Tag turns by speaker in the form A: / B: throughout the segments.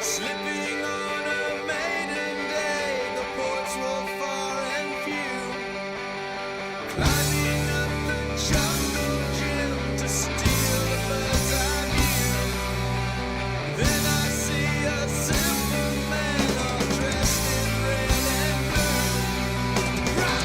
A: Slipping on a maiden day, the ports were far and few. Climbing up the jungle gym to steal the bird's eye view. Then I see a simple man all dressed in red and blue. Rock!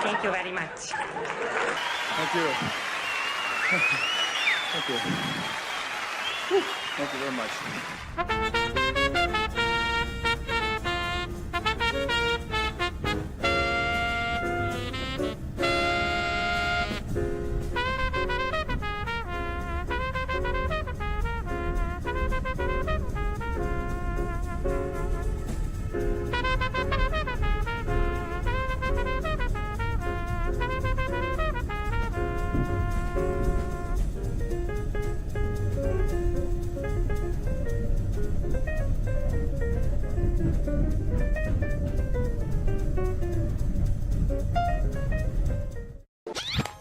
B: Thank you very much.
C: Thank you. Thank you. Thank you very much.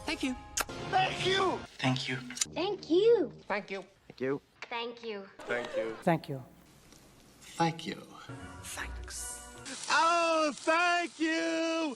A: Thank you.
C: Thank you.
A: Thank you.
D: Thank you.
A: Thank you.
C: Thank you.
D: Thank you.
C: Thank you.
E: Thank you.
A: Thank you. Thanks.
C: Oh, thank you.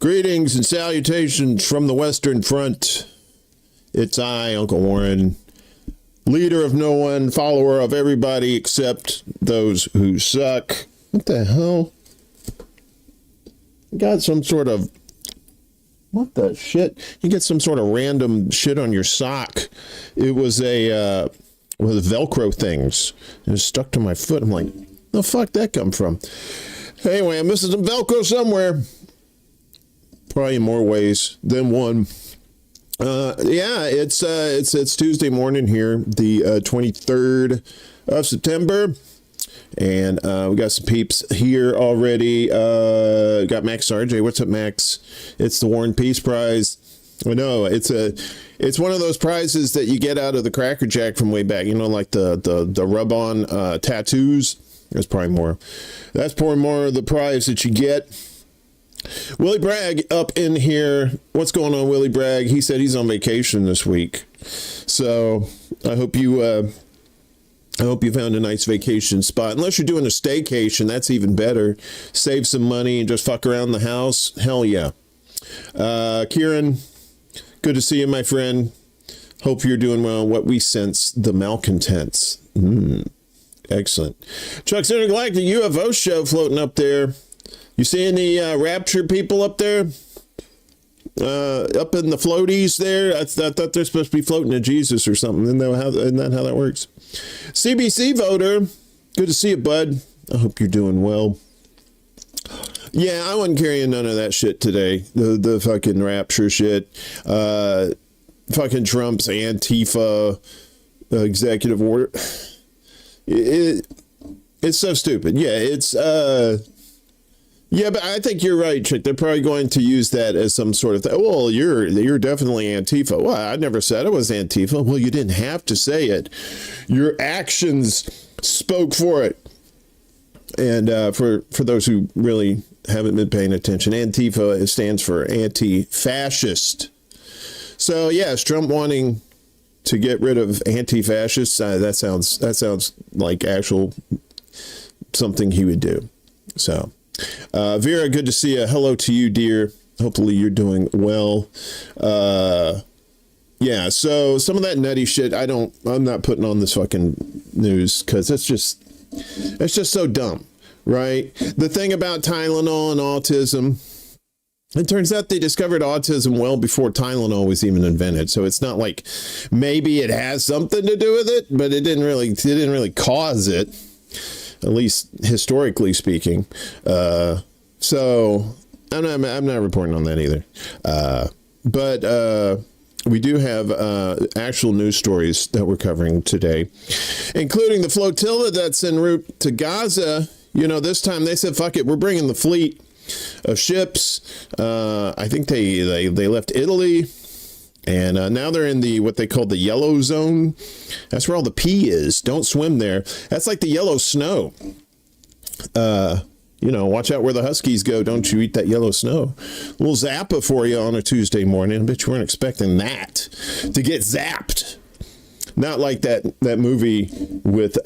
B: Greetings and salutations from the Western Front. It's I, Uncle Warren, leader of no one, follower of everybody except those who suck. What the hell? Got some sort of... What the shit? You get some sort of random shit on your sock. It was a... one of the Velcro things. It was stuck to my foot. I'm like, the fuck that come from? Anyway, I'm missing some Velcro somewhere. Probably in more ways than one. Yeah, it's Tuesday morning here, the 23rd of September. And we got some peeps here already. Got Max RJ. What's up, Max? It's the Warren Peace Prize. I know it's one of those prizes that you get out of the Cracker Jack from way back. You know, like the rub-on tattoos. That's probably more. That's probably more of the prize that you get. Willie Bragg up in here. What's going on, Willie Bragg? He said he's on vacation this week. So I hope you found a nice vacation spot. Unless you're doing a staycation, that's even better. Save some money and just fuck around the house. Hell yeah. Kieran, good to see you, my friend. Hope you're doing well. What we sense, the malcontents. Excellent. Chuck's Intergalactic UFO show floating up there. You see any Rapture people up there? Up in the floaties there? I thought they're supposed to be floating to Jesus or something. Isn't that how that works? CBC voter, good to see you, bud. I hope you're doing well. Yeah, I wasn't carrying none of that shit today. The fucking Rapture shit. Fucking Trump's Antifa executive order. It's so stupid. Yeah, it's... Yeah, but I think you're right, Chick. They're probably going to use that as some sort of thing. Well, you're definitely Antifa. Well, I never said I was Antifa. Well, you didn't have to say it. Your actions spoke for it. And for those who really haven't been paying attention, Antifa stands for anti-fascist. So, yes, Trump wanting to get rid of anti-fascists, that sounds like actual something he would do. So... Vera, good to see you. Hello to you, dear. Hopefully you're doing well. Yeah, so some of that nutty shit, I'm not putting on this fucking news because it's just so dumb, right? The thing about Tylenol and autism, it turns out they discovered autism well before Tylenol was even invented. So it's not like maybe it has something to do with it, but it didn't really cause it. At least historically speaking. So I'm not reporting on that either. But we do have actual news stories that we're covering today, including the flotilla that's en route to Gaza. You know, this time they said, fuck it, we're bringing the fleet of ships. I think they left Italy. And now they're in what they call the yellow zone. That's where all the pee is. Don't swim there. That's like the yellow snow. Watch out where the Huskies go. Don't you eat that yellow snow. A little Zappa for you on a Tuesday morning. I bet you weren't expecting that to get zapped. Not like that movie with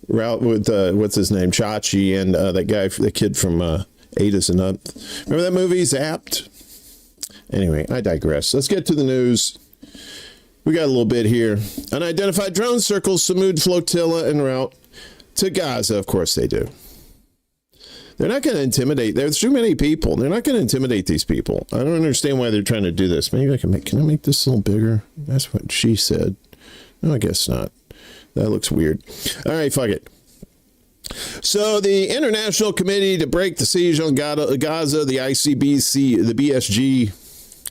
B: what's his name, Chachi, and that guy, the kid from Ada's and Up. Remember that movie, Zapped? Anyway, I digress. Let's get to the news. We got a little bit here. Unidentified drone circles Samud flotilla en route to Gaza. Of course they do. They're not going to intimidate. There's too many people. They're not going to intimidate these people. I don't understand why they're trying to do this. Maybe can I make this a little bigger? That's what she said. No, I guess not. That looks weird. All right, fuck it. So the International Committee to Break the Siege on Gaza, the ICBC, the BSG,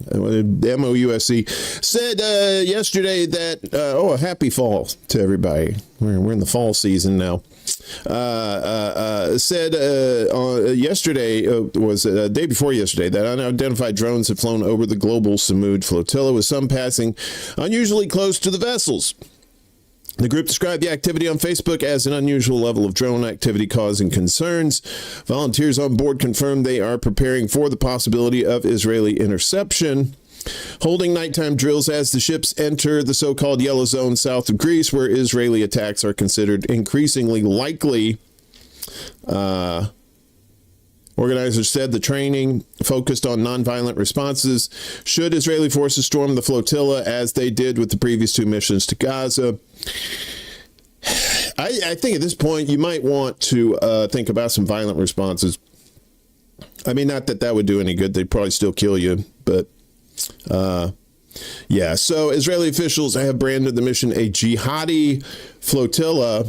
B: the MOUSC, said yesterday that, a happy fall to everybody. We're in the fall season now. Said yesterday, was the day before yesterday, that unidentified drones had flown over the global Samud flotilla, with some passing unusually close to the vessels. The group described the activity on Facebook as an unusual level of drone activity causing concerns. Volunteers on board confirmed they are preparing for the possibility of Israeli interception, holding nighttime drills as the ships enter the so-called yellow zone south of Greece, where Israeli attacks are considered increasingly likely. Organizers said the training focused on nonviolent responses should Israeli forces storm the flotilla as they did with the previous 2 missions to Gaza. I think at this point you might want to think about some violent responses. I mean, not that that would do any good. They'd probably still kill you. But, yeah. So Israeli officials have branded the mission a jihadi flotilla.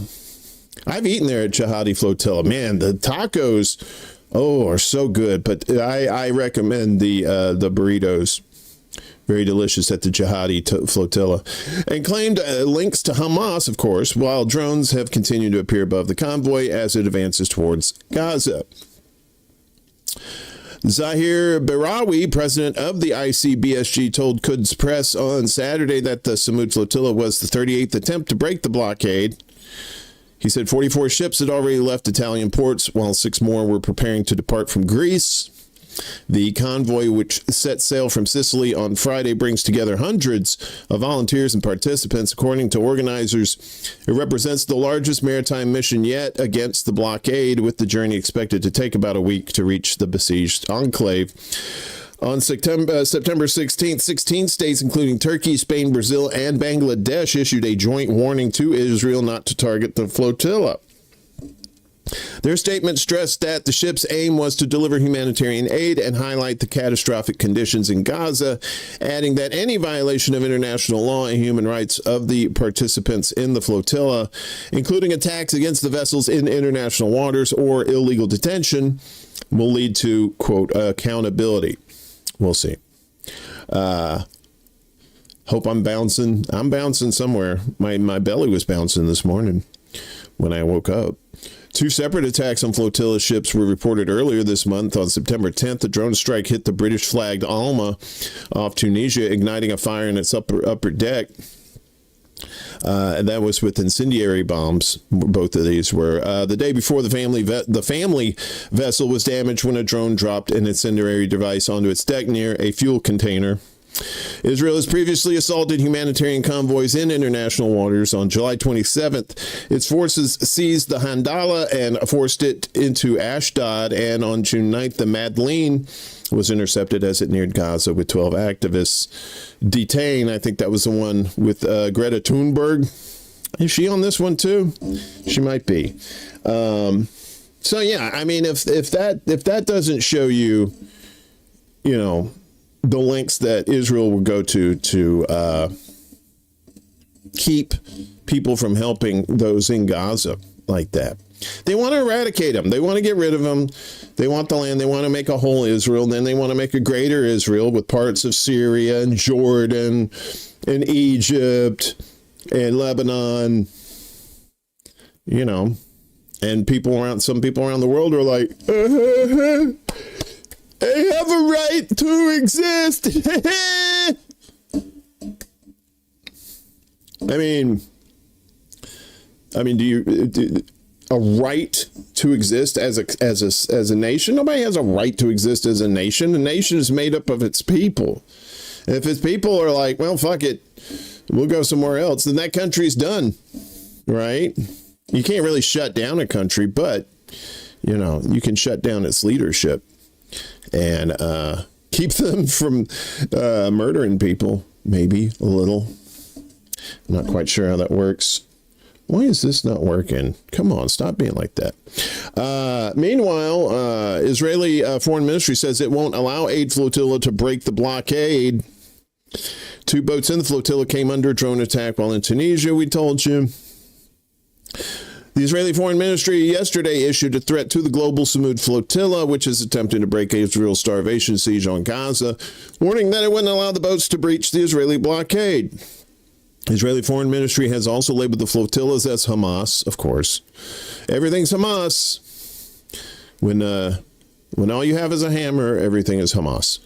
B: I've eaten there at jihadi flotilla. Man, the tacos, are so good. But I recommend the burritos. Very delicious at the jihadi flotilla. And claimed links to Hamas, of course, while drones have continued to appear above the convoy as it advances towards Gaza. Zahir Barawi, president of the ICBSG, told Quds Press on Saturday that the Samud flotilla was the 38th attempt to break the blockade. He said 44 ships had already left Italian ports, while 6 more were preparing to depart from Greece. The convoy, which set sail from Sicily on Friday, brings together hundreds of volunteers and participants. According to organizers, it represents the largest maritime mission yet against the blockade, with the journey expected to take about a week to reach the besieged enclave. On September 16th, 16 states, including Turkey, Spain, Brazil, and Bangladesh, issued a joint warning to Israel not to target the flotilla. Their statement stressed that the ship's aim was to deliver humanitarian aid and highlight the catastrophic conditions in Gaza, adding that any violation of international law and human rights of the participants in the flotilla, including attacks against the vessels in international waters or illegal detention, will lead to, quote, accountability. We'll see. Hope I'm bouncing. I'm bouncing somewhere. My belly was bouncing this morning when I woke up. 2 separate attacks on flotilla ships were reported earlier this month. On September 10th, a drone strike hit the British-flagged Alma off Tunisia, igniting a fire in its upper deck. And that was with incendiary bombs. Both of these were. The day before, the family vessel was damaged when a drone dropped an incendiary device onto its deck near a fuel container. Israel has previously assaulted humanitarian convoys in international waters. On July 27th, its forces seized the Handala and forced it into Ashdod. And on June 9th, the Madeleine was intercepted as it neared Gaza with 12 activists detained. I think that was the one with Greta Thunberg. Is she on this one too? She might be. So yeah, I mean, if that doesn't show you, the lengths that Israel will go to keep people from helping those in Gaza like that. They want to eradicate them. They want to get rid of them. They want the land. They want to make a whole Israel. And then they want to make a greater Israel with parts of Syria and Jordan and Egypt and Lebanon, and some people around the world are like, they have a right to exist. I mean, do a right to exist as a nation? Nobody has a right to exist as a nation. A nation is made up of its people. And if its people are like, well, fuck it, we'll go somewhere else, then that country's done, right? You can't really shut down a country, but you can shut down its leadership and keep them from murdering people, maybe a little. I'm not quite sure how that works. Why is this not working? Come on, stop being like that. Meanwhile, Israeli Foreign Ministry says it won't allow aid flotilla to break the blockade. 2 boats in the flotilla came under drone attack while in Tunisia, we told you. The Israeli Foreign Ministry yesterday issued a threat to the global Samud flotilla, which is attempting to break Israel's starvation siege on Gaza, warning that it wouldn't allow the boats to breach the Israeli blockade. The Israeli Foreign Ministry has also labeled the flotillas as Hamas, of course. Everything's Hamas. When all you have is a hammer, everything is Hamas.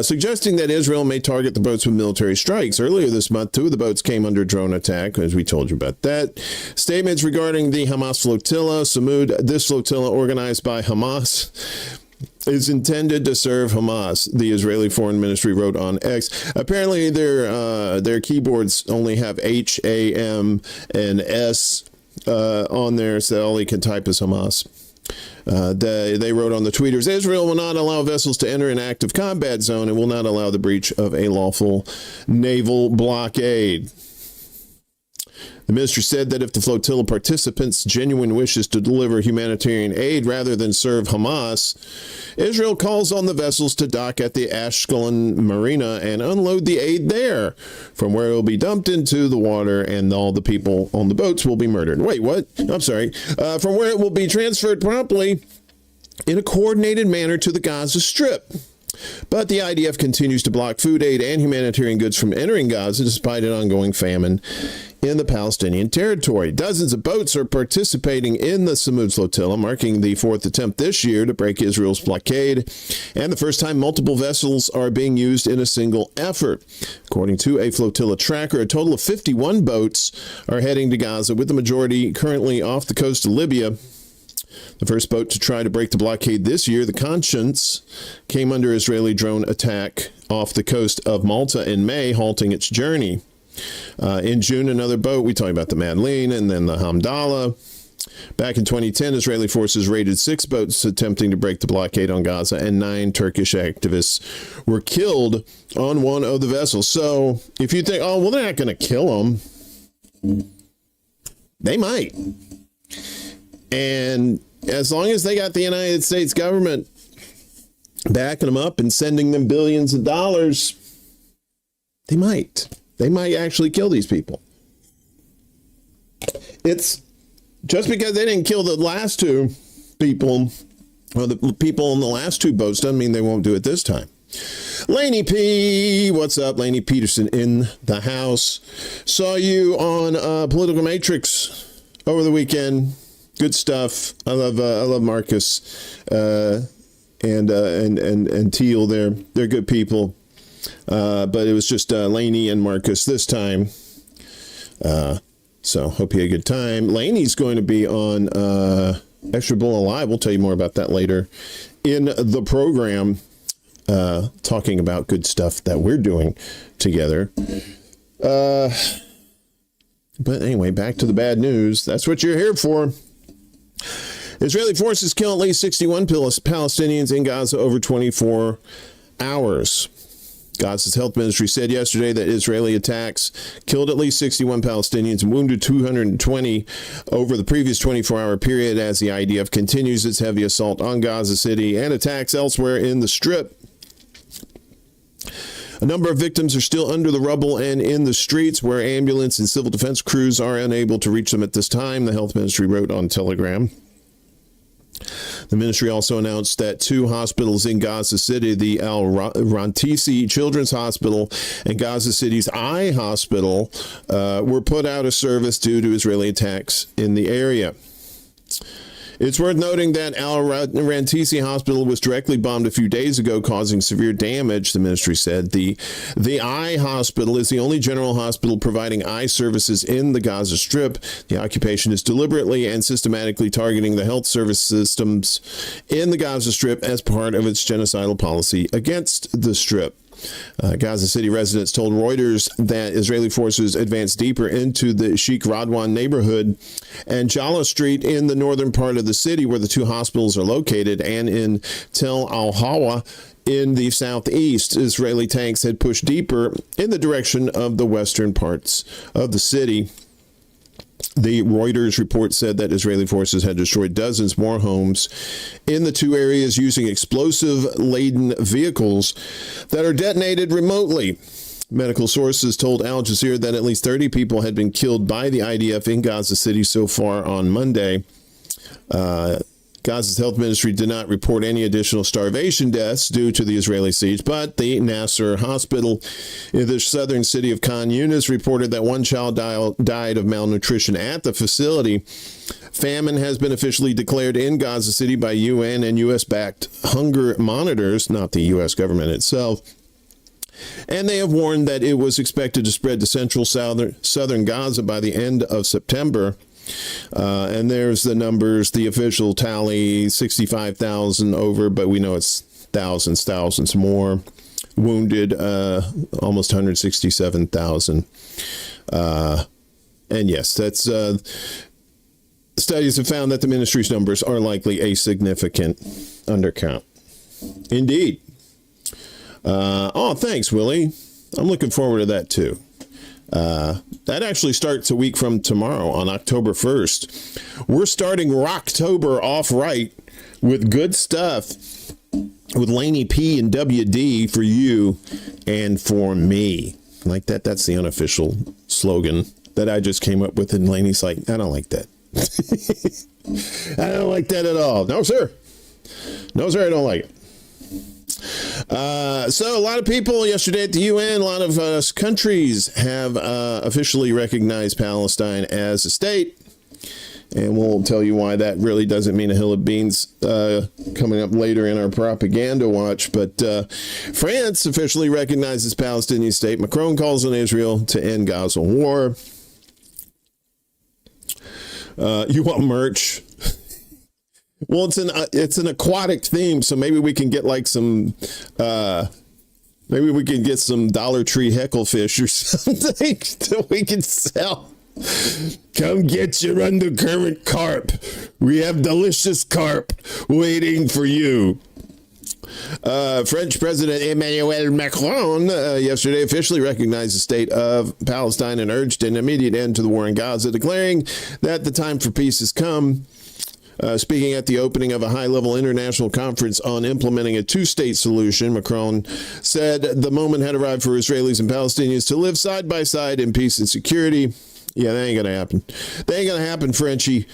B: Suggesting that Israel may target the boats with military strikes. Earlier this month, 2 of the boats came under drone attack, as we told you about that. Statements regarding the Hamas flotilla, Samud, this flotilla organized by Hamas, is intended to serve Hamas, the Israeli Foreign Ministry wrote on X. Apparently, their keyboards only have H, A, M, and S on there, so all they can type is Hamas. They wrote on the tweeters, Israel will not allow vessels to enter an active combat zone and will not allow the breach of a lawful naval blockade. The ministry said that if the flotilla participants' genuine wishes to deliver humanitarian aid rather than serve Hamas, Israel calls on the vessels to dock at the Ashkelon Marina and unload the aid there, from where it will be dumped into the water and all the people on the boats will be murdered. Wait, what? I'm sorry. From where it will be transferred promptly in a coordinated manner to the Gaza Strip. But the IDF continues to block food aid and humanitarian goods from entering Gaza despite an ongoing famine in the Palestinian territory. Dozens of boats are participating in the Samud flotilla, marking the fourth attempt this year to break Israel's blockade, and the first time multiple vessels are being used in a single effort. According to a flotilla tracker, a total of 51 boats are heading to Gaza, with the majority currently off the coast of Libya. The first boat to try to break the blockade this year, the Conscience, came under Israeli drone attack off the coast of Malta in May, halting its journey. In June, another boat, we talked about the Madeleine and then the Hamdallah. Back in 2010, Israeli forces raided 6 boats attempting to break the blockade on Gaza, and 9 Turkish activists were killed on one of the vessels. So if you think, oh, well, they're not going to kill them, they might. And as long as they got the United States government backing them up and sending them billions of dollars, they might. They might actually kill these people. It's just because they didn't kill the last 2 people, or the people on the last 2 boats, doesn't mean they won't do it this time. Laney P, what's up? Laney Peterson in the house. Saw you on Political Matrix over the weekend. Good stuff. I love Marcus and Teal. They're good people. But it was just Laney and Marcus this time. So hope you had a good time. Laney's going to be on ExtraBulla Live. We'll tell you more about that later in the program, talking about good stuff that we're doing together. But anyway, back to the bad news. That's what you're here for. Israeli forces kill at least 61 Palestinians in Gaza over 24 hours. Gaza's health ministry said yesterday that Israeli attacks killed at least 61 Palestinians and wounded 220 over the previous 24-hour period as the IDF continues its heavy assault on Gaza City and attacks elsewhere in the Strip. A number of victims are still under the rubble and in the streets, where ambulance and civil defense crews are unable to reach them at this time, the health ministry wrote on Telegram. The ministry also announced that 2 hospitals in Gaza City, the Al-Rantisi Children's Hospital and Gaza City's Eye Hospital, were put out of service due to Israeli attacks in the area. It's worth noting that Al-Rantisi Hospital was directly bombed a few days ago, causing severe damage, the ministry said. The Eye Hospital is the only general hospital providing eye services in the Gaza Strip. The occupation is deliberately and systematically targeting the health service systems in the Gaza Strip as part of its genocidal policy against the Strip. Gaza City residents told Reuters that Israeli forces advanced deeper into the Sheikh Radwan neighborhood and Jala Street in the northern part of the city, where the 2 hospitals are located, and in Tel Al-Hawa in the southeast. Israeli tanks had pushed deeper in the direction of the western parts of the city. The Reuters report said that Israeli forces had destroyed dozens more homes in the 2 areas using explosive-laden vehicles that are detonated remotely. Medical sources told Al Jazeera that at least 30 people had been killed by the IDF in Gaza City so far on Monday. Gaza's health ministry did not report any additional starvation deaths due to the Israeli siege, but the Nasser Hospital in the southern city of Khan Yunis reported that 1 child died of malnutrition at the facility. Famine has been officially declared in Gaza City by UN and U.S.-backed hunger monitors, not the U.S. government itself. And they have warned that it was expected to spread to central southern Gaza by the end of September. And there's the numbers, the official tally, 65,000 over, but we know it's thousands more. Wounded, almost 167,000. And yes, that's studies have found that the ministry's numbers are likely a significant undercount. Indeed. Thanks, Willie. I'm looking forward to that, too. That actually starts a week from tomorrow on October 1st. We're starting Rocktober off right with good stuff with Laney P and WD for you and for me. Like that. That's the unofficial slogan that I just came up with. And Laney's like, I don't like that. I don't like that at all. No, sir. No, sir, I don't like it. So a lot of people yesterday at the UN, a lot of countries have officially recognized Palestine as a state. And we'll tell you why that really doesn't mean a hill of beans coming up later in our propaganda watch. But France officially recognizes Palestinian state. Macron calls on Israel to end Gaza war. You want merch? Well, it's an aquatic theme, so maybe we can get like some Dollar Tree hecklefish or something that we can sell. Come get your undercurrent carp. We have delicious carp waiting for you. French President Emmanuel Macron yesterday officially recognized the state of Palestine and urged an immediate end to the war in Gaza, declaring that the time for peace has come. Speaking at the opening of a high-level international conference on implementing a two-state solution, Macron said the moment had arrived for Israelis and Palestinians to live side by side in peace and security. Yeah, that ain't going to happen. That ain't going to happen, Frenchie.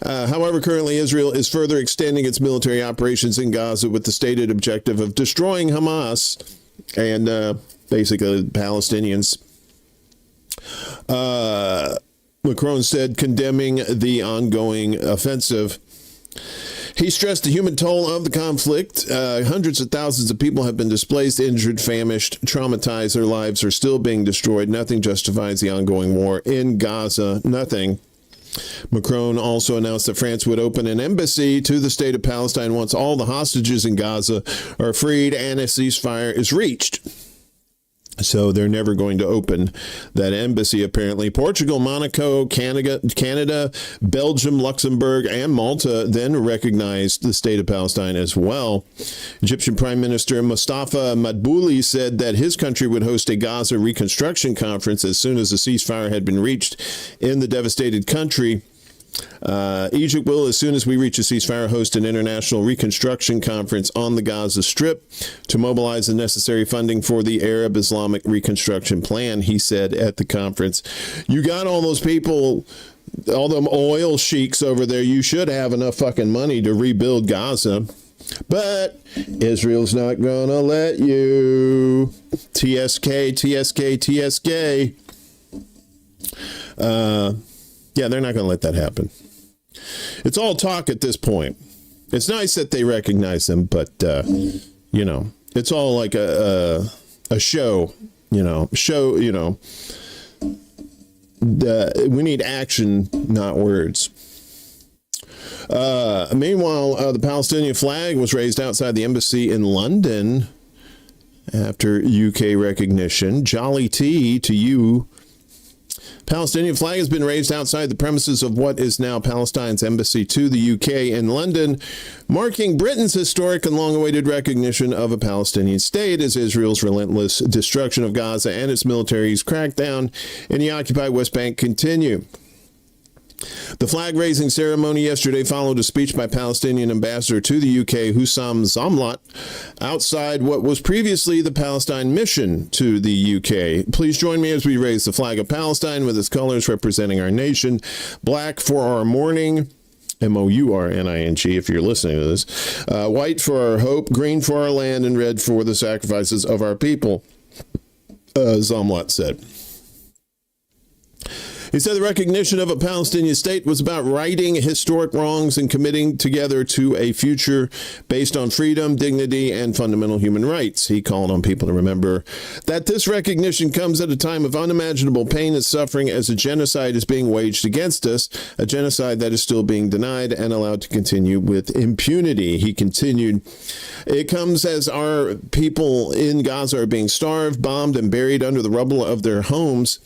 B: However, currently Israel is further extending its military operations in Gaza with the stated objective of destroying Hamas and basically Palestinians. Macron said, condemning the ongoing offensive. He stressed the human toll of the conflict. Hundreds of thousands of people have been displaced, injured, famished, traumatized. Their lives are still being destroyed. Nothing justifies the ongoing war in Gaza. Nothing. Macron also announced that France would open an embassy to the state of Palestine once all the hostages in Gaza are freed and a ceasefire is reached. So they're never going to open that embassy, apparently. Portugal, Monaco, Canada, Belgium, Luxembourg, and Malta then recognized the state of Palestine as well. Egyptian Prime Minister Mustafa Madbouli said that his country would host a Gaza reconstruction conference as soon as a ceasefire had been reached in the devastated country. Egypt will, as soon as we reach a ceasefire, host an international reconstruction conference on the Gaza Strip to mobilize the necessary funding for the Arab Islamic Reconstruction Plan, he said at the conference. You got all those people, all them oil sheiks over there. You should have enough fucking money to rebuild Gaza. But Israel's not going to let you. TSK, TSK, TSK. Yeah, they're not going to let that happen. It's all talk at this point. It's nice that they recognize them, but, it's all like a show, we need action, not words. Meanwhile, the Palestinian flag was raised outside the embassy in London after UK recognition. Jolly tea to you. Palestinian flag has been raised outside the premises of what is now Palestine's embassy to the UK in London, marking Britain's historic and long-awaited recognition of a Palestinian state as Israel's relentless destruction of Gaza and its military's crackdown in the occupied West Bank continue. The flag-raising ceremony yesterday followed a speech by Palestinian ambassador to the UK, Hussam Zamlat, outside what was previously the Palestine mission to the UK. Please join me as we raise the flag of Palestine with its colors representing our nation. Black for our mourning, Mourning, if you're listening to this. White for our hope, green for our land, and red for the sacrifices of our people, Zamlat said. He said the recognition of a Palestinian state was about righting historic wrongs and committing together to a future based on freedom, dignity, and fundamental human rights. He called on people to remember that this recognition comes at a time of unimaginable pain and suffering as a genocide is being waged against us, a genocide that is still being denied and allowed to continue with impunity. He continued, it comes as our people in Gaza are being starved, bombed, and buried under the rubble of their homes,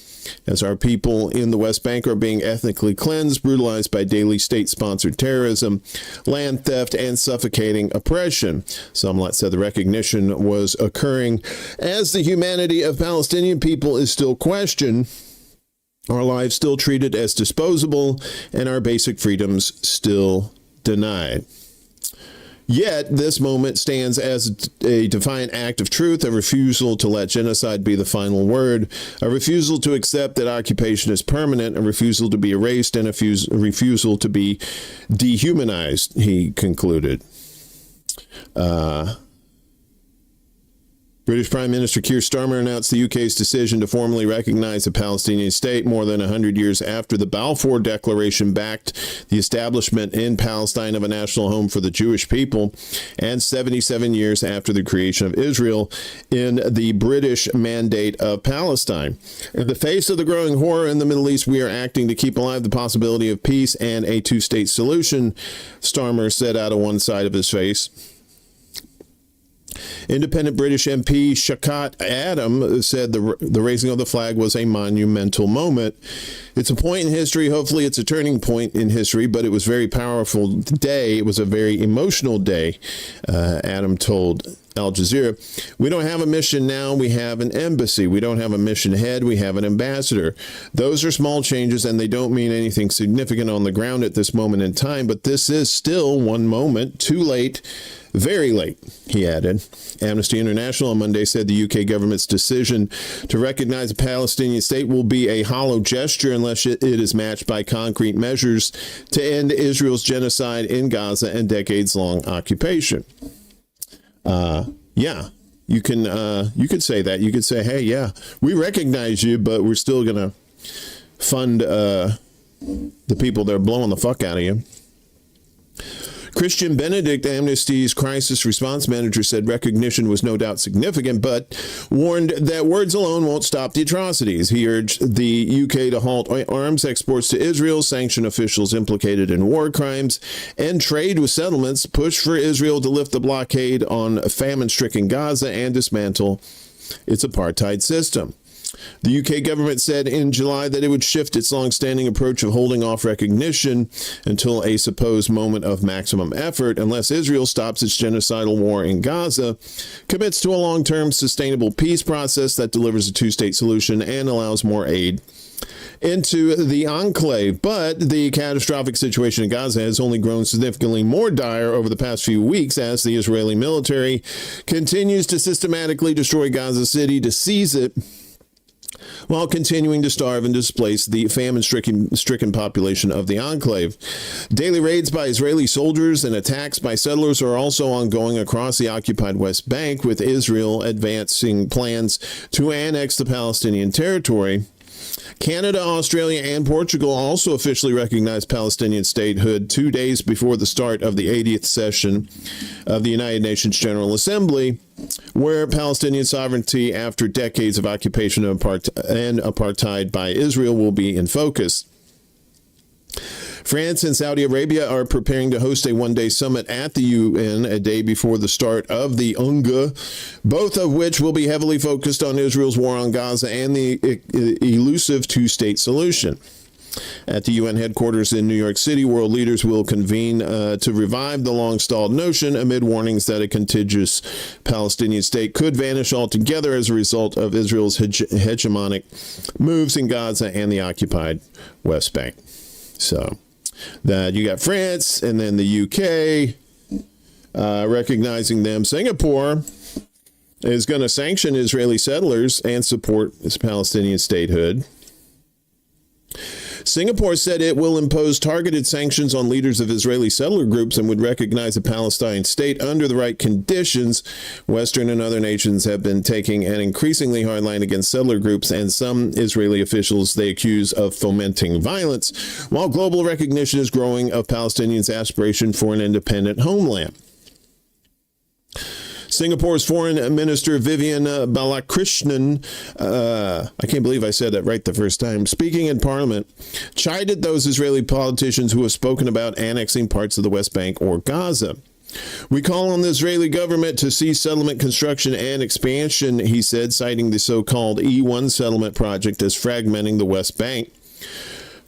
B: as our people in the the West Bank are being ethnically cleansed, brutalized by daily state-sponsored terrorism, land theft, and suffocating oppression. Somlat said the recognition was occurring as the humanity of Palestinian people is still questioned, our lives still treated as disposable, and our basic freedoms still denied. Yet, this moment stands as a defiant act of truth, a refusal to let genocide be the final word, a refusal to accept that occupation is permanent, a refusal to be erased, and a refusal to be dehumanized, he concluded. British Prime Minister Keir Starmer announced the UK's decision to formally recognize a Palestinian state more than 100 years after the Balfour Declaration backed the establishment in Palestine of a national home for the Jewish people, and 77 years after the creation of Israel in the British Mandate of Palestine. In the face of the growing horror in the Middle East, we are acting to keep alive the possibility of peace and a two-state solution, Starmer said out of one side of his face. Independent British MP Shaukat Adam said the raising of the flag was a monumental moment. It's a point in history. Hopefully it's a turning point in history, but it was a very powerful day. It was a very emotional day, Adam told Al Jazeera. We don't have a mission now. We have an embassy. We don't have a mission head. We have an ambassador. Those are small changes, and they don't mean anything significant on the ground at this moment in time, but this is still one moment too late. Very late, he added. Amnesty International on Monday said the UK government's decision to recognize a Palestinian state will be a hollow gesture unless it is matched by concrete measures to end Israel's genocide in Gaza and decades-long occupation. Yeah, you could say that. You could say, hey, yeah, we recognize you, but we're still going to fund the people that are blowing the fuck out of you. Christian Benedict, Amnesty's crisis response manager, said recognition was no doubt significant, but warned that words alone won't stop the atrocities. He urged the UK to halt arms exports to Israel, sanction officials implicated in war crimes, and trade with settlements, push for Israel to lift the blockade on famine-stricken Gaza, and dismantle its apartheid system. The UK government said in July that it would shift its long-standing approach of holding off recognition until a supposed moment of maximum effort, unless Israel stops its genocidal war in Gaza, commits to a long-term sustainable peace process that delivers a two-state solution and allows more aid into the enclave. But the catastrophic situation in Gaza has only grown significantly more dire over the past few weeks as the Israeli military continues to systematically destroy Gaza City to seize it, while continuing to starve and displace the famine-stricken population of the enclave. Daily raids by Israeli soldiers and attacks by settlers are also ongoing across the occupied West Bank, with Israel advancing plans to annex the Palestinian territory. Canada, Australia, and Portugal also officially recognized Palestinian statehood 2 days before the start of the 80th session of the United Nations General Assembly, where Palestinian sovereignty after decades of occupation and apartheid by Israel will be in focus. France and Saudi Arabia are preparing to host a one-day summit at the UN a day before the start of the UNGA, both of which will be heavily focused on Israel's war on Gaza and the elusive two-state solution. At the UN headquarters in New York City, world leaders will convene to revive the long-stalled notion amid warnings that a contiguous Palestinian state could vanish altogether as a result of Israel's hegemonic moves in Gaza and the occupied West Bank. So that you got France and then the UK recognizing them. Singapore is going to sanction Israeli settlers and support its Palestinian statehood. Singapore said it will impose targeted sanctions on leaders of Israeli settler groups and would recognize a Palestine state under the right conditions. Western and other nations have been taking an increasingly hard line against settler groups and some Israeli officials they accuse of fomenting violence, while global recognition is growing of Palestinians' aspiration for an independent homeland. Singapore's Foreign Minister Vivian Balakrishnan, I can't believe I said that right the first time, speaking in Parliament, chided those Israeli politicians who have spoken about annexing parts of the West Bank or Gaza. We call on the Israeli government to cease settlement construction and expansion, he said, citing the so-called E1 settlement project as fragmenting the West Bank.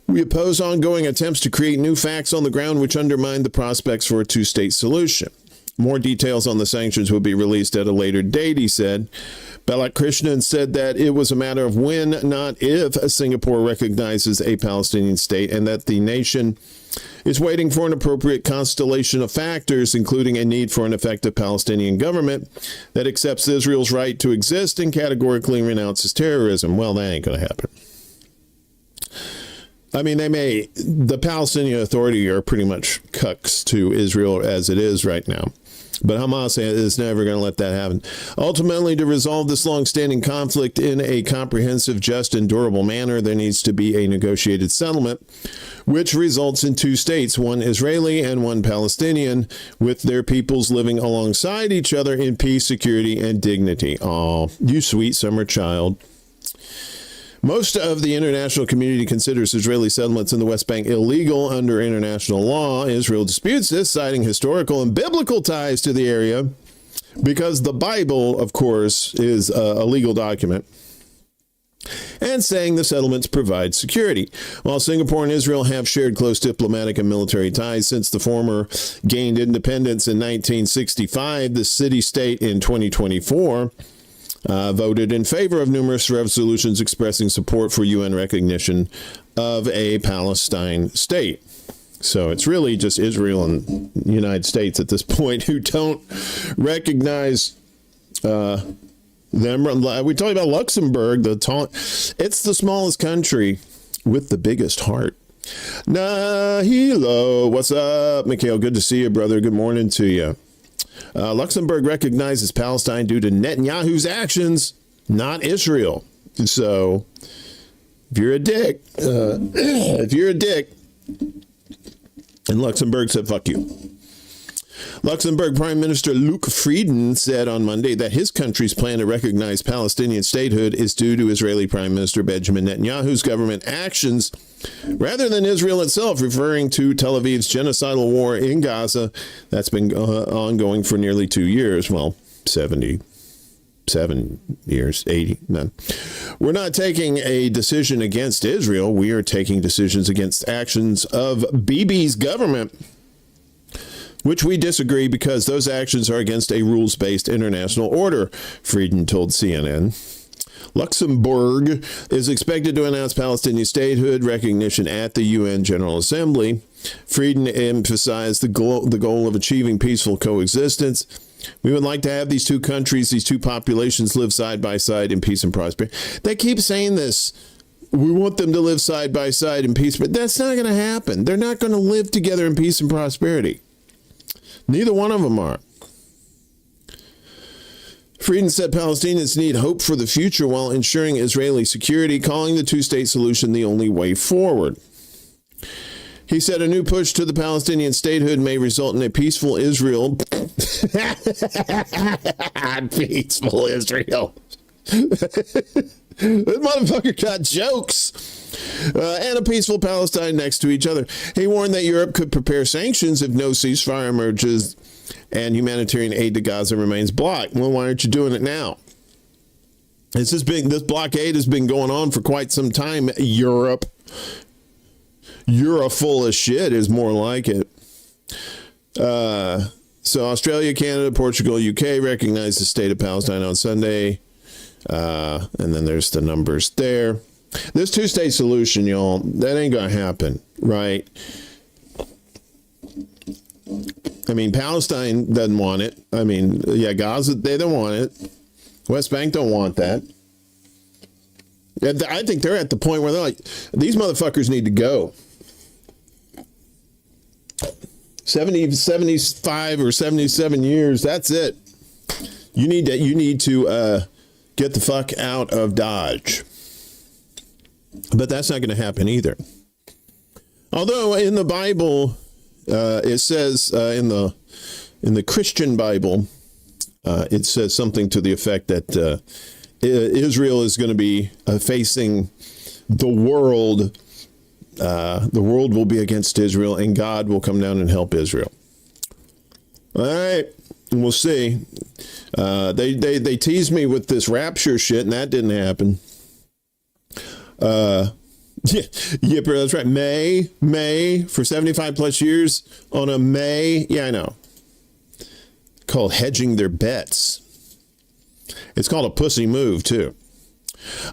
B: We oppose ongoing attempts to create new facts on the ground which undermine the prospects for a two-state solution. More details on the sanctions will be released at a later date, he said. Balakrishnan said that it was a matter of when, not if, Singapore recognizes a Palestinian state, and that the nation is waiting for an appropriate constellation of factors, including a need for an effective Palestinian government that accepts Israel's right to exist and categorically renounces terrorism. Well, that ain't going to happen. I mean, the Palestinian Authority are pretty much cucks to Israel as it is right now. But Hamas is never going to let that happen. Ultimately, to resolve this long-standing conflict in a comprehensive, just, and durable manner, there needs to be a negotiated settlement, which results in two states, one Israeli and one Palestinian, with their peoples living alongside each other in peace, security, and dignity. Oh, you sweet summer child. Most of the international community considers Israeli settlements in the West Bank illegal under international law. Israel disputes this, citing historical and biblical ties to the area, because the Bible, of course, is a legal document, and saying the settlements provide security. While Singapore and Israel have shared close diplomatic and military ties since the former gained independence in 1965, the city-state in 2024 voted in favor of numerous resolutions expressing support for UN recognition of a Palestine state. So it's really just Israel and the United States at this point who don't recognize them. We talked about Luxembourg. It's the smallest country with the biggest heart. Nahilo, what's up, Mikhail? Good to see you, brother. Good morning to you. Luxembourg recognizes Palestine due to Netanyahu's actions, not Israel. So, if you're a dick, and Luxembourg said, fuck you. Luxembourg Prime Minister Luc Frieden said on Monday that his country's plan to recognize Palestinian statehood is due to Israeli Prime Minister Benjamin Netanyahu's government actions rather than Israel itself, referring to Tel Aviv's genocidal war in Gaza that's been ongoing for nearly 2 years. Well, 77 years, 80. No. We're not taking a decision against Israel. We are taking decisions against actions of Bibi's government, which we disagree because those actions are against a rules-based international order, Frieden told CNN. Luxembourg is expected to announce Palestinian statehood recognition at the UN General Assembly. Frieden emphasized the goal of achieving peaceful coexistence. We would like to have these two countries, these two populations live side by side in peace and prosperity. They keep saying this. We want them to live side by side in peace, but that's not going to happen. They're not going to live together in peace and prosperity. Neither one of them are. Frieden said Palestinians need hope for the future while ensuring Israeli security, calling the two-state solution the only way forward. He said a new push to the Palestinian statehood may result in a peaceful Israel. Peaceful Israel. This motherfucker got jokes. And a peaceful Palestine next to each other. He warned that Europe could prepare sanctions if no ceasefire emerges and humanitarian aid to Gaza remains blocked. Well, why aren't you doing it now? This blockade has been going on for quite some time. Europe. You're a full of shit is more like it. So Australia, Canada, Portugal, UK recognize the state of Palestine on Sunday. And then there's the numbers there. This two-state solution, y'all, that ain't going to happen, right? I mean, Palestine doesn't want it. I mean, yeah, Gaza, they don't want it. West Bank don't want that. I think they're at the point where they're like, these motherfuckers need to go. 75 or 77 years, that's it. You need to get the fuck out of Dodge. But that's not going to happen either. Although in the Bible, it says in the Christian Bible, it says something to the effect that Israel is going to be facing the world. The world will be against Israel, and God will come down and help Israel. All right, and we'll see. They teased me with this rapture shit, and that didn't happen. Yeah, Yipper, that's right. May, for 75 plus years on a May. Yeah, I know. Called hedging their bets. It's called a pussy move, too.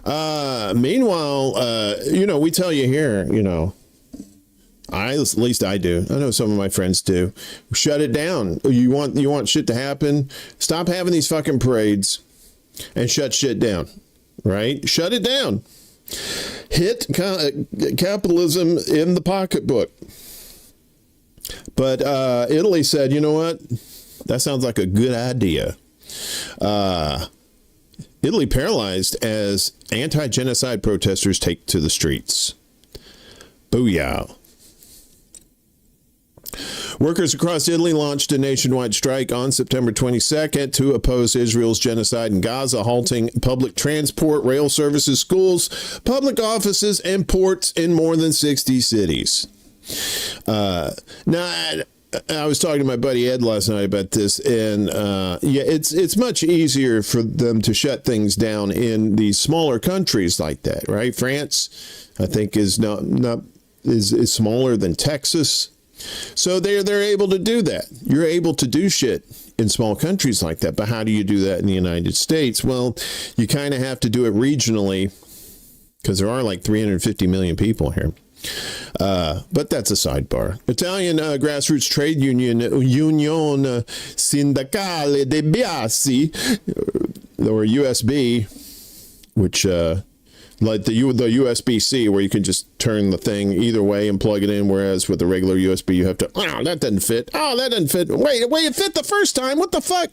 B: Meanwhile, we tell you here, at least I do. I know some of my friends do. Shut it down. You want shit to happen? Stop having these fucking parades and shut shit down, right? Shut it down. Hit capitalism in the pocketbook. But Italy said, you know what? That sounds like a good idea. Italy paralyzed as anti-genocide protesters take to the streets. Booyah. Workers across Italy launched a nationwide strike on September 22nd to oppose Israel's genocide in Gaza, halting public transport, rail services, schools, public offices, and ports in more than 60 cities. Now, I was talking to my buddy Ed last night about this, and it's much easier for them to shut things down in these smaller countries like that, right? France, I think, is is smaller than Texas. So they're able to do that. You're able to do shit in small countries like that. But how do you do that in the United States? Well, you kind of have to do it regionally because there are like 350 million people here. But that's a sidebar. Italian grassroots trade union Unione Sindacale dei Biassi, or USB, which like the USB-C, where you can just turn the thing either way and plug it in, whereas with the regular USB you have to, that doesn't fit. That doesn't fit. Wait, it fit the first time. What the fuck?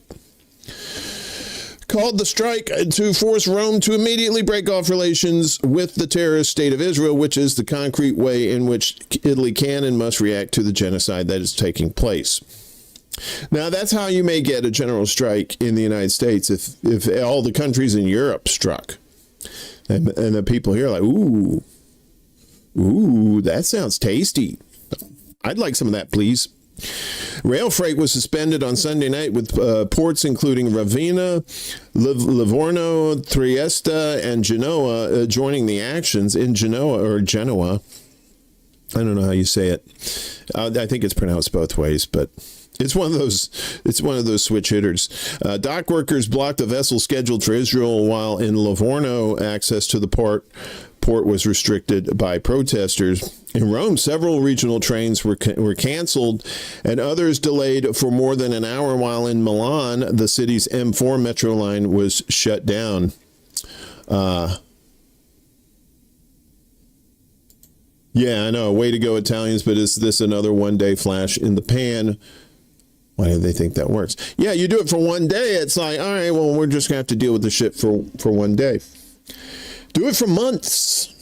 B: Called the strike to force Rome to immediately break off relations with the terrorist state of Israel, which is the concrete way in which Italy can and must react to the genocide that is taking place. Now, that's how you may get a general strike in the United States if all the countries in Europe struck. And the people here are like, ooh, that sounds tasty. I'd like some of that, please. Rail freight was suspended on Sunday night with ports including Ravenna, Livorno, Trieste, and Genoa joining the actions. In Genoa. I don't know how you say it. I think it's pronounced both ways, but it's one of those switch hitters. Dock workers blocked a vessel scheduled for Israel, while in Livorno, access to the port was restricted by protesters. In Rome, several regional trains were canceled and others delayed for more than an hour, while in Milan, the city's M4 metro line was shut down. Yeah, I know. Way to go, Italians, but is this another one-day flash in the pan? Why do they think that works? Yeah, you do it for one day. It's like, all right, well, we're just going to have to deal with the shit for one day. Do it for months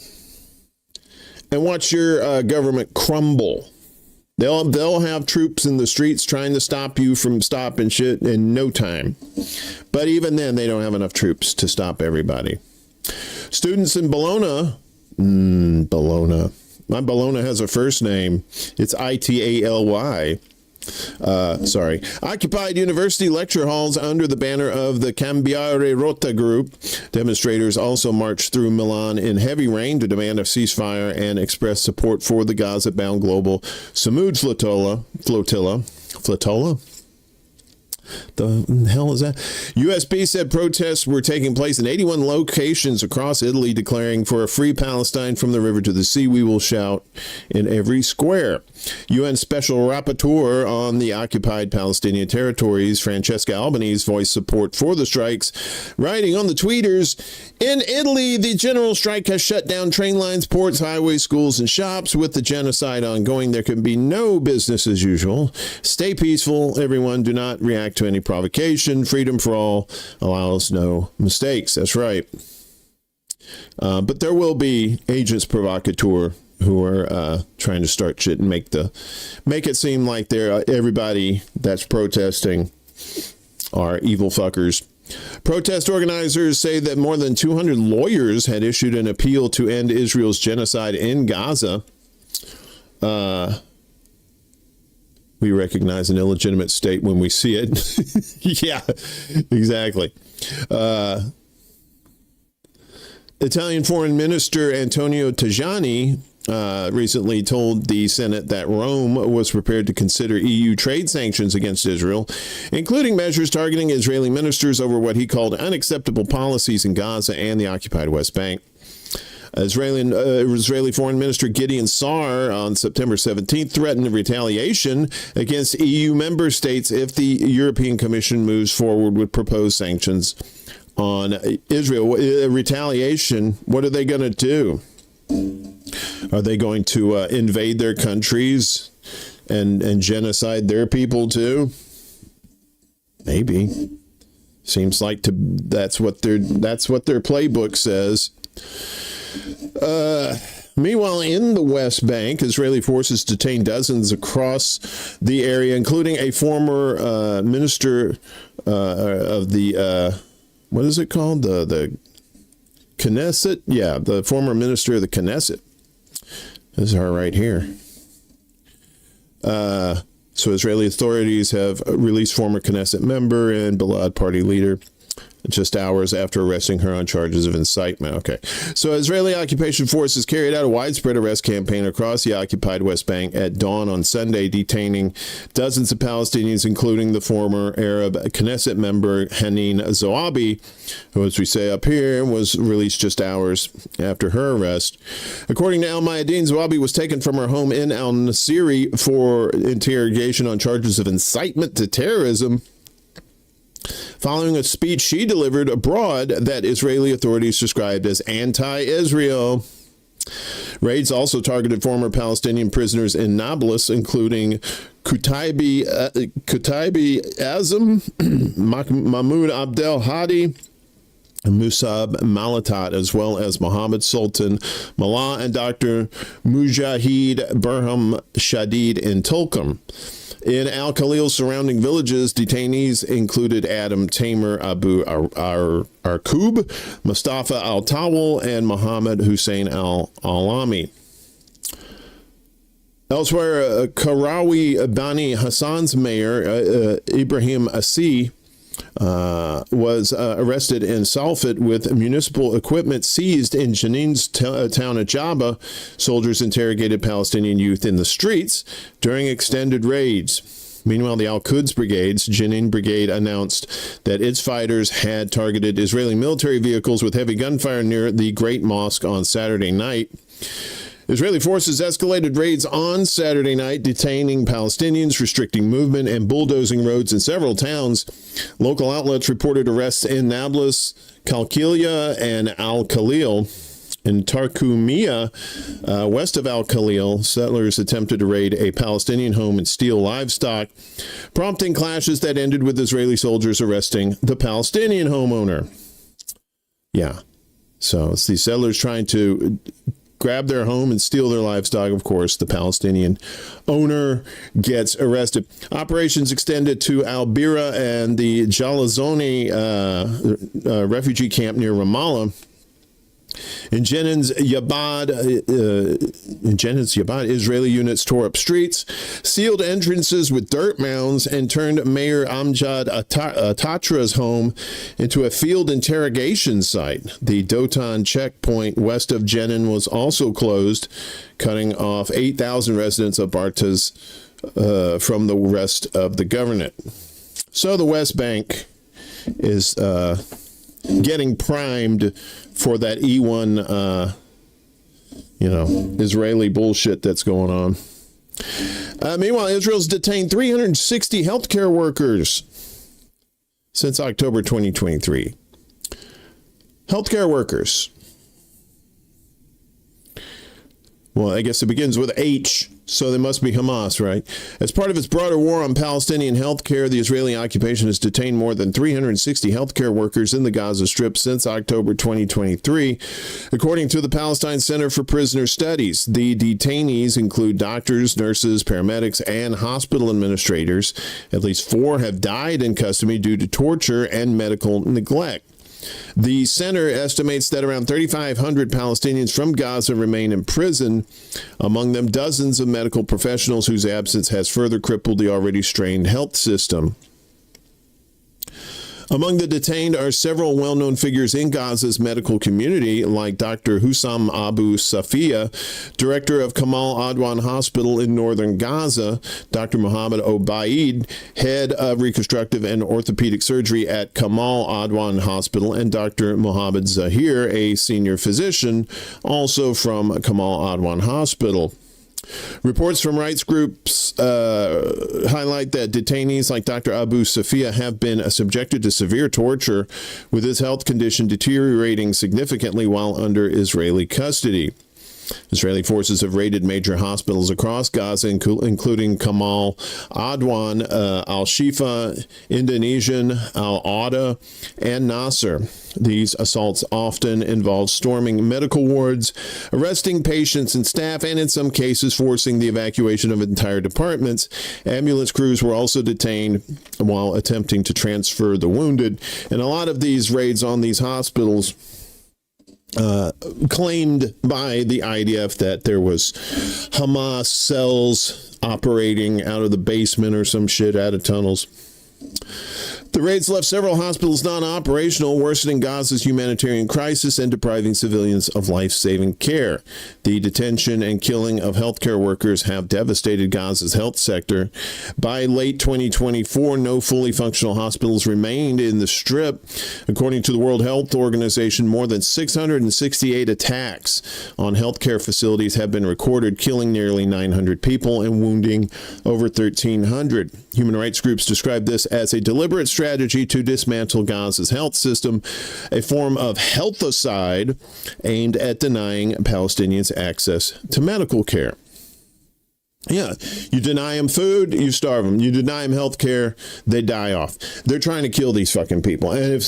B: and watch your government crumble. They'll have troops in the streets trying to stop you from stopping shit in no time. But even then, they don't have enough troops to stop everybody. Students in Bologna. My Bologna has a first name. It's Italy. Occupied university lecture halls under the banner of the Cambiare Rotta group. Demonstrators also marched through Milan in heavy rain to demand a ceasefire and express support for the Gaza-bound global Samud flotilla. The hell is that? USB said protests were taking place in 81 locations across Italy, declaring for a free Palestine from the river to the sea. We will shout in every square. UN Special Rapporteur on the occupied Palestinian territories, Francesca Albanese, voiced support for the strikes, writing on the tweeters, in Italy, the general strike has shut down train lines, ports, highways, schools, and shops. With the genocide ongoing, there can be no business as usual. Stay peaceful, everyone. Do not react to any provocation. Freedom for all allows no mistakes. That's right. But there will be agents provocateur who are trying to start shit and make it seem like they're everybody that's protesting are evil fuckers. Protest organizers say that more than 200 lawyers had issued an appeal to end Israel's genocide in Gaza. We recognize an illegitimate state when we see it. Yeah, exactly. Italian Foreign Minister Antonio Tajani recently told the Senate that Rome was prepared to consider EU trade sanctions against Israel, including measures targeting Israeli ministers over what he called unacceptable policies in Gaza and the occupied West Bank. Israeli Foreign Minister Gideon Saar on September 17th threatened retaliation against EU member states if the European Commission moves forward with proposed sanctions on Israel. Retaliation, what are they going to do? Are they going to invade their countries and genocide their people too? Maybe. Seems like that's what their playbook says. Meanwhile, in the West Bank, Israeli forces detained dozens across the area, including a former minister of the what is it called? The Knesset? Yeah, the former minister of the Knesset. This is her right here. So Israeli authorities have released former Knesset member and Balad party leader just hours after arresting her on charges of incitement. Okay. So Israeli occupation forces carried out a widespread arrest campaign across the occupied West Bank at dawn on Sunday, detaining dozens of Palestinians, including the former Arab Knesset member Hanine Zoabi, who, as we say up here, was released just hours after her arrest. According to Al Mayadeen, Zoabi was taken from her home in Al Nasiri for interrogation on charges of incitement to terrorism, following a speech she delivered abroad that Israeli authorities described as anti-Israel. Raids also targeted former Palestinian prisoners in Nablus, including Kutaibi Azam, Mahmoud Abdel Hadi, Musab Malatat, as well as Mohammed Sultan Mallah and Dr. Mujahid Burham Shadid in Tulkum. In Al-Khalil's surrounding villages, detainees included Adam Tamer Abu Arkub, Mustafa Al-Tawal, and Mohammed Hussein Al-Alami. Elsewhere, Karawi Bani Hassan's mayor, Ibrahim Asi, was arrested in Salfit with municipal equipment seized in Jenin's town of Jabba. Soldiers interrogated Palestinian youth in the streets during extended raids. Meanwhile, the Al-Quds Brigade's Jenin Brigade announced that its fighters had targeted Israeli military vehicles with heavy gunfire near the Great Mosque on Saturday night. Israeli forces escalated raids on Saturday night, detaining Palestinians, restricting movement, and bulldozing roads in several towns. Local outlets reported arrests in Nablus, Kalkilia, and Al-Khalil. In Tarkumia, west of Al-Khalil, settlers attempted to raid a Palestinian home and steal livestock, prompting clashes that ended with Israeli soldiers arresting the Palestinian homeowner. Yeah, so it's these settlers trying to grab their home and steal their livestock. Of course, the Palestinian owner gets arrested. Operations extended to Al-Bira and the Jalazoni refugee camp near Ramallah. In Jenin's Yabad, Israeli units tore up streets, sealed entrances with dirt mounds, and turned Mayor Amjad Atatra's home into a field interrogation site. The Dotan checkpoint west of Jenin was also closed, cutting off 8,000 residents of Bartas from the rest of the government. So the West Bank is getting primed for that E1, Israeli bullshit that's going on. Meanwhile, Israel's detained 360 healthcare workers since October 2023. Healthcare workers. Well, I guess it begins with H, so they must be Hamas, right? As part of its broader war on Palestinian healthcare, the Israeli occupation has detained more than 360 healthcare workers in the Gaza Strip since October 2023. According to the Palestine Center for Prisoner Studies, the detainees include doctors, nurses, paramedics, and hospital administrators. At least 4 have died in custody due to torture and medical neglect. The center estimates that around 3,500 Palestinians from Gaza remain in prison, among them dozens of medical professionals whose absence has further crippled the already strained health system. Among the detained are several well-known figures in Gaza's medical community, like Dr. Hussam Abu Safia, director of Kamal Adwan Hospital in northern Gaza, Dr. Mohammed Obaid, head of reconstructive and orthopedic surgery at Kamal Adwan Hospital, and Dr. Mohammed Zahir, a senior physician, also from Kamal Adwan Hospital. Reports from rights groups highlight that detainees like Dr. Abu Safia have been subjected to severe torture, with his health condition deteriorating significantly while under Israeli custody. Israeli forces have raided major hospitals across Gaza, including Kamal Adwan, Al-Shifa, Indonesian, Al-Ada, and Nasser. These assaults often involve storming medical wards, arresting patients and staff, and in some cases forcing the evacuation of entire departments. Ambulance crews were also detained while attempting to transfer the wounded. And a lot of these raids on these hospitals claimed by the IDF that there was Hamas cells operating out of the basement or some shit out of tunnels. The raids left several hospitals non-operational, worsening Gaza's humanitarian crisis and depriving civilians of life-saving care. The detention and killing of healthcare workers have devastated Gaza's health sector. By late 2024, no fully functional hospitals remained in the Strip. According to the World Health Organization, more than 668 attacks on healthcare facilities have been recorded, killing nearly 900 people and wounding over 1,300. Human rights groups describe this as a deliberate strategy to dismantle Gaza's health system, a form of healthicide aimed at denying Palestinians access to medical care. Yeah, you deny them food, you starve them. You deny them health care, they die off. They're trying to kill these fucking people. And if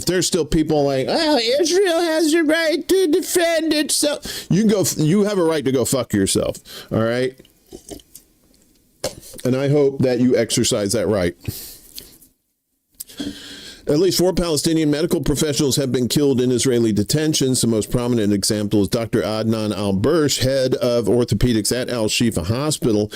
B: there's still people like, oh, Israel has the right to defend itself, you have a right to go fuck yourself. All right. And I hope that you exercise that right. At least 4 Palestinian medical professionals have been killed in Israeli detentions. The most prominent example is Dr. Adnan Al-Bursh, head of orthopedics at Al-Shifa Hospital,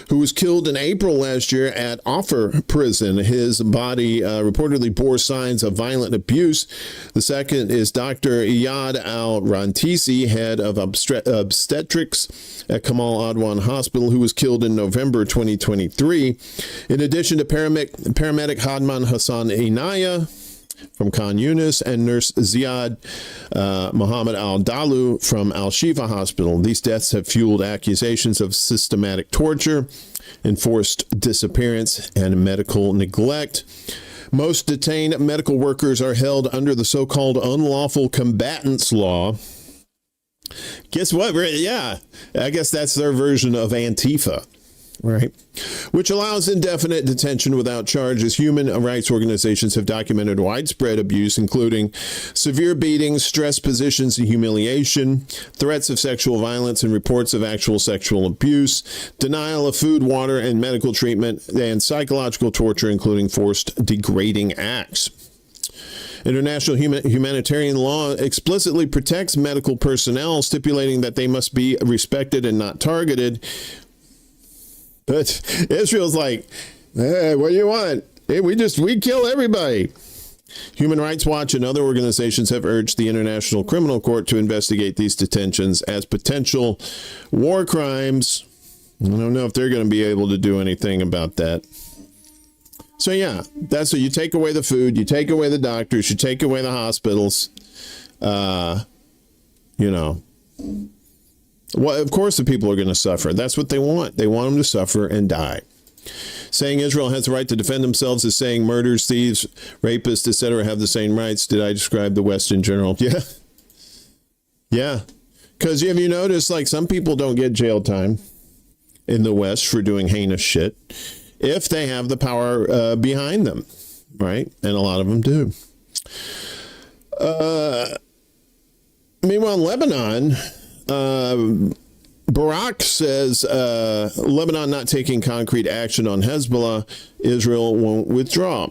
B: who was killed in April last year at Offer Prison. His body reportedly bore signs of violent abuse. The second is Dr. Iyad Al-Rantisi, head of obstetrics at Kamal Adwan Hospital, who was killed in November 2023. In addition to paramedic Hadman Hassan Inaya from Khan Yunis and nurse Ziad Mohammed Al-Dalu from Al-Shifa Hospital. These deaths have fueled accusations of systematic torture, enforced disappearance, and medical neglect. Most detained medical workers are held under the so-called unlawful combatants law. Guess what? Yeah, I guess that's their version of Antifa. Right, which allows indefinite detention without charges. Human rights organizations have documented widespread abuse, including severe beatings, stress positions, and humiliation, threats of sexual violence, and reports of actual sexual abuse, denial of food, water, and medical treatment, and psychological torture, including forced degrading acts. International humanitarian law explicitly protects medical personnel, stipulating that they must be respected and not targeted. But Israel's like, hey, what do you want? Hey, we kill everybody. Human Rights Watch and other organizations have urged the International Criminal Court to investigate these detentions as potential war crimes. I don't know if they're going to be able to do anything about that. So yeah, that's what you take away the food, you take away the doctors, you take away the hospitals. Well, of course the people are going to suffer. That's what they want. They want them to suffer and die. Saying Israel has the right to defend themselves is saying murderers, thieves, rapists, etc. have the same rights. Did I describe the West in general? Yeah. Yeah. Because have you noticed, like, some people don't get jail time in the West for doing heinous shit if they have the power behind them, right? And a lot of them do. Meanwhile, Lebanon... Barak says Lebanon not taking concrete action on Hezbollah, Israel won't withdraw.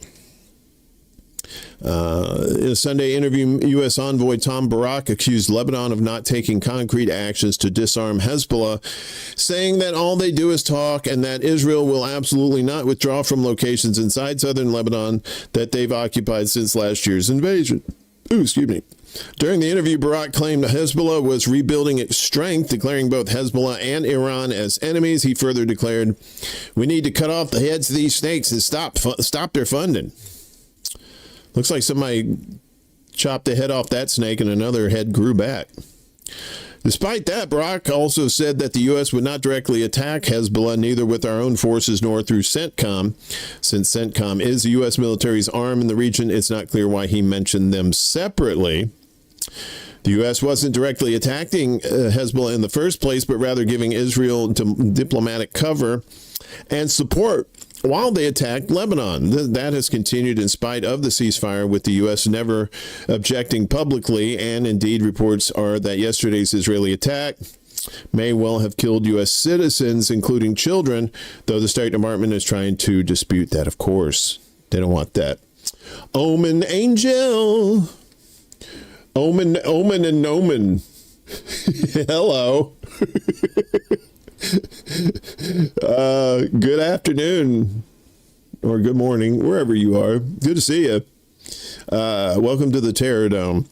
B: In a Sunday interview, U.S. envoy Tom Barak accused Lebanon of not taking concrete actions to disarm Hezbollah, saying that all they do is talk and that Israel will absolutely not withdraw from locations inside southern Lebanon that they've occupied since last year's invasion. Excuse me. During the interview, Barak claimed Hezbollah was rebuilding its strength, declaring both Hezbollah and Iran as enemies. He further declared, "We need to cut off the heads of these snakes and stop their funding." Looks like somebody chopped the head off that snake and another head grew back. Despite that, Barak also said that the U.S. would not directly attack Hezbollah, neither with our own forces nor through CENTCOM. Since CENTCOM is the U.S. military's arm in the region, it's not clear why he mentioned them separately. The U.S. wasn't directly attacking Hezbollah in the first place, but rather giving Israel diplomatic cover and support while they attacked Lebanon. That has continued in spite of the ceasefire, with the U.S. never objecting publicly, and indeed reports are that yesterday's Israeli attack may well have killed U.S. citizens, including children, though the State Department is trying to dispute that, of course. They don't want that. Omen angel. Omen and Omen. Hello. Good afternoon or good morning, wherever you are. Good to see you. Welcome to the Terror Dome.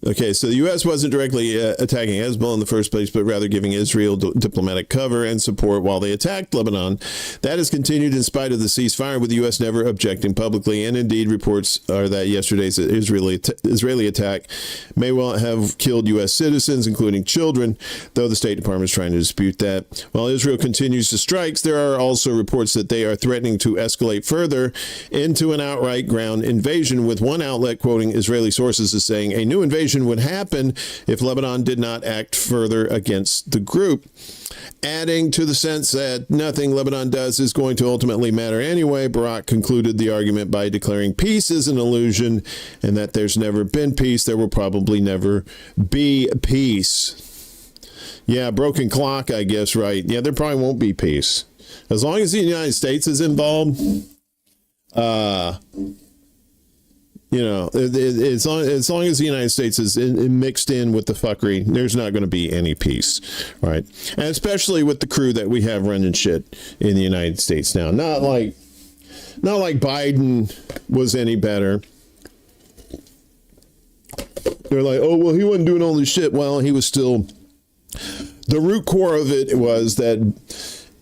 B: Okay, so the U.S. wasn't directly attacking Hezbollah in the first place, but rather giving Israel diplomatic cover and support while they attacked Lebanon. That has continued in spite of the ceasefire, with the U.S. never objecting publicly, and indeed reports are that yesterday's Israeli attack may well have killed U.S. citizens, including children, though the State Department is trying to dispute that. While Israel continues to strikes, there are also reports that they are threatening to escalate further into an outright ground invasion, with one outlet quoting Israeli sources as saying a new invasion would happen if Lebanon did not act further against the group, adding to the sense that nothing Lebanon does is going to ultimately matter anyway. Barak concluded the argument by declaring peace is an illusion and that there's never been peace. There will probably never be peace. Yeah, broken clock, I guess, right? Yeah, there probably won't be peace. As long as the United States is involved, you know, as long as the United States is mixed in with the fuckery, there's not going to be any peace, right? And especially with the crew that we have running shit in the United States now. Not like Biden was any better. They're like, oh, well, he wasn't doing all this shit. Well, he was still... The root core of it was that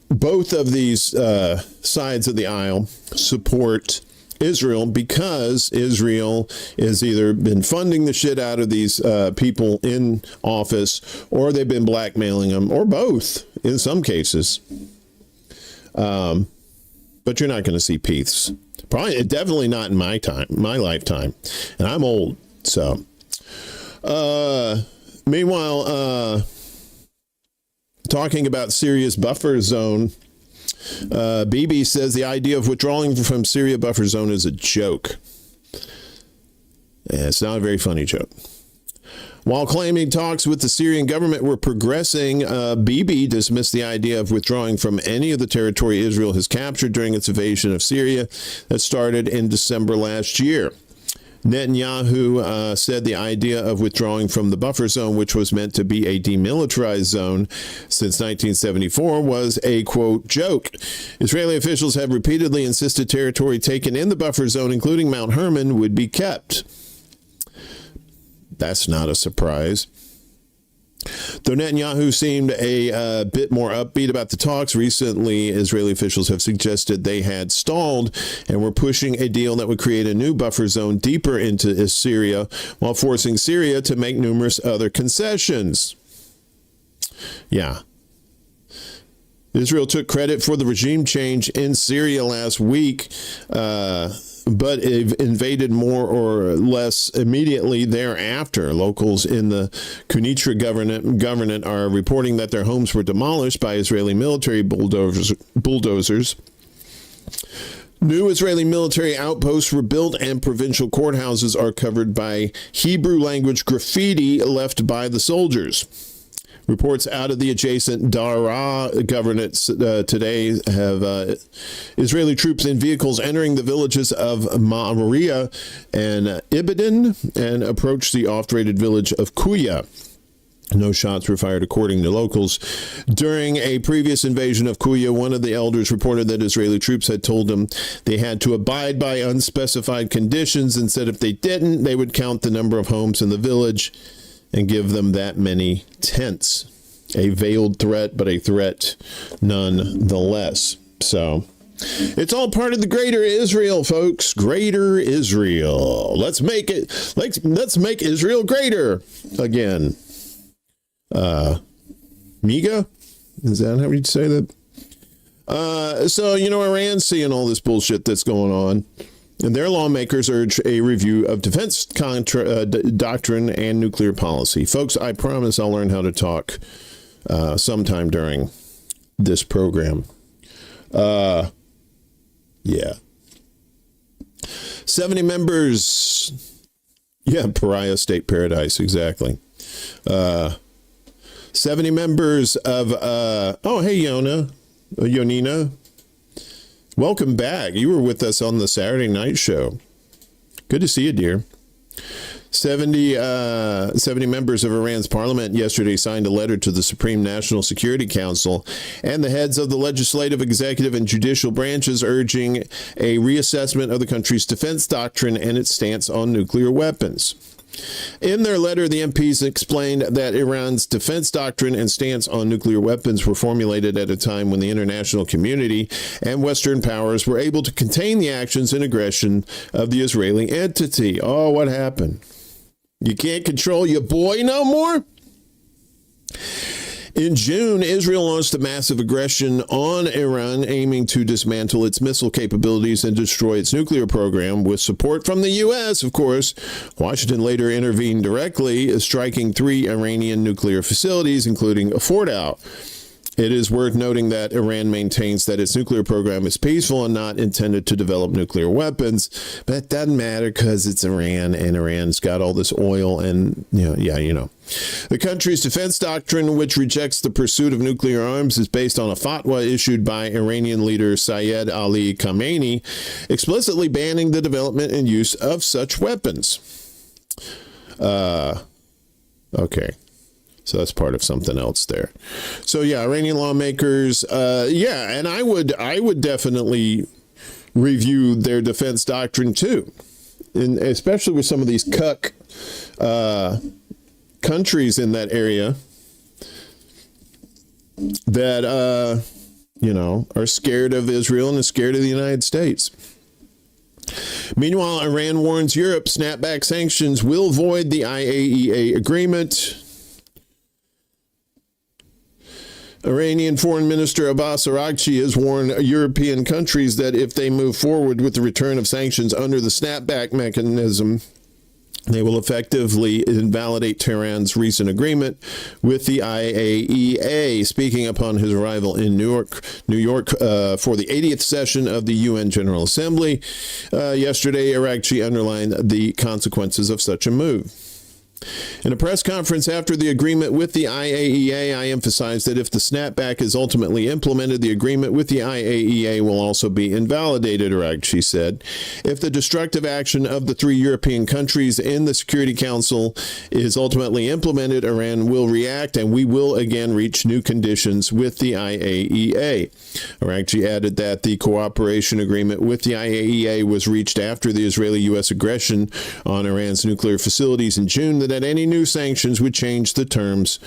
B: both of these sides of the aisle support Israel, because Israel has either been funding the shit out of these people in office, or they've been blackmailing them, or both in some cases. But you're not going to see peace. Probably, definitely not in my lifetime. And I'm old, so. Meanwhile, talking about Syria's buffer zone, Bibi says the idea of withdrawing from Syria buffer zone is a joke. Yeah, it's not a very funny joke. While claiming talks with the Syrian government were progressing, Bibi dismissed the idea of withdrawing from any of the territory Israel has captured during its invasion of Syria that started in December last year. Netanyahu said the idea of withdrawing from the buffer zone, which was meant to be a demilitarized zone since 1974, was a, quote, joke. Israeli officials have repeatedly insisted territory taken in the buffer zone, including Mount Hermon, would be kept. That's not a surprise. Though Netanyahu seemed a bit more upbeat about the talks, recently Israeli officials have suggested they had stalled and were pushing a deal that would create a new buffer zone deeper into Syria, while forcing Syria to make numerous other concessions. Yeah. Israel took credit for the regime change in Syria last week, but it invaded more or less immediately thereafter. Locals in the Quneitra government are reporting that their homes were demolished by Israeli military bulldozers. New Israeli military outposts were built, and provincial courthouses are covered by Hebrew language graffiti left by the soldiers. Reports out of the adjacent Daraa governorates today have Israeli troops in vehicles entering the villages of Ma'aria and Ibadan and approached the oft-rated village of Kuya. No shots were fired, according to locals. During a previous invasion of Kuya, one of the elders reported that Israeli troops had told them they had to abide by unspecified conditions and said if they didn't, they would count the number of homes in the village and give them that many tents. A veiled threat, but a threat nonetheless. So it's all part of the greater Israel, folks. Greater Israel. Let's make it. Let's make Israel greater again. Miga? Is that how you'd say that? So, Iran's seeing all this bullshit that's going on, and their lawmakers urge a review of defense doctrine and nuclear policy. Folks, I promise I'll learn how to talk sometime during this program. Yeah. 70 members. Yeah, Pariah State Paradise, exactly. 70 members of, hey, Yonina. Welcome back. You were with us on the Saturday night show. Good to see you, dear. 70 members of Iran's parliament yesterday signed a letter to the Supreme National Security Council and the heads of the legislative, executive, and judicial branches urging a reassessment of the country's defense doctrine and its stance on nuclear weapons. In their letter, the MPs explained that Iran's defense doctrine and stance on nuclear weapons were formulated at a time when the international community and Western powers were able to contain the actions and aggression of the Israeli entity. Oh, what happened? You can't control your boy no more? In June, Israel launched a massive aggression on Iran, aiming to dismantle its missile capabilities and destroy its nuclear program, with support from the U.S., of course. Washington later intervened directly, striking 3 Iranian nuclear facilities, including Fordow. It is worth noting that Iran maintains that its nuclear program is peaceful and not intended to develop nuclear weapons, but it doesn't matter because it's Iran, and Iran's got all this oil and, The country's defense doctrine, which rejects the pursuit of nuclear arms, is based on a fatwa issued by Iranian leader Syed Ali Khamenei, explicitly banning the development and use of such weapons. Okay. So that's part of something else there. So yeah, Iranian lawmakers, and I would definitely review their defense doctrine too, and especially with some of these cuck countries in that area that are scared of Israel and are scared of the United States. Meanwhile, Iran warns Europe snapback sanctions will void the IAEA agreement. Iranian Foreign Minister Abbas Araghchi has warned European countries that if they move forward with the return of sanctions under the snapback mechanism, they will effectively invalidate Tehran's recent agreement with the IAEA. Speaking upon his arrival in New York for the 80th session of the UN General Assembly yesterday, Araghchi underlined the consequences of such a move. In a press conference after the agreement with the IAEA, I emphasized that if the snapback is ultimately implemented, the agreement with the IAEA will also be invalidated, Araghchi said. If the destructive action of the 3 European countries in the Security Council is ultimately implemented, Iran will react and we will again reach new conditions with the IAEA. Araghchi added that the cooperation agreement with the IAEA was reached after the Israeli-U.S. aggression on Iran's nuclear facilities in June, that any new sanctions would change the terms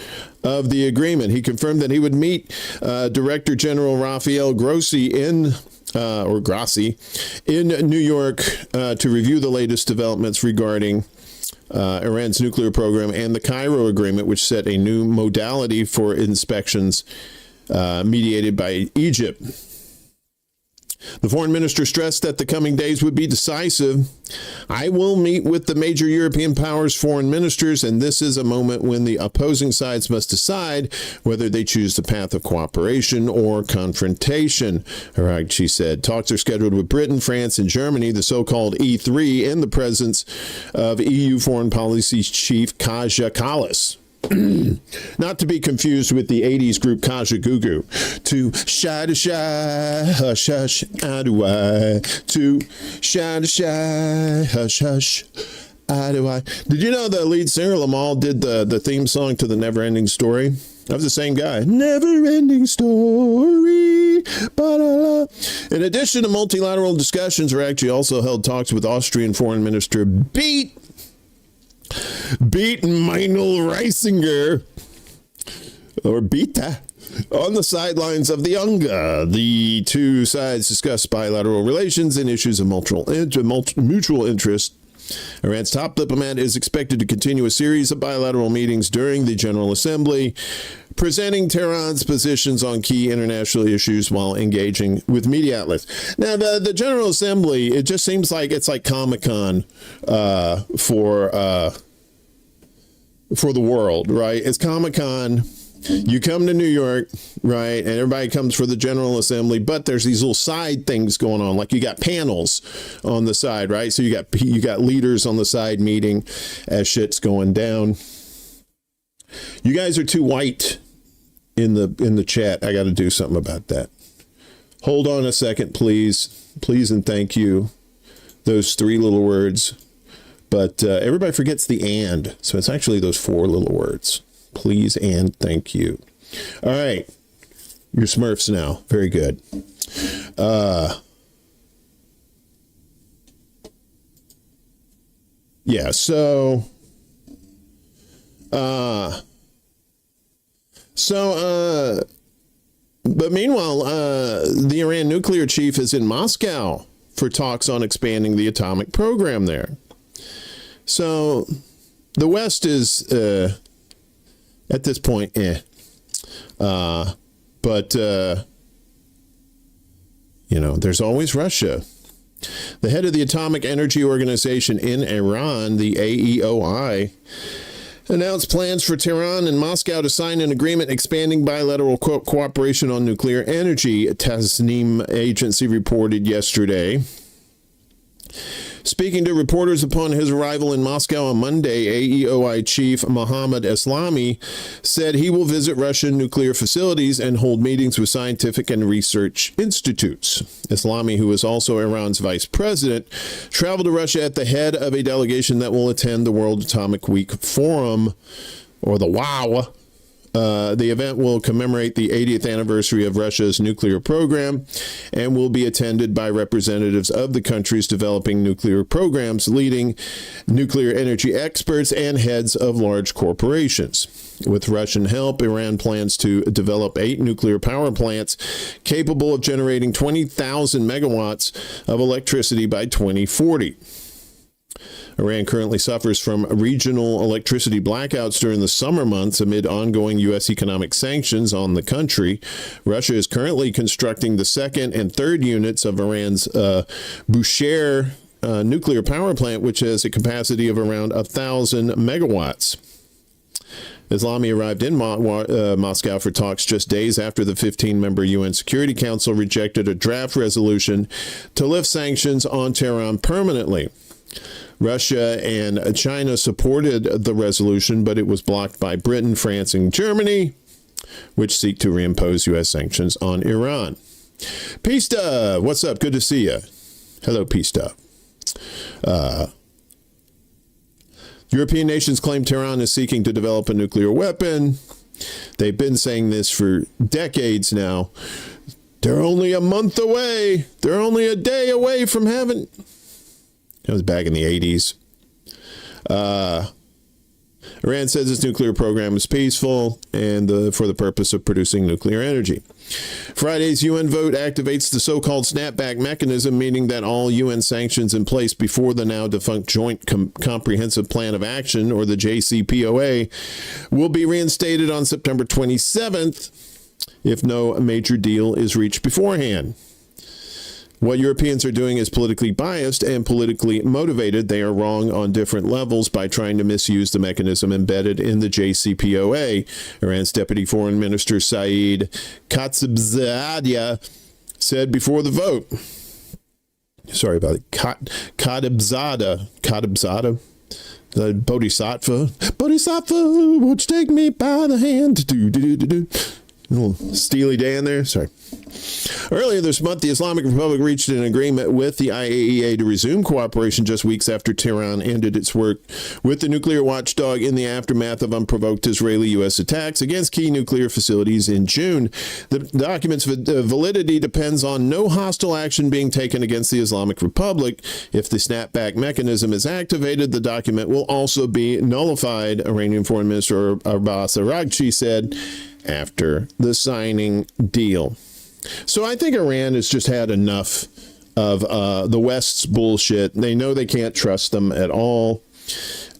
B: of the agreement. He confirmed that he would meet Director General Rafael Grossi in New York to review the latest developments regarding Iran's nuclear program and the Cairo Agreement, which set a new modality for inspections mediated by Egypt. The foreign minister stressed that the coming days would be decisive. I will meet with the major European powers' foreign ministers, and this is a moment when the opposing sides must decide whether they choose the path of cooperation or confrontation, Araghchi said. Talks are scheduled with Britain, France, and Germany, the so-called E3, in the presence of EU foreign policy chief Kaja Kallas. Not to be confused with the 80s group Kajagoogoo. To shy to shy, hush hush, I do I. To shy to shy, hush hush, I do I. Did you know the lead singer Lamal did the theme song to the Never Ending Story? That was the same guy. Never Ending Story. Ba-da-da. In addition to multilateral discussions, Rakchi also held talks with Austrian Foreign Minister Beat Meinl Reisinger, or Beta, on the sidelines of the UNGA. The two sides discussed bilateral relations and issues of mutual interest. Iran's top diplomat is expected to continue a series of bilateral meetings during the General Assembly, presenting Tehran's positions on key international issues while engaging with media outlets. Now, the General Assembly, it just seems like it's like Comic-Con for the world, right? It's Comic-Con. You come to New York, right, and everybody comes for the General Assembly, but there's these little side things going on. Like you got panels on the side, right? So you got leaders on the side meeting as shit's going down. You guys are too white in the chat. I got to do something about that. Hold on a second, please. Please and thank you. Those three little words. But everybody forgets the and. So it's actually those four little words. Please and thank you. All right. Your Smurfs now. Very good. Yeah, so but meanwhile, the Iran nuclear chief is in Moscow for talks on expanding the atomic program there. So the West is at this point, but there's always Russia. The head of the Atomic Energy Organization in Iran, the AEOI, announced plans for Tehran and Moscow to sign an agreement expanding bilateral cooperation on nuclear energy, Tasnim agency reported yesterday. Speaking to reporters upon his arrival in Moscow on Monday, AEOI chief Mohammad Eslami said he will visit Russian nuclear facilities and hold meetings with scientific and research institutes. Eslami, who is also Iran's vice president, traveled to Russia at the head of a delegation that will attend the World Atomic Week Forum, or the WOW. The event will commemorate the 80th anniversary of Russia's nuclear program and will be attended by representatives of the countries developing nuclear programs, leading nuclear energy experts, and heads of large corporations. With Russian help, Iran plans to develop 8 nuclear power plants capable of generating 20,000 megawatts of electricity by 2040. Iran currently suffers from regional electricity blackouts during the summer months amid ongoing U.S. economic sanctions on the country. Russia is currently constructing the second and third units of Iran's Bushehr nuclear power plant, which has a capacity of around 1,000 megawatts. Eslami arrived in Moscow for talks just days after the 15-member UN Security Council rejected a draft resolution to lift sanctions on Tehran permanently. Russia and China supported the resolution, but it was blocked by Britain, France, and Germany, which seek to reimpose U.S. sanctions on Iran. Pista, what's up? Good to see you. Hello, Pista. European nations claim Tehran is seeking to develop a nuclear weapon. They've been saying this for decades now. They're only a month away. They're only a day away from having... That was back in the 80s. Iran says its nuclear program is peaceful and for the purpose of producing nuclear energy. Friday's UN vote activates the so-called snapback mechanism, meaning that all UN sanctions in place before the now defunct Joint Comprehensive Plan of Action, or the JCPOA, will be reinstated on September 27th if no major deal is reached beforehand. What Europeans are doing is politically biased and politically motivated. They are wrong on different levels by trying to misuse the mechanism embedded in the JCPOA. Iran's Deputy Foreign Minister Saeed Khatibzadeh said before the vote. Sorry about it. Khatibzadeh. The Bodhisattva, won't you take me by the hand? Do. Little Steely Dan there. Sorry. Earlier this month, the Islamic Republic reached an agreement with the IAEA to resume cooperation just weeks after Tehran ended its work with the nuclear watchdog in the aftermath of unprovoked Israeli-U.S. attacks against key nuclear facilities in June. The document's validity depends on no hostile action being taken against the Islamic Republic. If the snapback mechanism is activated, the document will also be nullified, Iranian Foreign Minister Abbas Araghchi said after the signing deal. So I think Iran has just had enough of the West's bullshit. They know they can't trust them at all.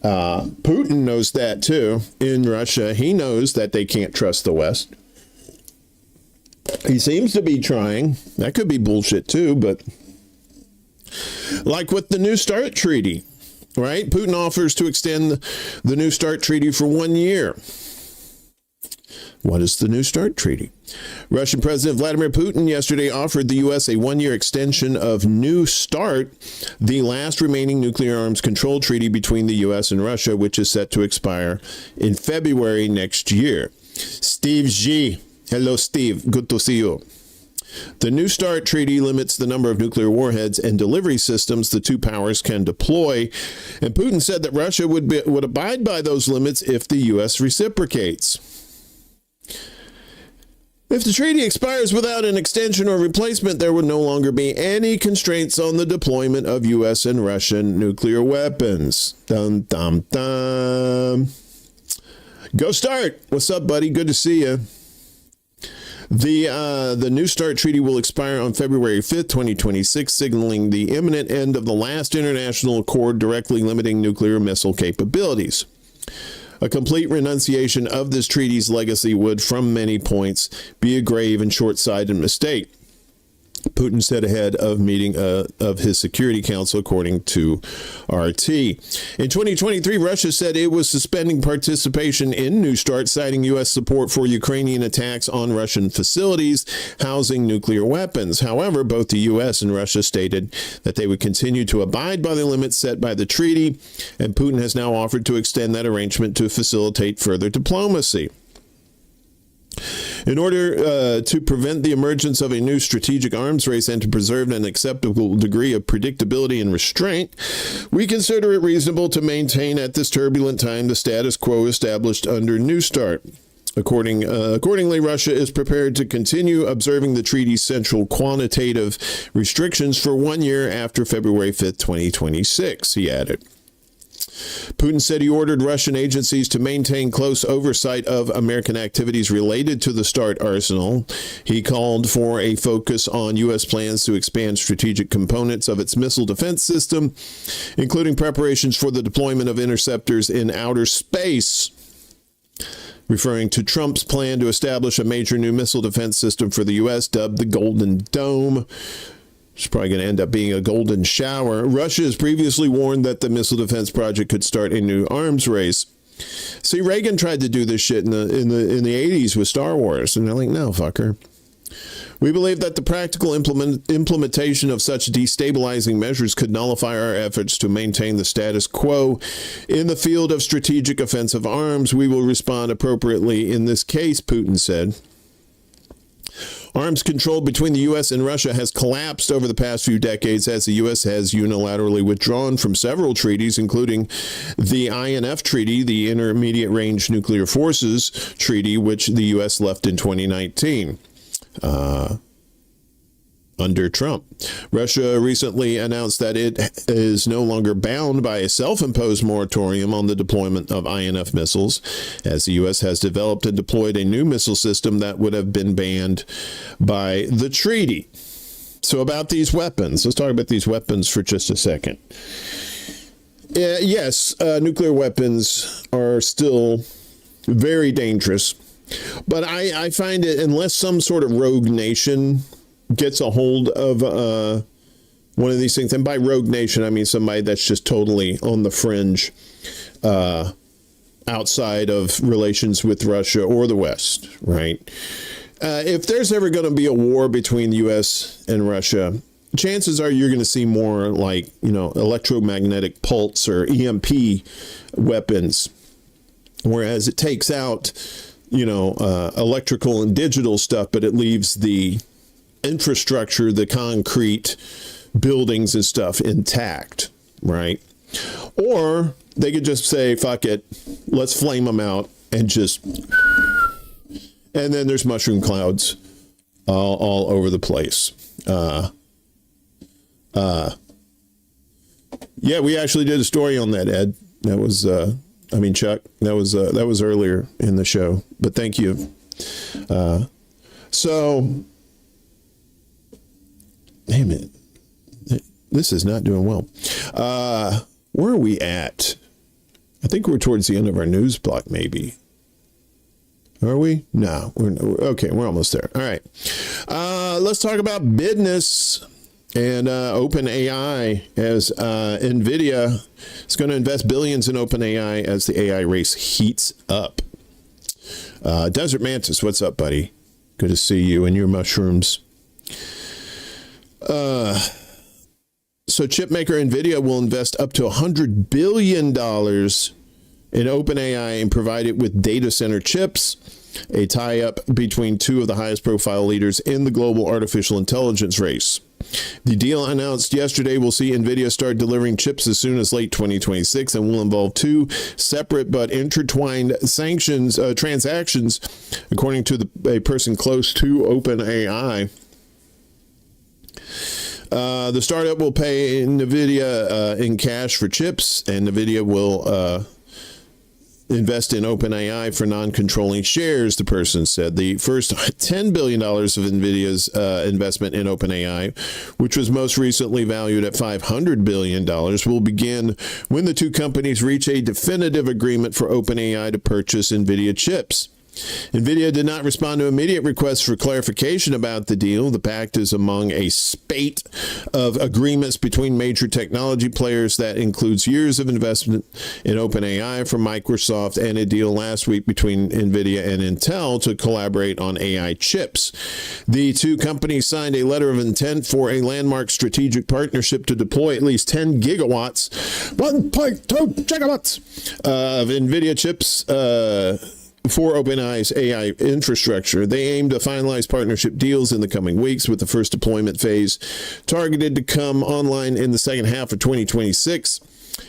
B: Putin knows that too. In Russia, he knows that they can't trust the West. He seems to be trying. That could be bullshit too, but like with the New START treaty, right? Putin offers to extend the New START treaty for 1 year. What is the New START treaty? Russian President Vladimir Putin yesterday offered the U.S. a 1-year extension of New START, the last remaining nuclear arms control treaty between the U.S. and Russia, which is set to expire in February next year. Steve G. Hello, Steve. Good to see you. The New START treaty limits the number of nuclear warheads and delivery systems the two powers can deploy, and Putin said that Russia would abide by those limits if the U.S. reciprocates. If the treaty expires without an extension or replacement, there would no longer be any constraints on the deployment of U.S. and Russian nuclear weapons. Dum, dum, dum. Go START. What's up, buddy? Good to see you. The New START treaty will expire on February 5th, 2026, signaling the imminent end of the last international accord directly limiting nuclear missile capabilities. A complete renunciation of this treaty's legacy would, from many points, be a grave and short-sighted mistake, Putin said ahead of meeting of his Security Council, according to RT. In 2023, Russia said it was suspending participation in New START, citing U.S. support for Ukrainian attacks on Russian facilities housing nuclear weapons. However, both the U.S. and Russia stated that they would continue to abide by the limits set by the treaty, and Putin has now offered to extend that arrangement to facilitate further diplomacy. In order to prevent the emergence of a new strategic arms race and to preserve an acceptable degree of predictability and restraint, we consider it reasonable to maintain at this turbulent time the status quo established under New START. Accordingly, Russia is prepared to continue observing the treaty's central quantitative restrictions for 1 year after February 5th, 2026, he added. Putin said he ordered Russian agencies to maintain close oversight of American activities related to the START arsenal. He called for a focus on U.S. plans to expand strategic components of its missile defense system, including preparations for the deployment of interceptors in outer space, referring to Trump's plan to establish a major new missile defense system for the U.S., dubbed the Golden Dome. It's probably going to end up being a golden shower. Russia has previously warned that the missile defense project could start a new arms race. See, Reagan tried to do this shit in the 80s with Star Wars, and they're like, no, fucker. We believe that the practical implementation of such destabilizing measures could nullify our efforts to maintain the status quo in the field of strategic offensive arms. We will respond appropriately in this case, Putin said. Arms control between the U.S. and Russia has collapsed over the past few decades as the U.S. has unilaterally withdrawn from several treaties, including the INF Treaty, the Intermediate Range Nuclear Forces Treaty, which the U.S. left in 2019. Under Trump. Russia recently announced that it is no longer bound by a self-imposed moratorium on the deployment of INF missiles, as the U.S. has developed and deployed a new missile system that would have been banned by the treaty. So about these weapons, let's talk about these weapons for just a second. Yes, nuclear weapons are still very dangerous, but I find it, unless some sort of rogue nation gets a hold of one of these things, and by rogue nation I mean somebody that's just totally on the fringe, outside of relations with Russia or the West, right? If there's ever going to be a war between the U.S. and Russia, chances are you're going to see more like, electromagnetic pulse or EMP weapons, whereas it takes out, electrical and digital stuff, but it leaves the infrastructure, the concrete buildings and stuff intact, right? Or they could just say, fuck it, let's flame them out and then there's mushroom clouds all over the place. Yeah, we actually did a story on that, Ed. That was, Chuck, that was earlier in the show, but thank you. So, damn it. This is not doing well. Where are we at? I think we're towards the end of our news block, maybe. Are we? No. We're almost there. All right. Let's talk about business and OpenAI, as Nvidia is going to invest billions in OpenAI as the AI race heats up. Desert Mantis, what's up, buddy? Good to see you and your mushrooms. So chipmaker Nvidia will invest up to $100 billion in OpenAI and provide it with data center chips, a tie-up between two of the highest profile leaders in the global artificial intelligence race. The deal announced yesterday will see Nvidia start delivering chips as soon as late 2026 and will involve two separate but intertwined transactions, according to a person close to OpenAI. The startup will pay Nvidia in cash for chips, and Nvidia will invest in OpenAI for non-controlling shares, the person said. The first $10 billion of Nvidia's investment in OpenAI, which was most recently valued at $500 billion, will begin when the two companies reach a definitive agreement for OpenAI to purchase Nvidia chips. Nvidia did not respond to immediate requests for clarification about the deal. The pact is among a spate of agreements between major technology players that includes years of investment in OpenAI from Microsoft and a deal last week between Nvidia and Intel to collaborate on AI chips. The two companies signed a letter of intent for a landmark strategic partnership to deploy at least 10 gigawatts, 1.2 gigawatts of Nvidia chips for OpenAI's AI infrastructure. They aim to finalize partnership deals in the coming weeks, with the first deployment phase targeted to come online in the second half of 2026.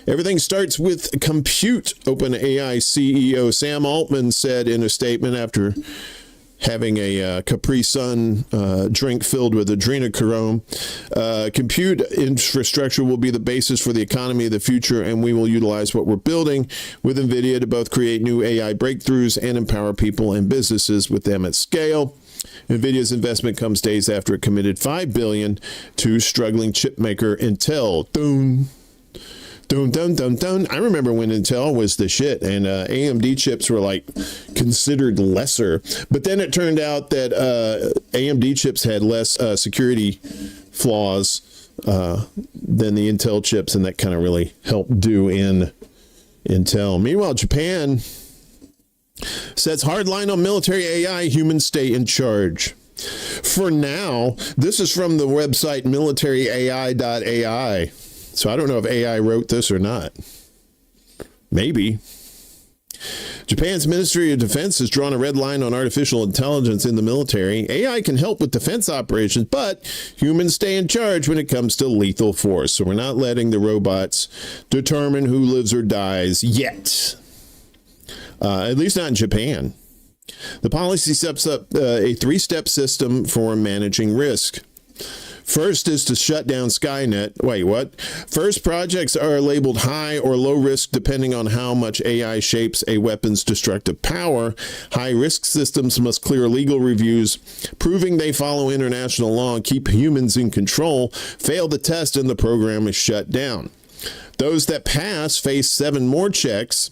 B: Everything starts with compute, OpenAI CEO Sam Altman said in a statement after having a Capri Sun drink filled with adrenochrome. Compute infrastructure will be the basis for the economy of the future, and we will utilize what we're building with NVIDIA to both create new AI breakthroughs and empower people and businesses with them at scale. NVIDIA's investment comes days after it committed $5 billion to struggling chip maker Intel. I remember when Intel was the shit and AMD chips were like considered lesser, but then it turned out that AMD chips had less security flaws than the Intel chips, and that kind of really helped do in Intel. Meanwhile, Japan sets hard line on military AI, humans stay in charge. For now, this is from the website militaryai.ai. So I don't know if AI wrote this or not. Maybe. Japan's Ministry of Defense has drawn a red line on artificial intelligence in the military. AI can help with defense operations, but humans stay in charge when it comes to lethal force. So we're not letting the robots determine who lives or dies yet. At least not in Japan. The policy sets up a three-step system for managing risk. First is to shut down Skynet. Wait, what? First, projects are labeled high or low risk depending on how much AI shapes a weapon's destructive power. High-risk systems must clear legal reviews, proving they follow international law and keep humans in control. Fail the test and the program is shut down. Those that pass face 7 more checks.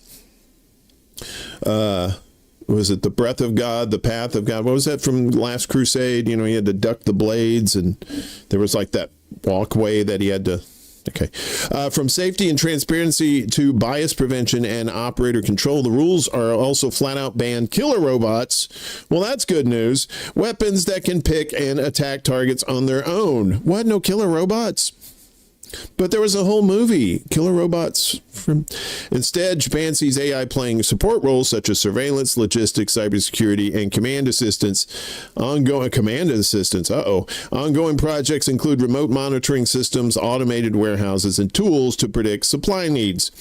B: Was it the breath of God, the path of God? What was that from Last Crusade? You know, he had to duck the blades, and there was like that walkway that he had to Okay. From safety and transparency to bias prevention and operator control, the rules are also flat out ban killer robots. Well, that's good news. Weapons that can pick and attack targets on their own. What? No killer robots? But there was a whole movie, Killer Robots. Instead, Japan sees AI playing support roles such as surveillance, logistics, cybersecurity, and command assistance. Ongoing projects include remote monitoring systems, automated warehouses, and tools to predict supply needs.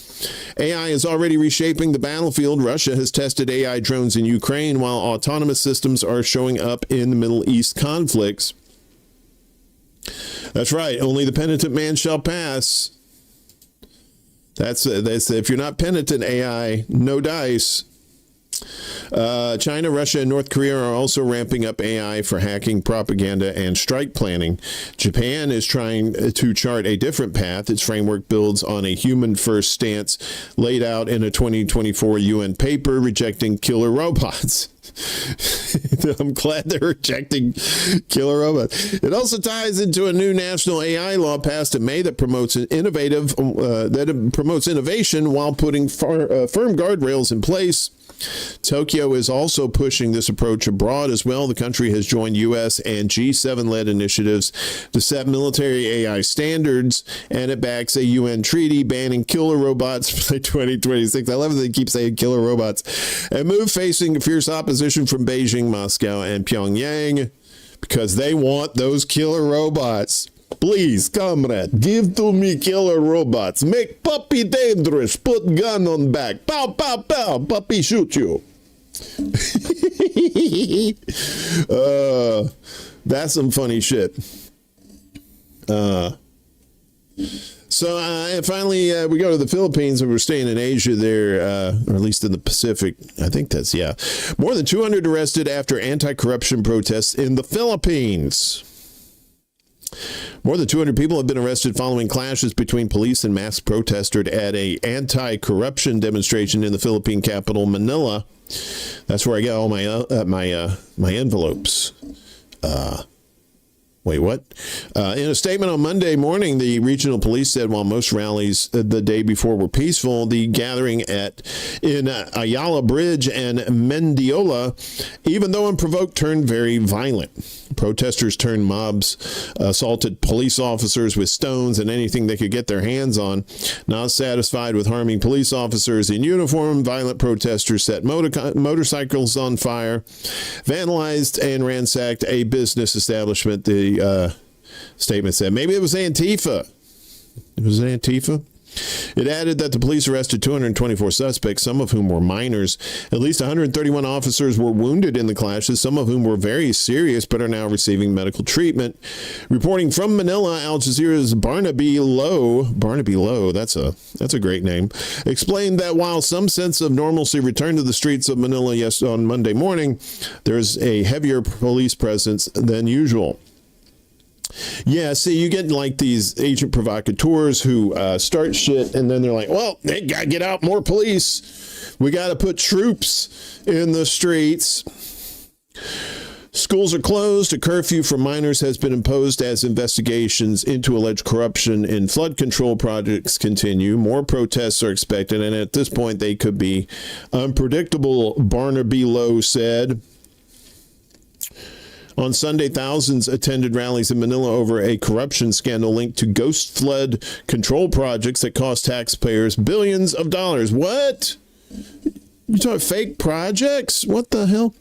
B: AI is already reshaping the battlefield. Russia has tested AI drones in Ukraine, while autonomous systems are showing up in the Middle East conflicts. That's right. Only the penitent man shall pass. That's if you're not penitent, AI, no dice. China, Russia, and North Korea are also ramping up AI for hacking, propaganda, and strike planning. Japan is trying to chart a different path. Its framework builds on a human-first stance laid out in a 2024 UN paper rejecting killer robots. I'm glad they're rejecting killer robots. It also ties into a new national AI law passed in May that promotes innovation while putting firm guardrails in place. Tokyo is also pushing this approach abroad as well. The country has joined U.S. and G7-led initiatives to set military AI standards, and it backs a UN treaty banning killer robots by 2026. I love that they keep saying killer robots. A move facing fierce opposition from Beijing, Moscow, and Pyongyang because they want those killer robots. Please, comrade, give to me killer robots. Make puppy dangerous. Put gun on back. Pow, pow, pow. Puppy shoot you. That's some funny shit. And finally, we go to the Philippines, and we're staying in Asia there, or at least in the Pacific. I think that's, yeah. More than 200 arrested after anti-corruption protests in the Philippines. More than 200 people have been arrested following clashes between police and masked protesters at a anti-corruption demonstration in the Philippine capital, Manila. That's where I get all my envelopes. Wait, what? In a statement on Monday morning, the regional police said while most rallies the day before were peaceful, the gathering in Ayala Bridge and Mendiola, even though unprovoked, turned very violent. Protesters turned mobs, assaulted police officers with stones and anything they could get their hands on. Not satisfied with harming police officers in uniform, violent protesters set motorcycles on fire, vandalized and ransacked a business establishment. The statement said maybe it was Antifa. It was Antifa. It added that the police arrested 224 suspects, some of whom were minors. At least 131 officers were wounded in the clashes, some of whom were very serious but are now receiving medical treatment. Reporting from Manila, Al Jazeera's Barnaby Lowe, that's a great name, explained that while some sense of normalcy returned to the streets of Manila on Monday morning, there's a heavier police presence than usual. Yeah, see, you get like these agent provocateurs who start shit, and then they're like, well, they got to get out more police. We got to put troops in the streets. Schools are closed. A curfew for minors has been imposed as investigations into alleged corruption in flood control projects continue. More protests are expected, and at this point, they could be unpredictable, Barnaby Lowe said. On Sunday, thousands attended rallies in Manila over a corruption scandal linked to ghost flood control projects that cost taxpayers billions of dollars. What? You talking fake projects? What the hell?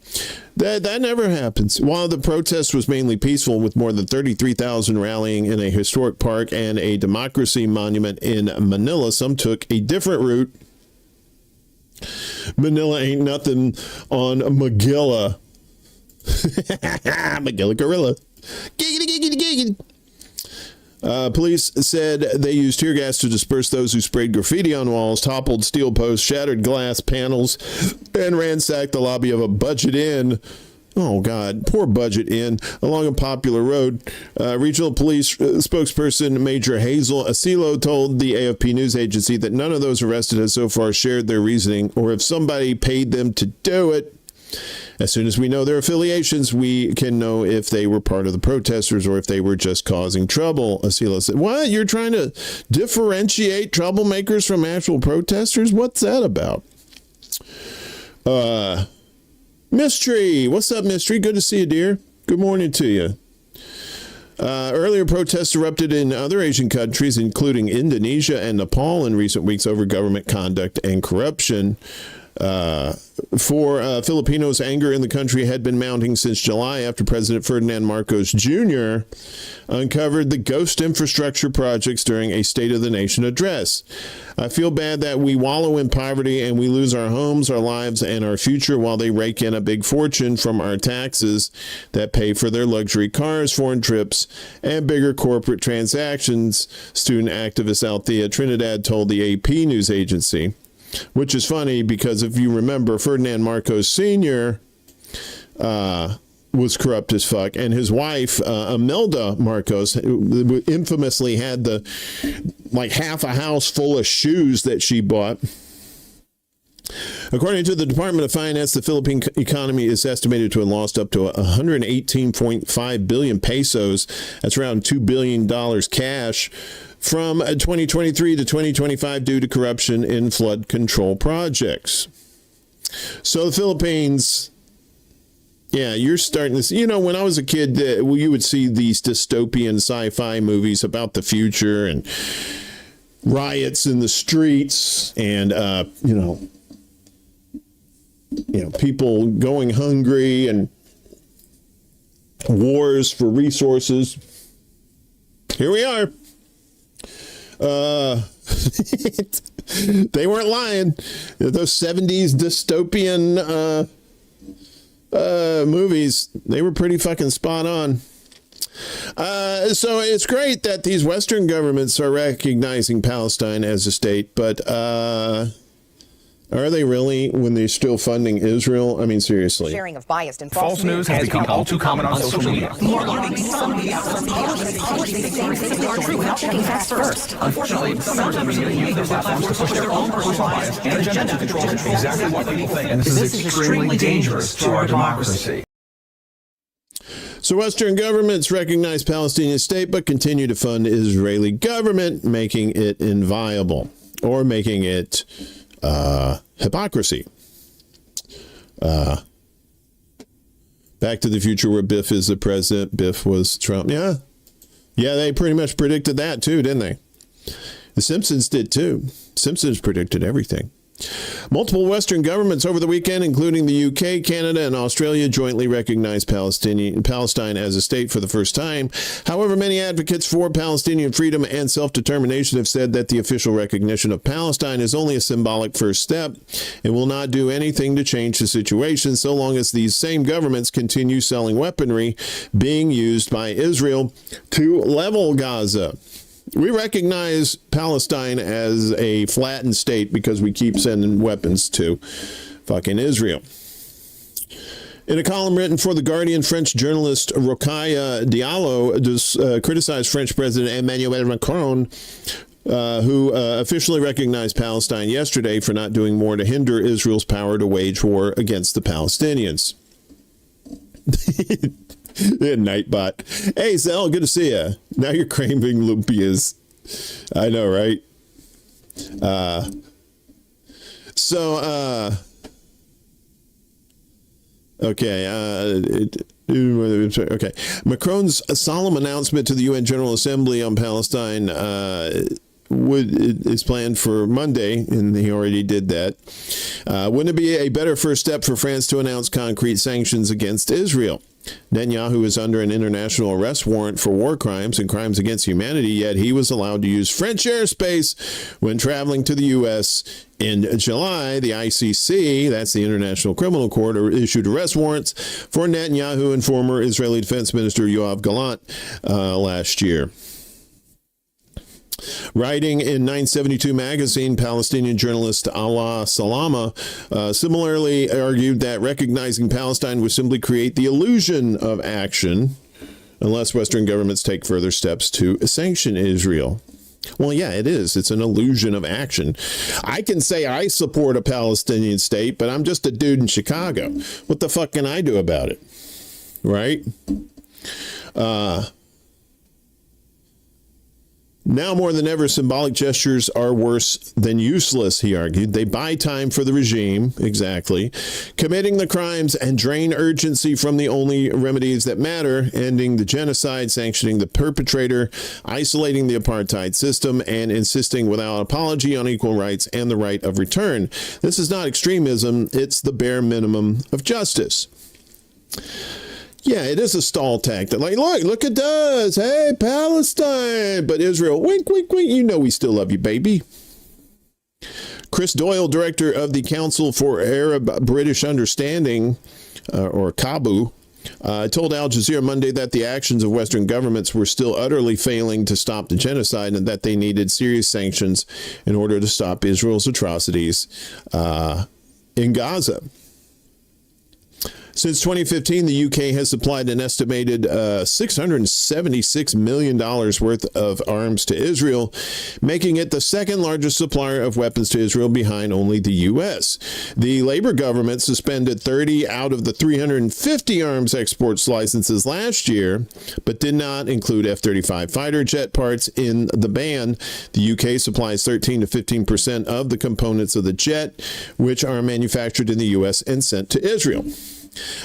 B: That never happens. While the protest was mainly peaceful, with more than 33,000 rallying in a historic park and a democracy monument in Manila, some took a different route. Manila ain't nothing on Magilla. Magilla Gorilla. Giggity, giggity. Police said they used tear gas to disperse those who sprayed graffiti on walls, toppled steel posts, shattered glass panels, and ransacked the lobby of a Budget Inn. Oh, God, poor Budget Inn along a popular road. Regional police spokesperson Major Hazel Asilo told the AFP news agency that none of those arrested has so far shared their reasoning or if somebody paid them to do it. As soon as we know their affiliations, we can know if they were part of the protesters or if they were just causing trouble. Asila said, what? You're trying to differentiate troublemakers from actual protesters? What's that about? Mystery. What's up, Mystery? Good to see you, dear. Good morning to you. Earlier protests erupted in other Asian countries, including Indonesia and Nepal in recent weeks over government conduct and corruption. For Filipinos, anger in the country had been mounting since July after President Ferdinand Marcos Jr. uncovered the ghost infrastructure projects during a State of the Nation address. I feel bad that we wallow in poverty and we lose our homes, our lives, and our future while they rake in a big fortune from our taxes that pay for their luxury cars, foreign trips, and bigger corporate transactions, student activist Althea Trinidad told the AP news agency. Which is funny because if you remember, Ferdinand Marcos Sr. Was corrupt as fuck, and his wife, Imelda Marcos, infamously had half a house full of shoes that she bought. According to the Department of Finance, the Philippine economy is estimated to have lost up to 118.5 billion pesos. That's around $2 billion cash from 2023 to 2025 due to corruption in flood control projects. So the Philippines, yeah, you're starting to see, you know, when I was a kid, you would see these dystopian sci-fi movies about the future and riots in the streets and, people going hungry and wars for resources. Here we are. They weren't lying. Those 70s dystopian movies, they were pretty fucking spot on. So it's great that these Western governments are recognizing Palestine as a state, but are they really when they're still funding Israel? I mean, seriously.
D: Sharing of biased and
E: False news has become all too common on social media.
D: More alarming, some media are true without checking facts first.
E: Unfortunately, some members of the media use their platforms to push their own personal bias and agenda to control exactly what people think. And this is extremely dangerous to our democracy.
B: So Western governments recognize Palestinian state but continue to fund Israeli government, making it inviolable or making it hypocrisy. Back to the Future, where Biff is the president, Biff was Trump. Yeah, they pretty much predicted that too, didn't they? The Simpsons did too. Simpsons predicted everything. Multiple Western governments over the weekend, including the UK, Canada, and Australia, jointly recognized Palestine as a state for the first time. However, many advocates for Palestinian freedom and self-determination have said that the official recognition of Palestine is only a symbolic first step and will not do anything to change the situation so long as these same governments continue selling weaponry being used by Israel to level Gaza. We recognize Palestine as a flattened state because we keep sending weapons to fucking Israel. In a column written for The Guardian, French journalist Rokhaya Diallo criticized French President Emmanuel Macron, who officially recognized Palestine yesterday, for not doing more to hinder Israel's power to wage war against the Palestinians. Nightbot. Hey, Zell, good to see you. Now you're craving lumpias. I know, right? Okay. Macron's solemn announcement to the UN General Assembly on Palestine is planned for Monday, and he already did that. Wouldn't it be a better first step for France to announce concrete sanctions against Israel? Netanyahu is under an international arrest warrant for war crimes and crimes against humanity, yet he was allowed to use French airspace when traveling to the U.S. In July, the ICC, that's the International Criminal Court, issued arrest warrants for Netanyahu and former Israeli Defense Minister Yoav Gallant last year. Writing in 972 magazine, Palestinian journalist Allah Salama similarly argued that recognizing Palestine would simply create the illusion of action unless Western governments take further steps to sanction Israel. Well, yeah, it is. It's an illusion of action. I can say I support a Palestinian state, but I'm just a dude in Chicago. What the fuck can I do about it? Right? Now more than ever, symbolic gestures are worse than useless, he argued. They buy time for the regime, exactly, committing the crimes and drain urgency from the only remedies that matter, ending the genocide, sanctioning the perpetrator, isolating the apartheid system, and insisting without apology on equal rights and the right of return. This is not extremism, it's the bare minimum of justice. Yeah, it is a stall tactic. Like, look at us. Hey, Palestine. But Israel, wink, wink, wink. You know we still love you, baby. Chris Doyle, director of the Council for Arab-British Understanding, or CABU, told Al Jazeera Monday that the actions of Western governments were still utterly failing to stop the genocide and that they needed serious sanctions in order to stop Israel's atrocities in Gaza. Since 2015, the UK has supplied an estimated $676 million worth of arms to Israel, making it the second largest supplier of weapons to Israel behind only the U.S. The Labour government suspended 30 out of the 350 arms exports licenses last year, but did not include F-35 fighter jet parts in the ban. The UK supplies 13 to 15% of the components of the jet, which are manufactured in the U.S. and sent to Israel.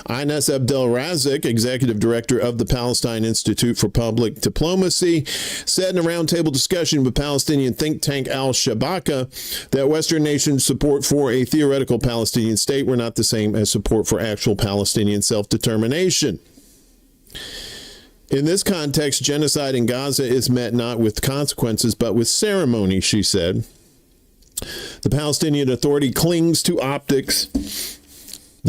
B: Ines Abdelrazik, executive director of the Palestine Institute for Public Diplomacy, said in a roundtable discussion with Palestinian think tank Al-Shabaka that Western nations' support for a theoretical Palestinian state were not the same as support for actual Palestinian self-determination. In this context, genocide in Gaza is met not with consequences, but with ceremony, she said. The Palestinian Authority clings to optics.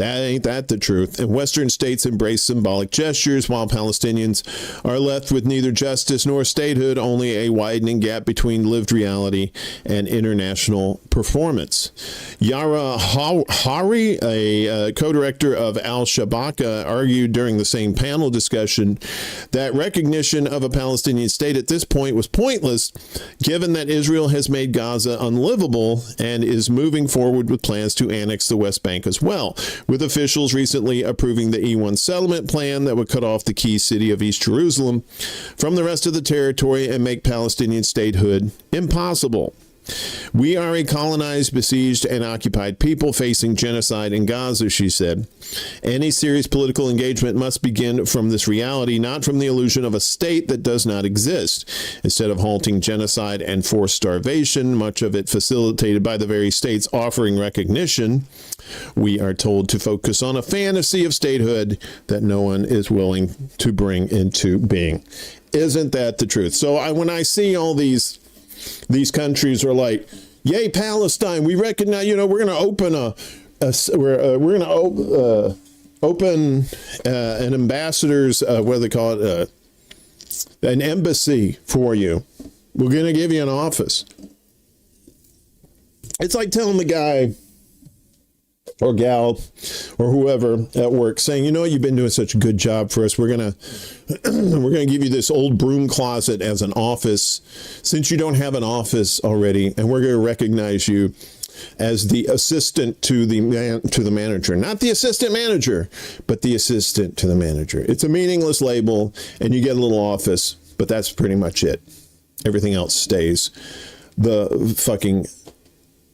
B: Ain't that the truth? And Western states embrace symbolic gestures while Palestinians are left with neither justice nor statehood, only a widening gap between lived reality and international performance. Yara Hari, a co-director of Al-Shabaka, argued during the same panel discussion that recognition of a Palestinian state at this point was pointless, given that Israel has made Gaza unlivable and is moving forward with plans to annex the West Bank as well, with officials recently approving the E1 settlement plan that would cut off the key city of East Jerusalem from the rest of the territory and make Palestinian statehood impossible. We are a colonized, besieged, and occupied people facing genocide in Gaza, she said. Any serious political engagement must begin from this reality, not from the illusion of a state that does not exist. Instead of halting genocide and forced starvation, much of it facilitated by the very states offering recognition, we are told to focus on a fantasy of statehood that no one is willing to bring into being. Isn't that the truth? So when I see all these countries are like, yay, Palestine, we recognize, we're going to open open an ambassador's, what do they call it, an embassy for you. We're going to give you an office. It's like telling the guy or gal or whoever at work saying, you've been doing such a good job for us. We're going to give you this old broom closet as an office since you don't have an office already. And we're going to recognize you as the assistant to the manager, not the assistant manager, but the assistant to the manager. It's a meaningless label and you get a little office, but that's pretty much it. Everything else stays the fucking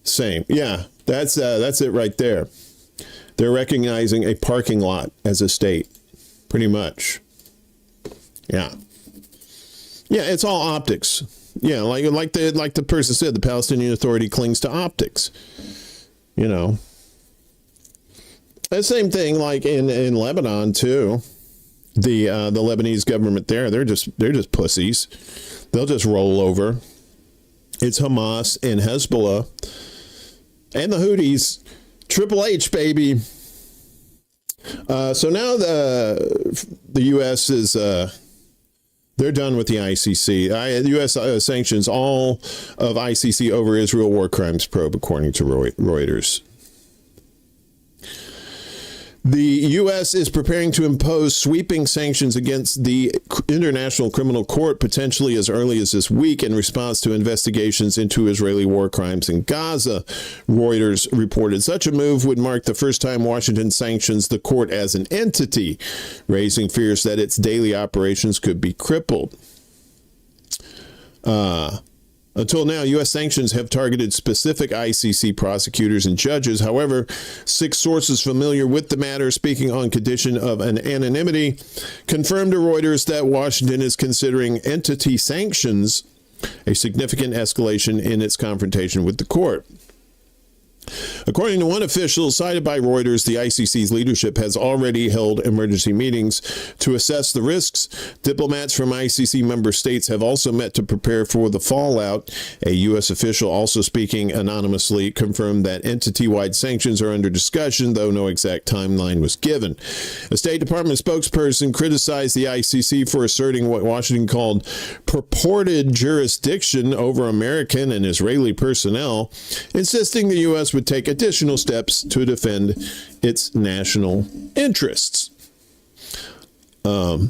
B: same. Yeah. That's it right there. They're recognizing a parking lot as a state, pretty much. Yeah. Yeah, it's all optics. Yeah, like the person said, the Palestinian Authority clings to optics. The same thing like in Lebanon too. The Lebanese government there, they're just pussies. They'll just roll over. It's Hamas and Hezbollah. And the Houthis, Triple H, baby. So now the U.S. is they're done with the ICC. The U.S. sanctions all of ICC over Israel war crimes probe, according to Reuters. The U.S. is preparing to impose sweeping sanctions against the International Criminal Court potentially as early as this week in response to investigations into Israeli war crimes in Gaza, Reuters reported. Such a move would mark the first time Washington sanctions the court as an entity, raising fears that its daily operations could be crippled. Until now, U.S. sanctions have targeted specific ICC prosecutors and judges. However, 6 sources familiar with the matter, speaking on condition of an anonymity, confirmed to Reuters that Washington is considering entity sanctions, a significant escalation in its confrontation with the court. According to one official cited by Reuters, the ICC's leadership has already held emergency meetings to assess the risks. Diplomats from ICC member states have also met to prepare for the fallout. A U.S. official, also speaking anonymously, confirmed that entity-wide sanctions are under discussion, though no exact timeline was given. A State Department spokesperson criticized the ICC for asserting what Washington called purported jurisdiction over American and Israeli personnel, insisting the U.S. would take additional steps to defend its national interests. Okay.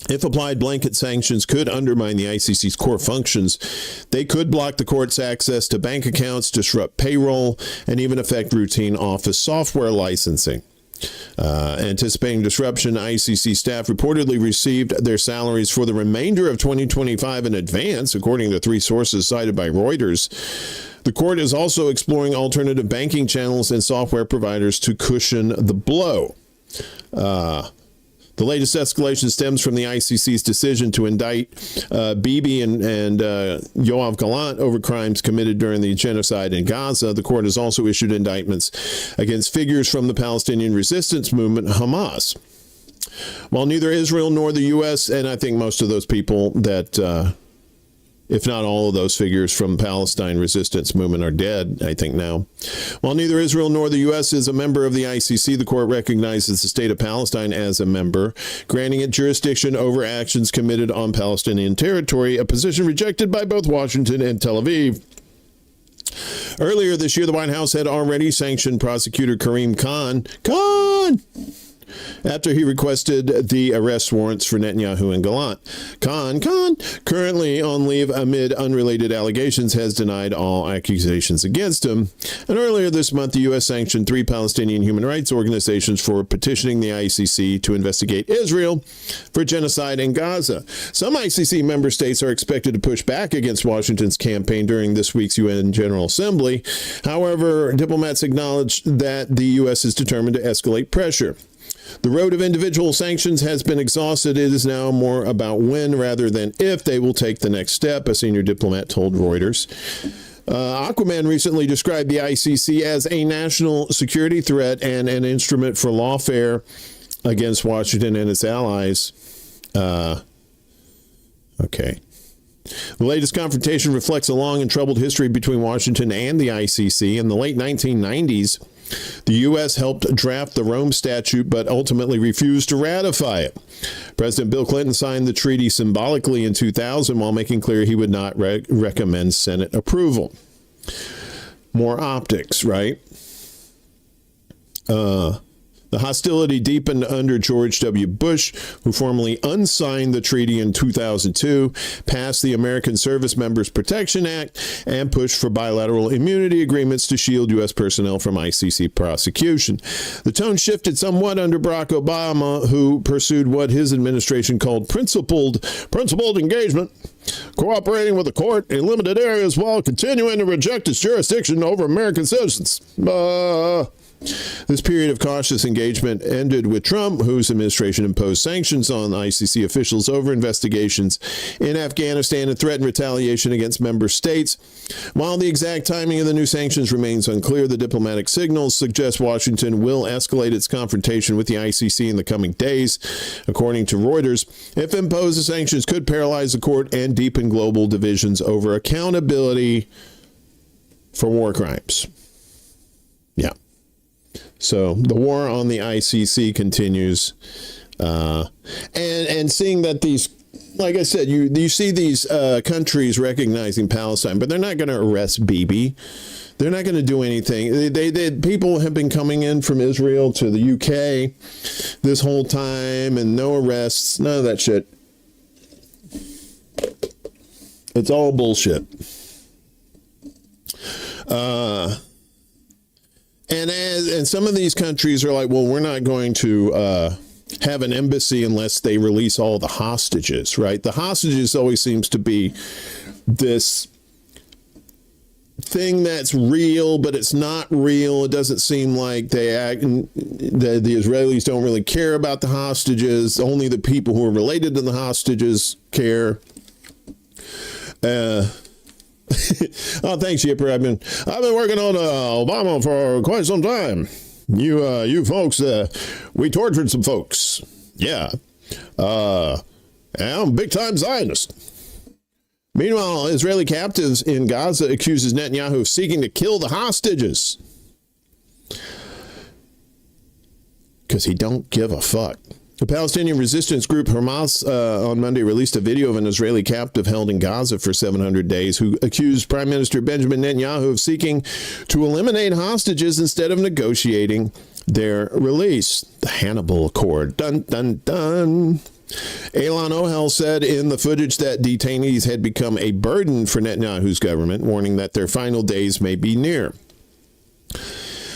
B: If applied, blanket sanctions could undermine the ICC's core functions. They could block the court's access to bank accounts, disrupt payroll, and even affect routine office software licensing. Anticipating disruption, ICC staff reportedly received their salaries for the remainder of 2025 in advance, according to 3 sources cited by Reuters. The court is also exploring alternative banking channels and software providers to cushion the blow. The latest escalation stems from the ICC's decision to indict Bibi and Yoav Gallant over crimes committed during the genocide in Gaza. The court has also issued indictments against figures from the Palestinian resistance movement, Hamas. While neither Israel nor the U.S., and I think most of those people that, if not all of those figures from Palestine resistance movement are dead, I think now. While neither Israel nor the U.S. is a member of the ICC, the court recognizes the state of Palestine as a member, granting it jurisdiction over actions committed on Palestinian territory, a position rejected by both Washington and Tel Aviv. Earlier this year, the White House had already sanctioned prosecutor Karim Khan after he requested the arrest warrants for Netanyahu and Gallant. Khan, currently on leave amid unrelated allegations, has denied all accusations against him. And earlier this month, the U.S. sanctioned 3 Palestinian human rights organizations for petitioning the ICC to investigate Israel for genocide in Gaza. Some ICC member states are expected to push back against Washington's campaign during this week's UN General Assembly. However, diplomats acknowledged that the U.S. is determined to escalate pressure. The road of individual sanctions has been exhausted. It is now more about when rather than if they will take the next step, a senior diplomat told Reuters. Aquaman recently described the ICC as a national security threat and an instrument for lawfare against Washington and its allies. Okay. The latest confrontation reflects a long and troubled history between Washington and the ICC. In the late 1990s, the U.S. helped draft the Rome Statute, but ultimately refused to ratify it. President Bill Clinton signed the treaty symbolically in 2000 while making clear he would not recommend Senate approval. More optics, right? The hostility deepened under George W. Bush, who formally unsigned the treaty in 2002, passed the American Service Members Protection Act, and pushed for bilateral immunity agreements to shield U.S. personnel from ICC prosecution. The tone shifted somewhat under Barack Obama, who pursued what his administration called principled engagement, cooperating with the court in limited areas while continuing to reject its jurisdiction over American citizens. This period of cautious engagement ended with Trump, whose administration imposed sanctions on ICC officials over investigations in Afghanistan and threatened retaliation against member states. While the exact timing of the new sanctions remains unclear, the diplomatic signals suggest Washington will escalate its confrontation with the ICC in the coming days. According to Reuters, if imposed, the sanctions could paralyze the court and deepen global divisions over accountability for war crimes. Yeah. So the war on the ICC continues, and seeing that these, like I said, you see these countries recognizing Palestine, but they're not going to arrest Bibi. They're not going to do anything. People have been coming in from Israel to the UK this whole time, and no arrests, none of that shit. It's all bullshit. And some of these countries are like, well, we're not going to have an embassy unless they release all the hostages, right? The hostages always seems to be this thing that's real, but it's not real. It doesn't seem like the Israelis don't really care about the hostages. Only the people who are related to the hostages care. Oh, thanks, Yipper. I've been working on Obama for quite some time. You folks, we tortured some folks. Yeah. I'm a big time Zionist. Meanwhile, Israeli captives in Gaza accuses Netanyahu of seeking to kill the hostages. Because he don't give a fuck. The Palestinian resistance group Hamas on Monday released a video of an Israeli captive held in Gaza for 700 days who accused Prime Minister Benjamin Netanyahu of seeking to eliminate hostages instead of negotiating their release. The Hannibal Accord. Dun, dun, dun. Elan Ohel said in the footage that detainees had become a burden for Netanyahu's government, warning that their final days may be near.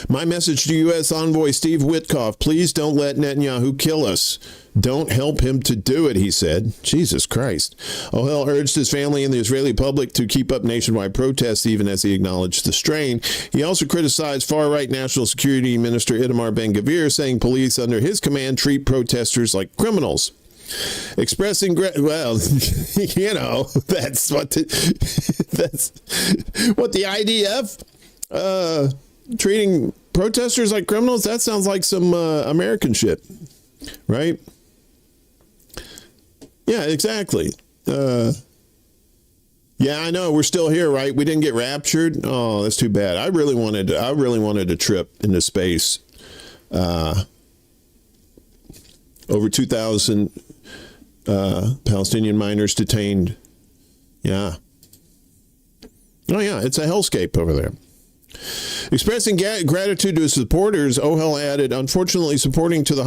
B: My message to U.S. Envoy Steve Witkoff, please don't let Netanyahu kill us. Don't help him to do it, he said. Jesus Christ. Ohel urged his family and the Israeli public to keep up nationwide protests, even as he acknowledged the strain. He also criticized far-right National Security Minister Itamar Ben-Gvir, saying police under his command treat protesters like criminals. Expressing well, you know, that's what the IDF treating protesters like criminals. That sounds like some American shit, right? Yeah, exactly. Yeah, I know we're still here, right? We didn't get raptured. Oh, that's too bad. I really wanted a trip into space. Over 2,000 Palestinian miners detained. Yeah. Oh, yeah, it's a hellscape over there. Expressing gratitude to his supporters, Ohel added, unfortunately, supporting the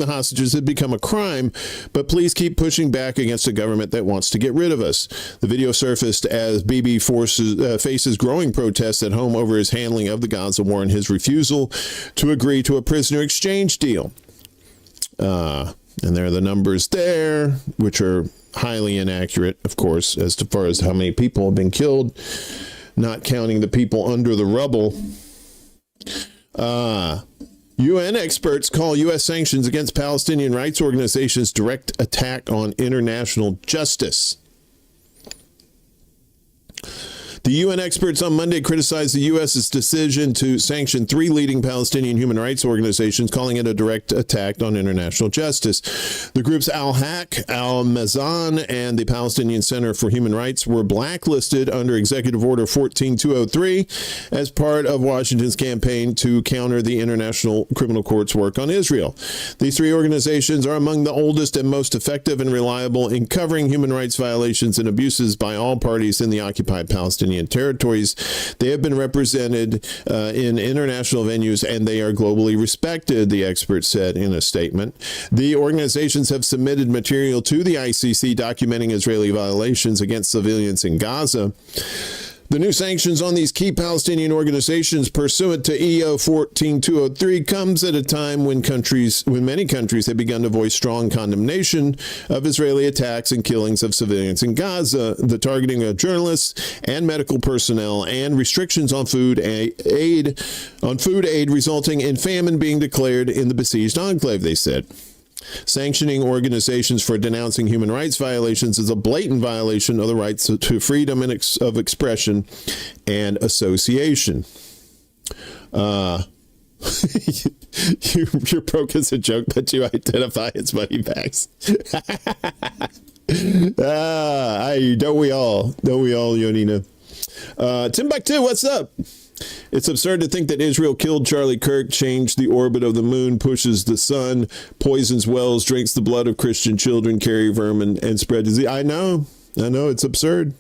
B: hostages had become a crime, but please keep pushing back against a government that wants to get rid of us. The video surfaced as Bibi faces growing protests at home over his handling of the Gaza war and his refusal to agree to a prisoner exchange deal. And there are the numbers there, which are highly inaccurate, of course, as far as how many people have been killed, not counting the people under the rubble. UN experts call U.S. sanctions against Palestinian rights organizations direct attack on international justice. The UN experts on Monday criticized the U.S.'s decision to sanction 3 leading Palestinian human rights organizations, calling it a direct attack on international justice. The groups Al-Haq, Al-Mazan, and the Palestinian Center for Human Rights were blacklisted under Executive Order 14203 as part of Washington's campaign to counter the International Criminal Court's work on Israel. These 3 organizations are among the oldest and most effective and reliable in covering human rights violations and abuses by all parties in the occupied Palestinian territories. They have been represented in international venues and they are globally respected, the experts said in a statement. The organizations have submitted material to the ICC documenting Israeli violations against civilians in Gaza. The new sanctions on these key Palestinian organizations pursuant to EO 14203 comes at a time when many countries have begun to voice strong condemnation of Israeli attacks and killings of civilians in Gaza, the targeting of journalists and medical personnel, and restrictions on food aid resulting in famine being declared in the besieged enclave, they said. Sanctioning organizations for denouncing human rights violations is a blatant violation of the rights to freedom of expression and association. You're broke as a joke, but you identify as money bags. Don't we all, Yonina? Timbuktu, what's up? It's absurd to think that Israel killed Charlie Kirk, changed the orbit of the moon, pushes the sun, poisons wells, drinks the blood of Christian children, carry vermin, and spread disease. I know, it's absurd.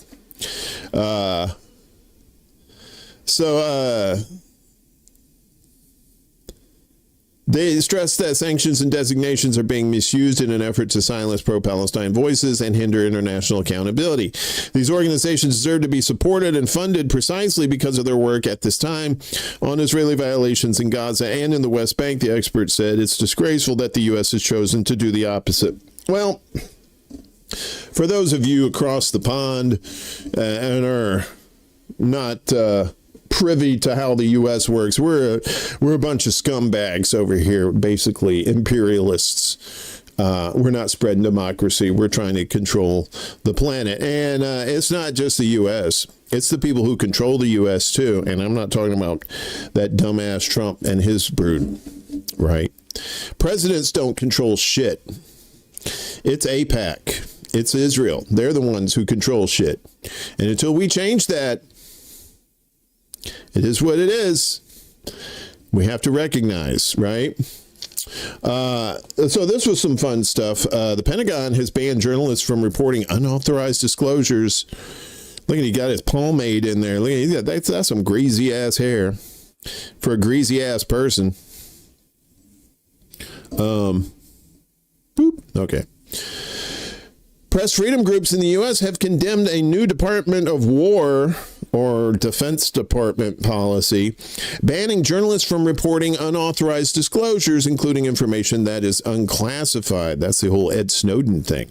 B: So they stress that sanctions and designations are being misused in an effort to silence pro-Palestine voices and hinder international accountability. These organizations deserve to be supported and funded precisely because of their work at this time on Israeli violations in Gaza and in the West Bank, the expert said. It's disgraceful that the U.S. has chosen to do the opposite. Well, for those of you across the pond and are not privy to how the U.S. works, we're a bunch of scumbags over here, basically imperialists. We're not spreading democracy. We're trying to control the planet. And it's not just the U.S. It's the people who control the U.S. too. And I'm not talking about that dumbass Trump and his brood, right? Presidents don't control shit. It's AIPAC. It's Israel. They're the ones who control shit. And until we change that, it is what it is. We have to recognize, right? So this was some fun stuff. The Pentagon has banned journalists from reporting unauthorized disclosures. Look at, he got his pomade in there. Look at that's some greasy ass hair for a greasy ass person. Boop. Okay. Press freedom groups in the U.S. have condemned a new Department of War or Defense Department policy banning journalists from reporting unauthorized disclosures, including information that is unclassified. That's the whole Ed Snowden thing.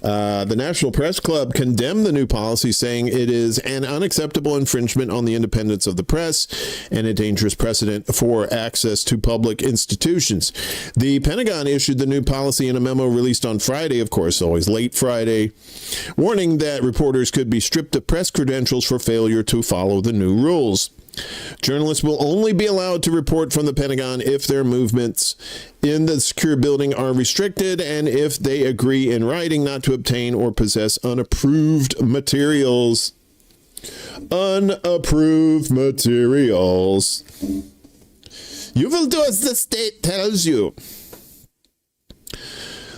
B: The National Press Club condemned the new policy, saying it is an unacceptable infringement on the independence of the press and a dangerous precedent for access to public institutions. The Pentagon issued the new policy in a memo released on Friday, of course, always late Friday, warning that reporters could be stripped of press credentials for failure to follow the new rules. Journalists will only be allowed to report from the Pentagon if their movements in the secure building are restricted and if they agree in writing not to obtain or possess unapproved materials. Unapproved materials. You will do as the state tells you.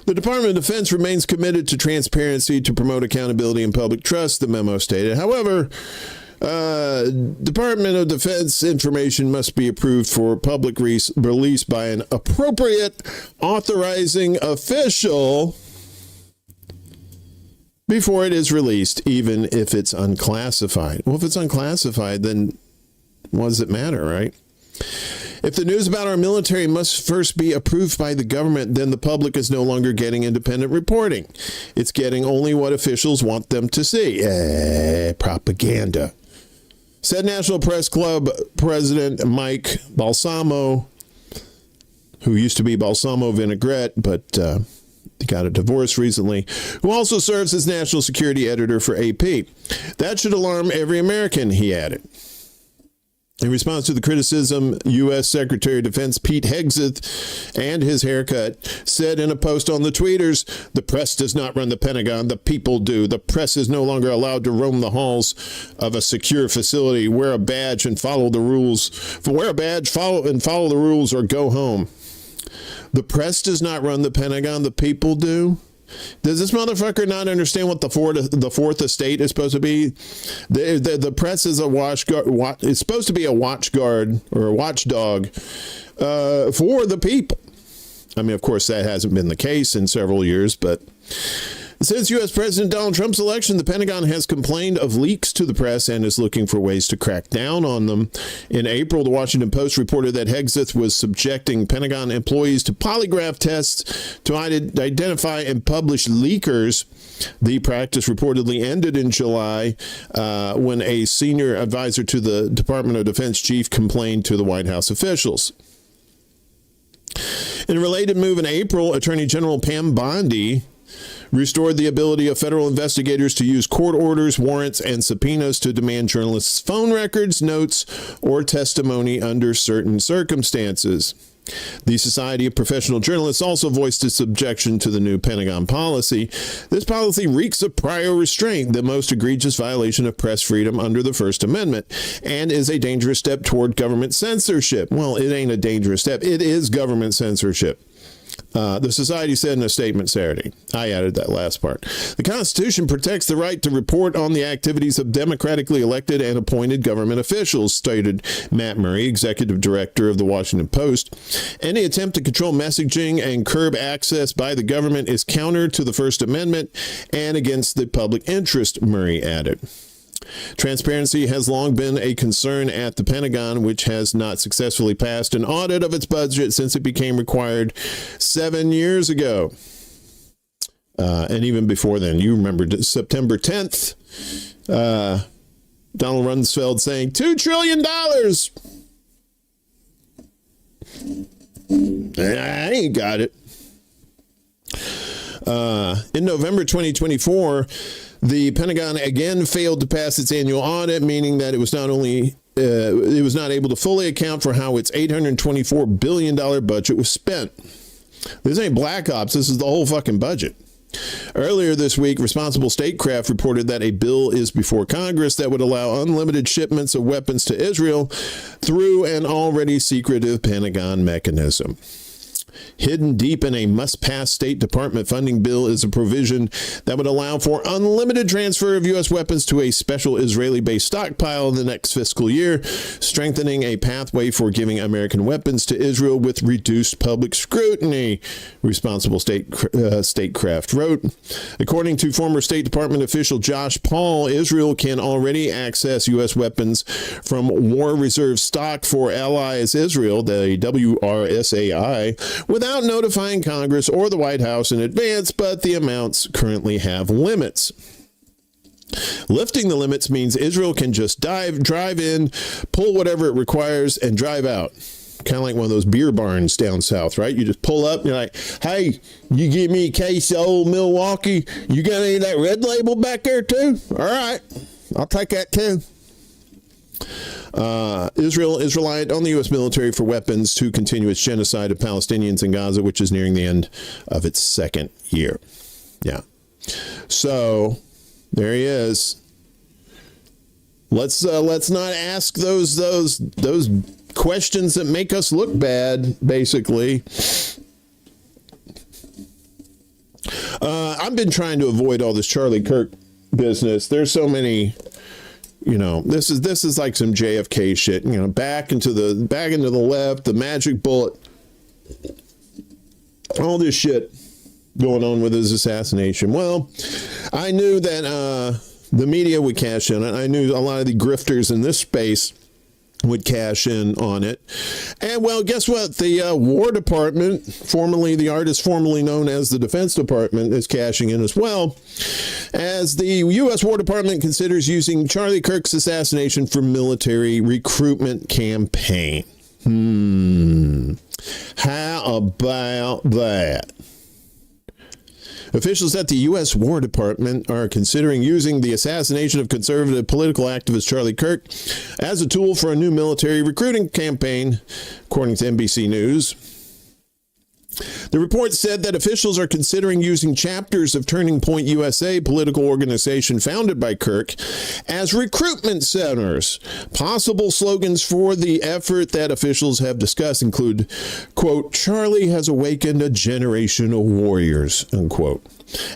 B: The Department of Defense remains committed to transparency to promote accountability and public trust, the memo stated. However, Department of Defense information must be approved for public release by an appropriate authorizing official before it is released, even if it's unclassified. Well, if it's unclassified, then what does it matter, right? If the news about our military must first be approved by the government, then the public is no longer getting independent reporting. It's getting only what officials want them to see. Propaganda. Said National Press Club President Mike Balsamo, who used to be Balsamo Vinaigrette, but got a divorce recently, who also serves as national security editor for AP. That should alarm every American, he added. In response to the criticism, U.S. Secretary of Defense Pete Hegseth and his haircut said in a post on the tweeters, "The press does not run the Pentagon, the people do. The press is no longer allowed to roam the halls of a secure facility. Wear a badge and follow the rules. Wear a badge, follow the rules, or go home." The press does not run the Pentagon, the people do. Does this motherfucker not understand what the fourth estate is supposed to be? The press is a watchguard. It's supposed to be a watchguard or a watchdog for the people. I mean, of course, that hasn't been the case in several years, but since U.S. President Donald Trump's election, the Pentagon has complained of leaks to the press and is looking for ways to crack down on them. In April, the Washington Post reported that Hegseth was subjecting Pentagon employees to polygraph tests to identify and publish leakers. The practice reportedly ended in July when a senior advisor to the Department of Defense chief complained to the White House officials. In a related move in April, Attorney General Pam Bondi restored the ability of federal investigators to use court orders, warrants, and subpoenas to demand journalists' phone records, notes, or testimony under certain circumstances. The Society of Professional Journalists also voiced its objection to the new Pentagon policy. This policy reeks of prior restraint, the most egregious violation of press freedom under the First Amendment, and is a dangerous step toward government censorship. Well, it ain't a dangerous step. It is government censorship. The society said in a statement Saturday. I added that last part. The Constitution protects the right to report on the activities of democratically elected and appointed government officials, stated Matt Murray, executive director of the Washington Post. Any attempt to control messaging and curb access by the government is counter to the First Amendment and against the public interest, Murray added. Transparency has long been a concern at the Pentagon, which has not successfully passed an audit of its budget since it became required 7 years ago. And even before then, you remember September 10th, Donald Rumsfeld saying $2 trillion. I ain't got it. In November 2024, the Pentagon again failed to pass its annual audit, meaning that it was not able to fully account for how its $824 billion budget was spent. This ain't Black Ops. This is the whole fucking budget. Earlier this week, Responsible Statecraft reported that a bill is before Congress that would allow unlimited shipments of weapons to Israel through an already secretive Pentagon mechanism. Hidden deep in a must-pass State Department funding bill is a provision that would allow for unlimited transfer of U.S. weapons to a special Israeli-based stockpile in the next fiscal year, strengthening a pathway for giving American weapons to Israel with reduced public scrutiny, Responsible Statecraft wrote. According to former State Department official Josh Paul, Israel can already access U.S. weapons from War Reserve stock for allies Israel, the WRSAI, without notifying Congress or the White House in advance, but the amounts currently have limits. Lifting the limits means Israel can just drive in, pull whatever it requires, and drive out. Kind of like one of those beer barns down south, right? You just pull up and you're like, hey, you give me a case of old Milwaukee. You got any of that Red Label back there too? All right, I'll take that too. Israel is reliant on the U.S. military for weapons to continue its genocide of Palestinians in Gaza, which is nearing the end of its second year. Yeah. So there he is. Let's not ask those questions that make us look bad, basically. I've been trying to avoid all this Charlie Kirk business. There's so many. You know, this is like some JFK shit. You know, back into the left, the magic bullet, all this shit going on with his assassination. Well, I knew that the media would cash in. I knew a lot of the grifters in this space would cash in on it. And well, guess what? The War Department, the artist formerly known as the Defense Department, is cashing in as well, as the U.S. War Department considers using Charlie Kirk's assassination for military recruitment campaign. How about that? Officials at the U.S. War Department are considering using the assassination of conservative political activist Charlie Kirk as a tool for a new military recruiting campaign, according to NBC News. The report said that officials are considering using chapters of Turning Point USA, political organization founded by Kirk, as recruitment centers. Possible slogans for the effort that officials have discussed include, quote, Charlie has awakened a generation of warriors, unquote.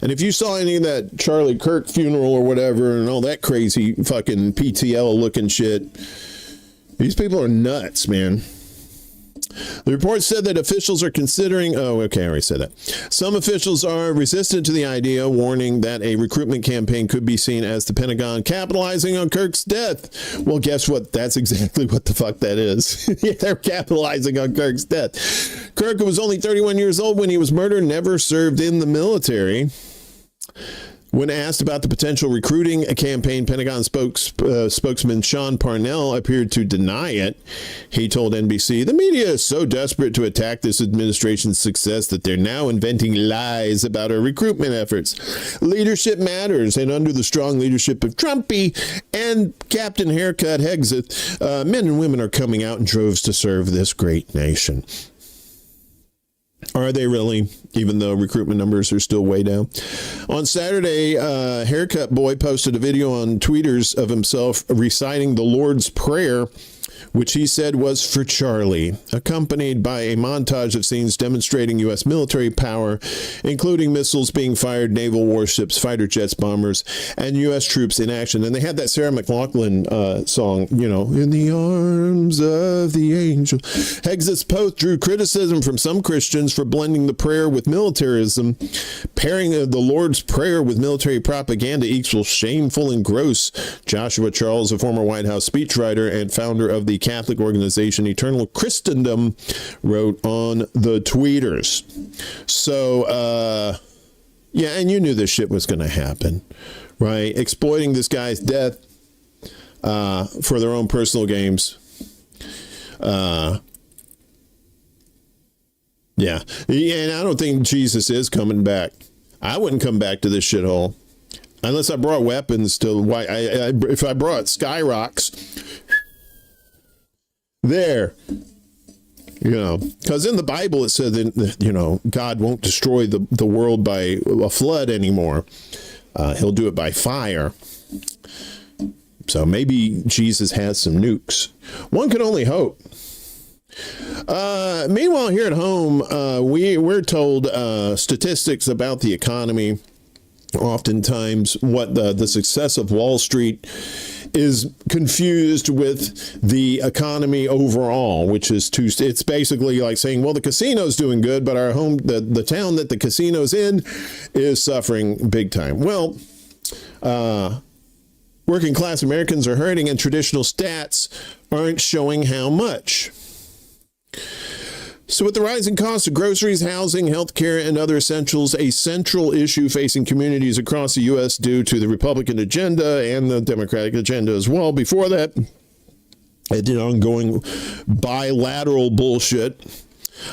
B: And if you saw any of that Charlie Kirk funeral or whatever and all that crazy fucking PTL looking shit, these people are nuts, man. The report said that officials are considering... Oh, okay, I already said that. Some officials are resistant to the idea, warning that a recruitment campaign could be seen as the Pentagon capitalizing on Kirk's death. Well, guess what? That's exactly what the fuck that is. They're capitalizing on Kirk's death. Kirk, who was only 31 years old when he was murdered, never served in the military. When asked about the potential recruiting campaign, Pentagon spokesman Sean Parnell appeared to deny it. He told NBC, the media is so desperate to attack this administration's success that they're now inventing lies about our recruitment efforts. Leadership matters, and under the strong leadership of Trumpy and Captain Haircut Hegseth, men and women are coming out in droves to serve this great nation. Are they really? Even though recruitment numbers are still way down. On Saturday, Haircut Boy posted a video on tweeters of himself reciting the Lord's Prayer which he said was for Charlie, accompanied by a montage of scenes demonstrating U.S. military power, including missiles being fired, naval warships, fighter jets, bombers, and U.S. troops in action. And they had that Sarah McLachlan song, In the Arms of the Angel. Hegz's post drew criticism from some Christians for blending the prayer with militarism. Pairing the Lord's Prayer with military propaganda equals shameful and gross. Joshua Charles, a former White House speechwriter and founder of the Catholic organization Eternal Christendom, wrote on the tweeters. So, yeah, and you knew this shit was going to happen, right? Exploiting this guy's death for their own personal games. Yeah, and I don't think Jesus is coming back. I wouldn't come back to this shithole unless I brought weapons to. If I brought skyrocks, there, because in the Bible it said that God won't destroy the world by a flood anymore. He'll do it by fire. So maybe Jesus has some nukes. One can only hope. Meanwhile, here at home, we're told statistics about the economy. Oftentimes, what the success of Wall Street is confused with the economy overall, which is it's basically like saying, well, the casino's doing good, but our home, the town that the casino's in is suffering big time. Well, working class Americans are hurting, and traditional stats aren't showing how much. So with the rising cost of groceries, housing, healthcare, and other essentials, a central issue facing communities across the U.S. due to the Republican agenda and the Democratic agenda as well. Before that, it did ongoing bilateral bullshit.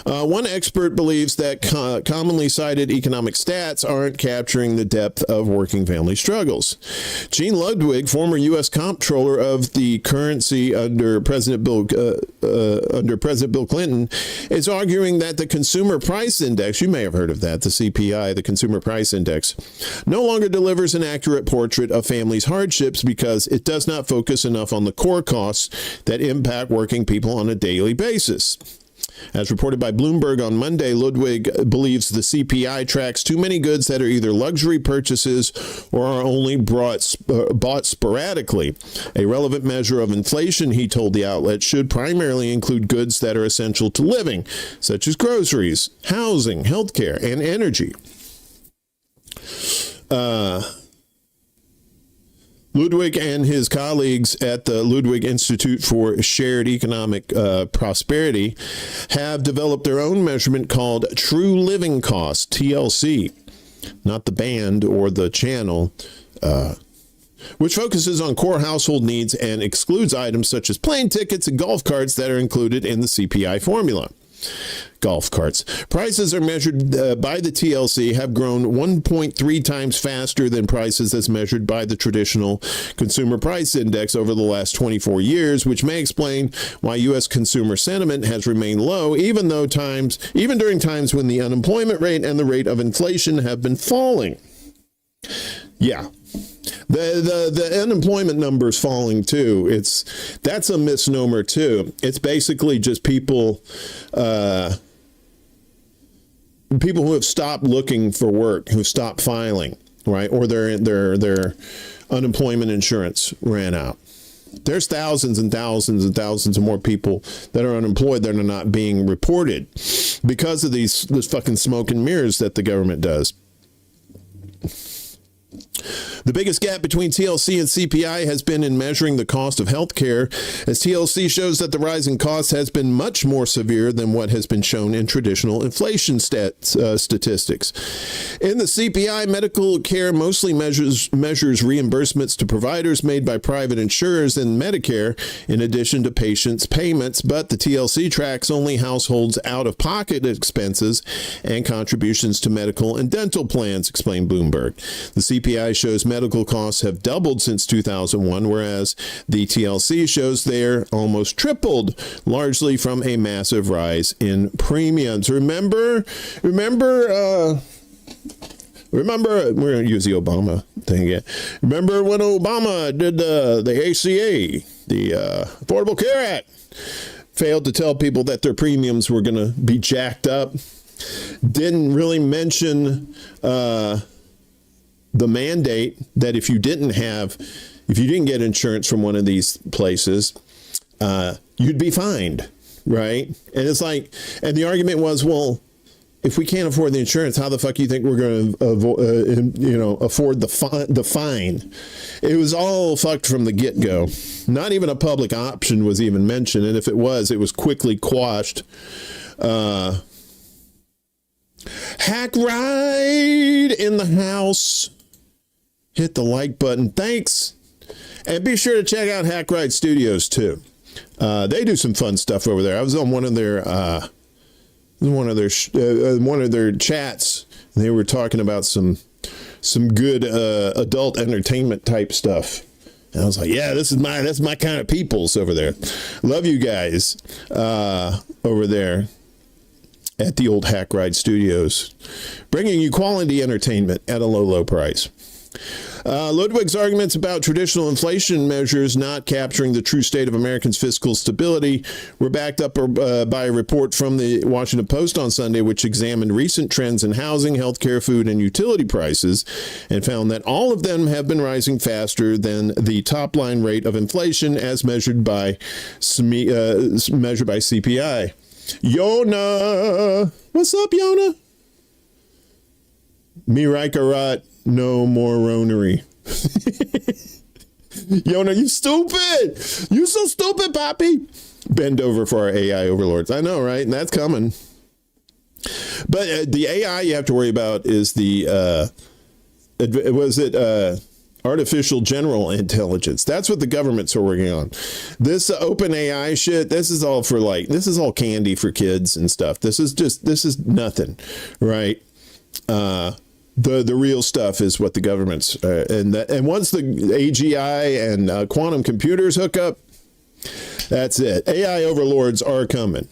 B: One expert believes that commonly cited economic stats aren't capturing the depth of working family struggles. Gene Ludwig, former U.S. comptroller of the currency under President Bill Clinton, is arguing that the Consumer Price Index, you may have heard of that, the CPI, the Consumer Price Index, no longer delivers an accurate portrait of families' hardships because it does not focus enough on the core costs that impact working people on a daily basis. As reported by Bloomberg on Monday, Ludwig believes the CPI tracks too many goods that are either luxury purchases or are only bought sporadically. A relevant measure of inflation, he told the outlet, should primarily include goods that are essential to living, such as groceries, housing, healthcare, and energy. Ludwig and his colleagues at the Ludwig Institute for Shared Economic Prosperity have developed their own measurement called True Living Cost, TLC, not the band or the channel, which focuses on core household needs and excludes items such as plane tickets and golf carts that are included in the CPI formula. Golf carts. Prices are measured by the TLC have grown 1.3 times faster than prices as measured by the traditional Consumer Price Index over the last 24 years, which may explain why U.S. consumer sentiment has remained low, even during times when the unemployment rate and the rate of inflation have been falling. Yeah. The unemployment numbers falling too. That's a misnomer too. It's basically just people who have stopped looking for work, who stopped filing, right? Or their unemployment insurance ran out. There's thousands and thousands and thousands of more people that are unemployed that are not being reported because of this fucking smoke and mirrors that the government does. The biggest gap between TLC and CPI has been in measuring the cost of healthcare, as TLC shows that the rise in costs has been much more severe than what has been shown in traditional inflation statistics. In the CPI, medical care mostly measures reimbursements to providers made by private insurers and Medicare, in addition to patients' payments, but the TLC tracks only households' out-of-pocket expenses and contributions to medical and dental plans, explained Bloomberg. The CPI shows medical costs have doubled since 2001, whereas the TLC shows they're almost tripled, largely from a massive rise in premiums. Remember Remember, we're going to use the Obama thing again. Remember when Obama did the ACA, the Affordable Care Act, failed to tell people that their premiums were going to be jacked up, didn't really mention the mandate that if you didn't get insurance from one of these places, you'd be fined, right? And it's like, and the argument was, well, if we can't afford the insurance, how the fuck do you think we're going to, afford the fine? It was all fucked from the get-go. Not even a public option was even mentioned, and if it was quickly quashed. Hack Ride in the house. Hit the like button. Thanks. And be sure to check out Hack Ride Studios, too. They do some fun stuff over there. I was on one of their chats. They were talking about some good adult entertainment type stuff. And I was like, yeah, that's my kind of peoples over there. Love you guys over there at the old Hack Ride Studios, bringing you quality entertainment at a low price. Ludwig's arguments about traditional inflation measures not capturing the true state of Americans' fiscal stability were backed up by a report from the Washington Post on Sunday, which examined recent trends in housing, healthcare, food, and utility prices, and found that all of them have been rising faster than the top-line rate of inflation as measured by CPI. Yona! What's up, Yona? Mirikarat. No more ronery. Yona, you stupid. You so stupid, Poppy. Bend over for our AI overlords. I know, right? And that's coming. But the AI you have to worry about is the, artificial general intelligence. That's what the governments are working on. This OpenAI shit, this is all candy for kids and stuff. This is nothing, right? The real stuff is what the governments and once the AGI and quantum computers hook up, that's it. AI overlords are coming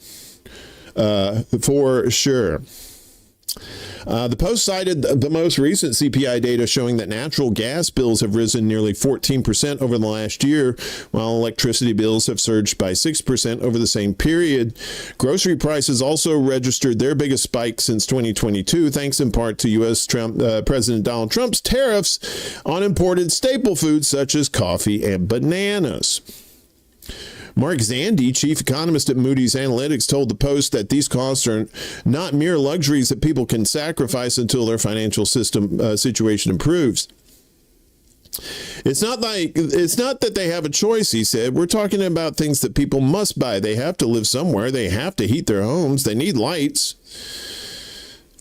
B: for sure. The Post cited the most recent CPI data showing that natural gas bills have risen nearly 14% over the last year, while electricity bills have surged by 6% over the same period. Grocery prices also registered their biggest spike since 2022, thanks in part to U.S. President Donald Trump's tariffs on imported staple foods such as coffee and bananas. Mark Zandi, chief economist at Moody's Analytics, told the Post that these costs are not mere luxuries that people can sacrifice until their financial situation improves. It's not that they have a choice, he said. We're talking about things that people must buy. They have to live somewhere. They have to heat their homes. They need lights.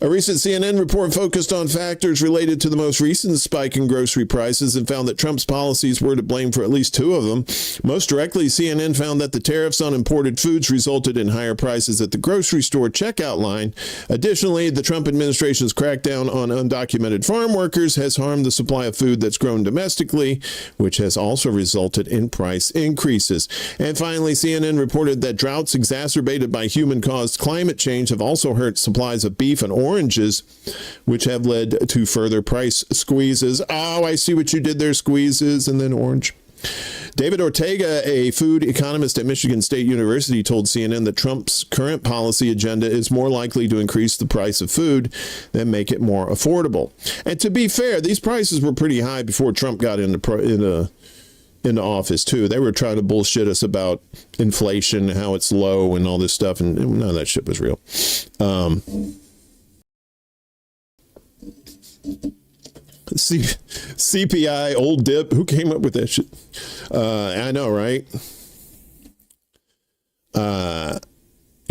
B: A recent CNN report focused on factors related to the most recent spike in grocery prices and found that Trump's policies were to blame for at least two of them. Most directly, CNN found that the tariffs on imported foods resulted in higher prices at the grocery store checkout line. Additionally, the Trump administration's crackdown on undocumented farm workers has harmed the supply of food that's grown domestically, which has also resulted in price increases. And finally, CNN reported that droughts exacerbated by human-caused climate change have also hurt supplies of beef and oranges, which have led to further price squeezes. Oh, I see what you did there, squeezes, and then orange. David Ortega, a food economist at Michigan State University, told CNN that Trump's current policy agenda is more likely to increase the price of food than make it more affordable. And to be fair, these prices were pretty high before Trump got into office, too. They were trying to bullshit us about inflation, how it's low, and all this stuff, and none of that shit was real. CPI, old dip. Who came up with that shit? I know, right?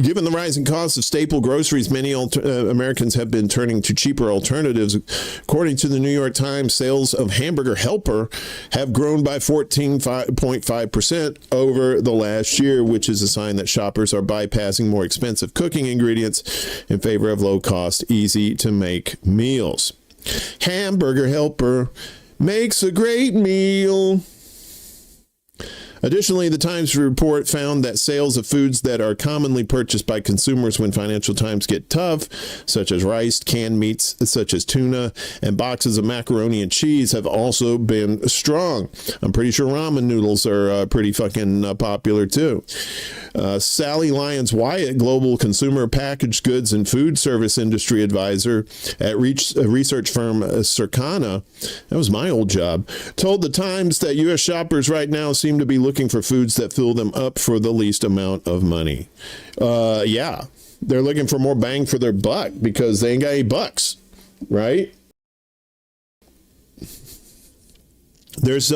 B: Given the rising costs of staple groceries, many Americans have been turning to cheaper alternatives. According to the New York Times, sales of Hamburger Helper have grown by 14.5% over the last year, which is a sign that shoppers are bypassing more expensive cooking ingredients in favor of low-cost, easy-to-make meals. Hamburger Helper makes a great meal. Additionally, the Times report found that sales of foods that are commonly purchased by consumers when financial times get tough, such as rice, canned meats such as tuna, and boxes of macaroni and cheese have also been strong. I'm pretty sure ramen noodles are pretty fucking popular too. Sally Lyons Wyatt, global consumer packaged goods and food service industry advisor at research firm Circana, that was my old job, told the Times that U.S. shoppers right now seem to be looking for foods that fill them up for the least amount of money. Yeah, they're looking for more bang for their buck because they ain't got any bucks, right? There's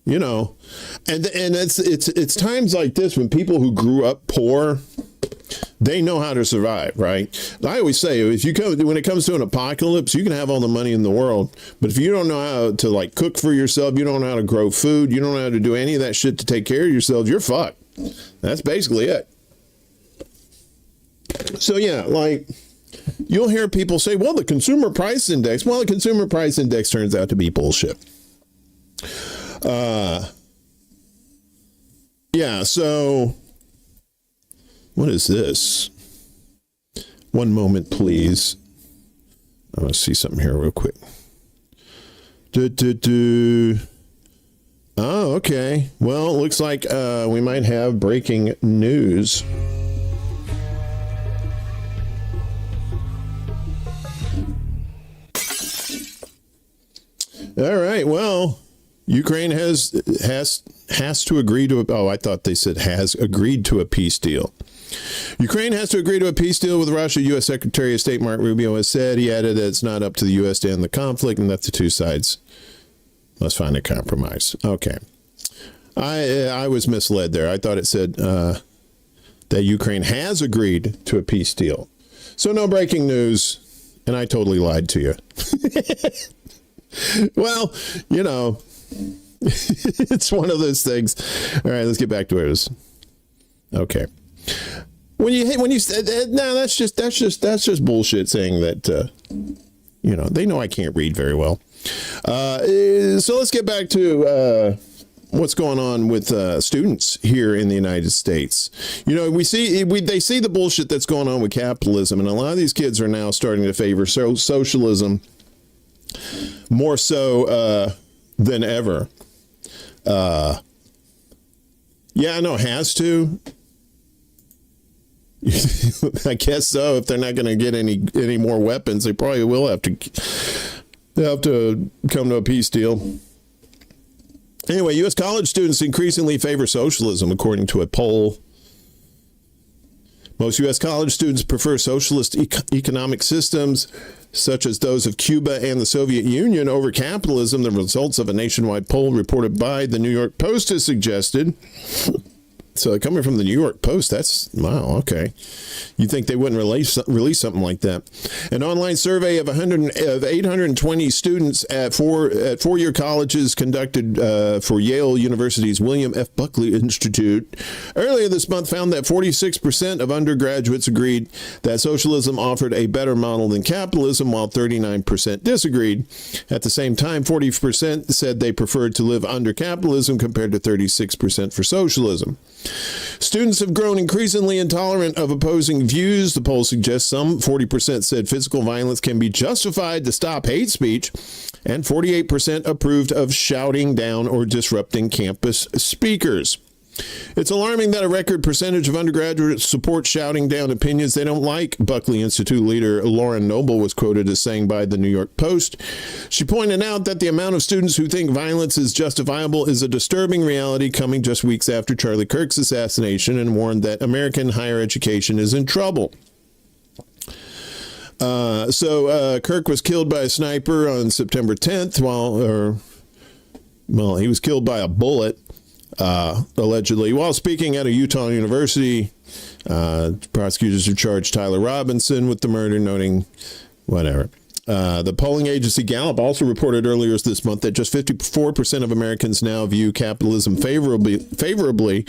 B: you know, and it's times like this when people who grew up poor, they know how to survive, right? I always say, when it comes to an apocalypse, you can have all the money in the world, but if you don't know how to like cook for yourself, you don't know how to grow food, you don't know how to do any of that shit to take care of yourself, you're fucked. That's basically it. So yeah, like you'll hear people say, well, the consumer price index. Well, the consumer price index turns out to be bullshit. Yeah, so what is this? One moment, please. I want to see something here real quick. Oh, okay. Well, it looks like we might have breaking news. All right, well, Ukraine has to agree to I thought they said has agreed to a peace deal. Ukraine has to agree to a peace deal with Russia. U.S. Secretary of State Mark Rubio has said. He added that it's not up to the U.S. to end the conflict and that the two sides must find a compromise. Okay. I was misled there. I thought it said that Ukraine has agreed to a peace deal. So no breaking news, and I totally lied to you. Well, you know, it's one of those things. All right, let's get back to it. Okay. When you said no, that's just bullshit saying that, you know, they know I can't read very well. So let's get back to what's going on with students here in the United States. You know, they see the bullshit that's going on with capitalism, and a lot of these kids are now starting to favor socialism more so than ever. Yeah, I know, has to. I guess so. If they're not going to get any more weapons, they probably will have to come to a peace deal. Anyway, U.S. college students increasingly favor socialism, according to a poll. Most U.S. college students prefer socialist economic systems, such as those of Cuba and the Soviet Union, over capitalism. The results of a nationwide poll reported by the New York Post has suggested. So coming from the New York Post, that's, wow, okay. You think they wouldn't release something like that. An online survey of 820 students at four-year colleges conducted for Yale University's William F. Buckley Institute earlier this month found that 46% of undergraduates agreed that socialism offered a better model than capitalism, while 39% disagreed. At the same time, 40% said they preferred to live under capitalism compared to 36% for socialism. Students have grown increasingly intolerant of opposing views. The poll suggests some 40% said physical violence can be justified to stop hate speech, and 48% approved of shouting down or disrupting campus speakers. It's alarming that a record percentage of undergraduates support shouting down opinions they don't like, Buckley Institute leader Lauren Noble was quoted as saying by the New York Post. She pointed out that the amount of students who think violence is justifiable is a disturbing reality, coming just weeks after Charlie Kirk's assassination, and warned that American higher education is in trouble. So Kirk was killed by a sniper on September 10th he was killed by a bullet. Allegedly, while speaking at a Utah university. Prosecutors have charged Tyler Robinson with the murder, noting whatever. The polling agency Gallup also reported earlier this month that just 54% of Americans now view capitalism favorably,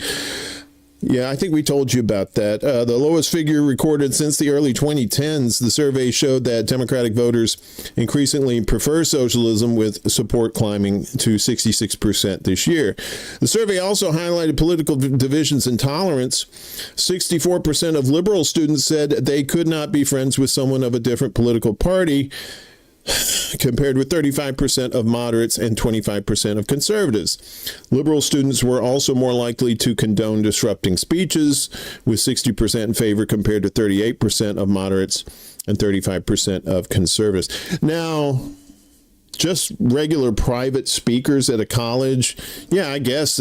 B: Yeah, I think we told you about that. The lowest figure recorded since the early 2010s. The survey showed that Democratic voters increasingly prefer socialism, with support climbing to 66% this year. The survey also highlighted political divisions and tolerance. 64% of liberal students said they could not be friends with someone of a different political party, compared with 35% of moderates and 25% of conservatives. Liberal students were also more likely to condone disrupting speeches, with 60% in favor compared to 38% of moderates and 35% of conservatives. Now, just regular private speakers at a college, yeah, I guess,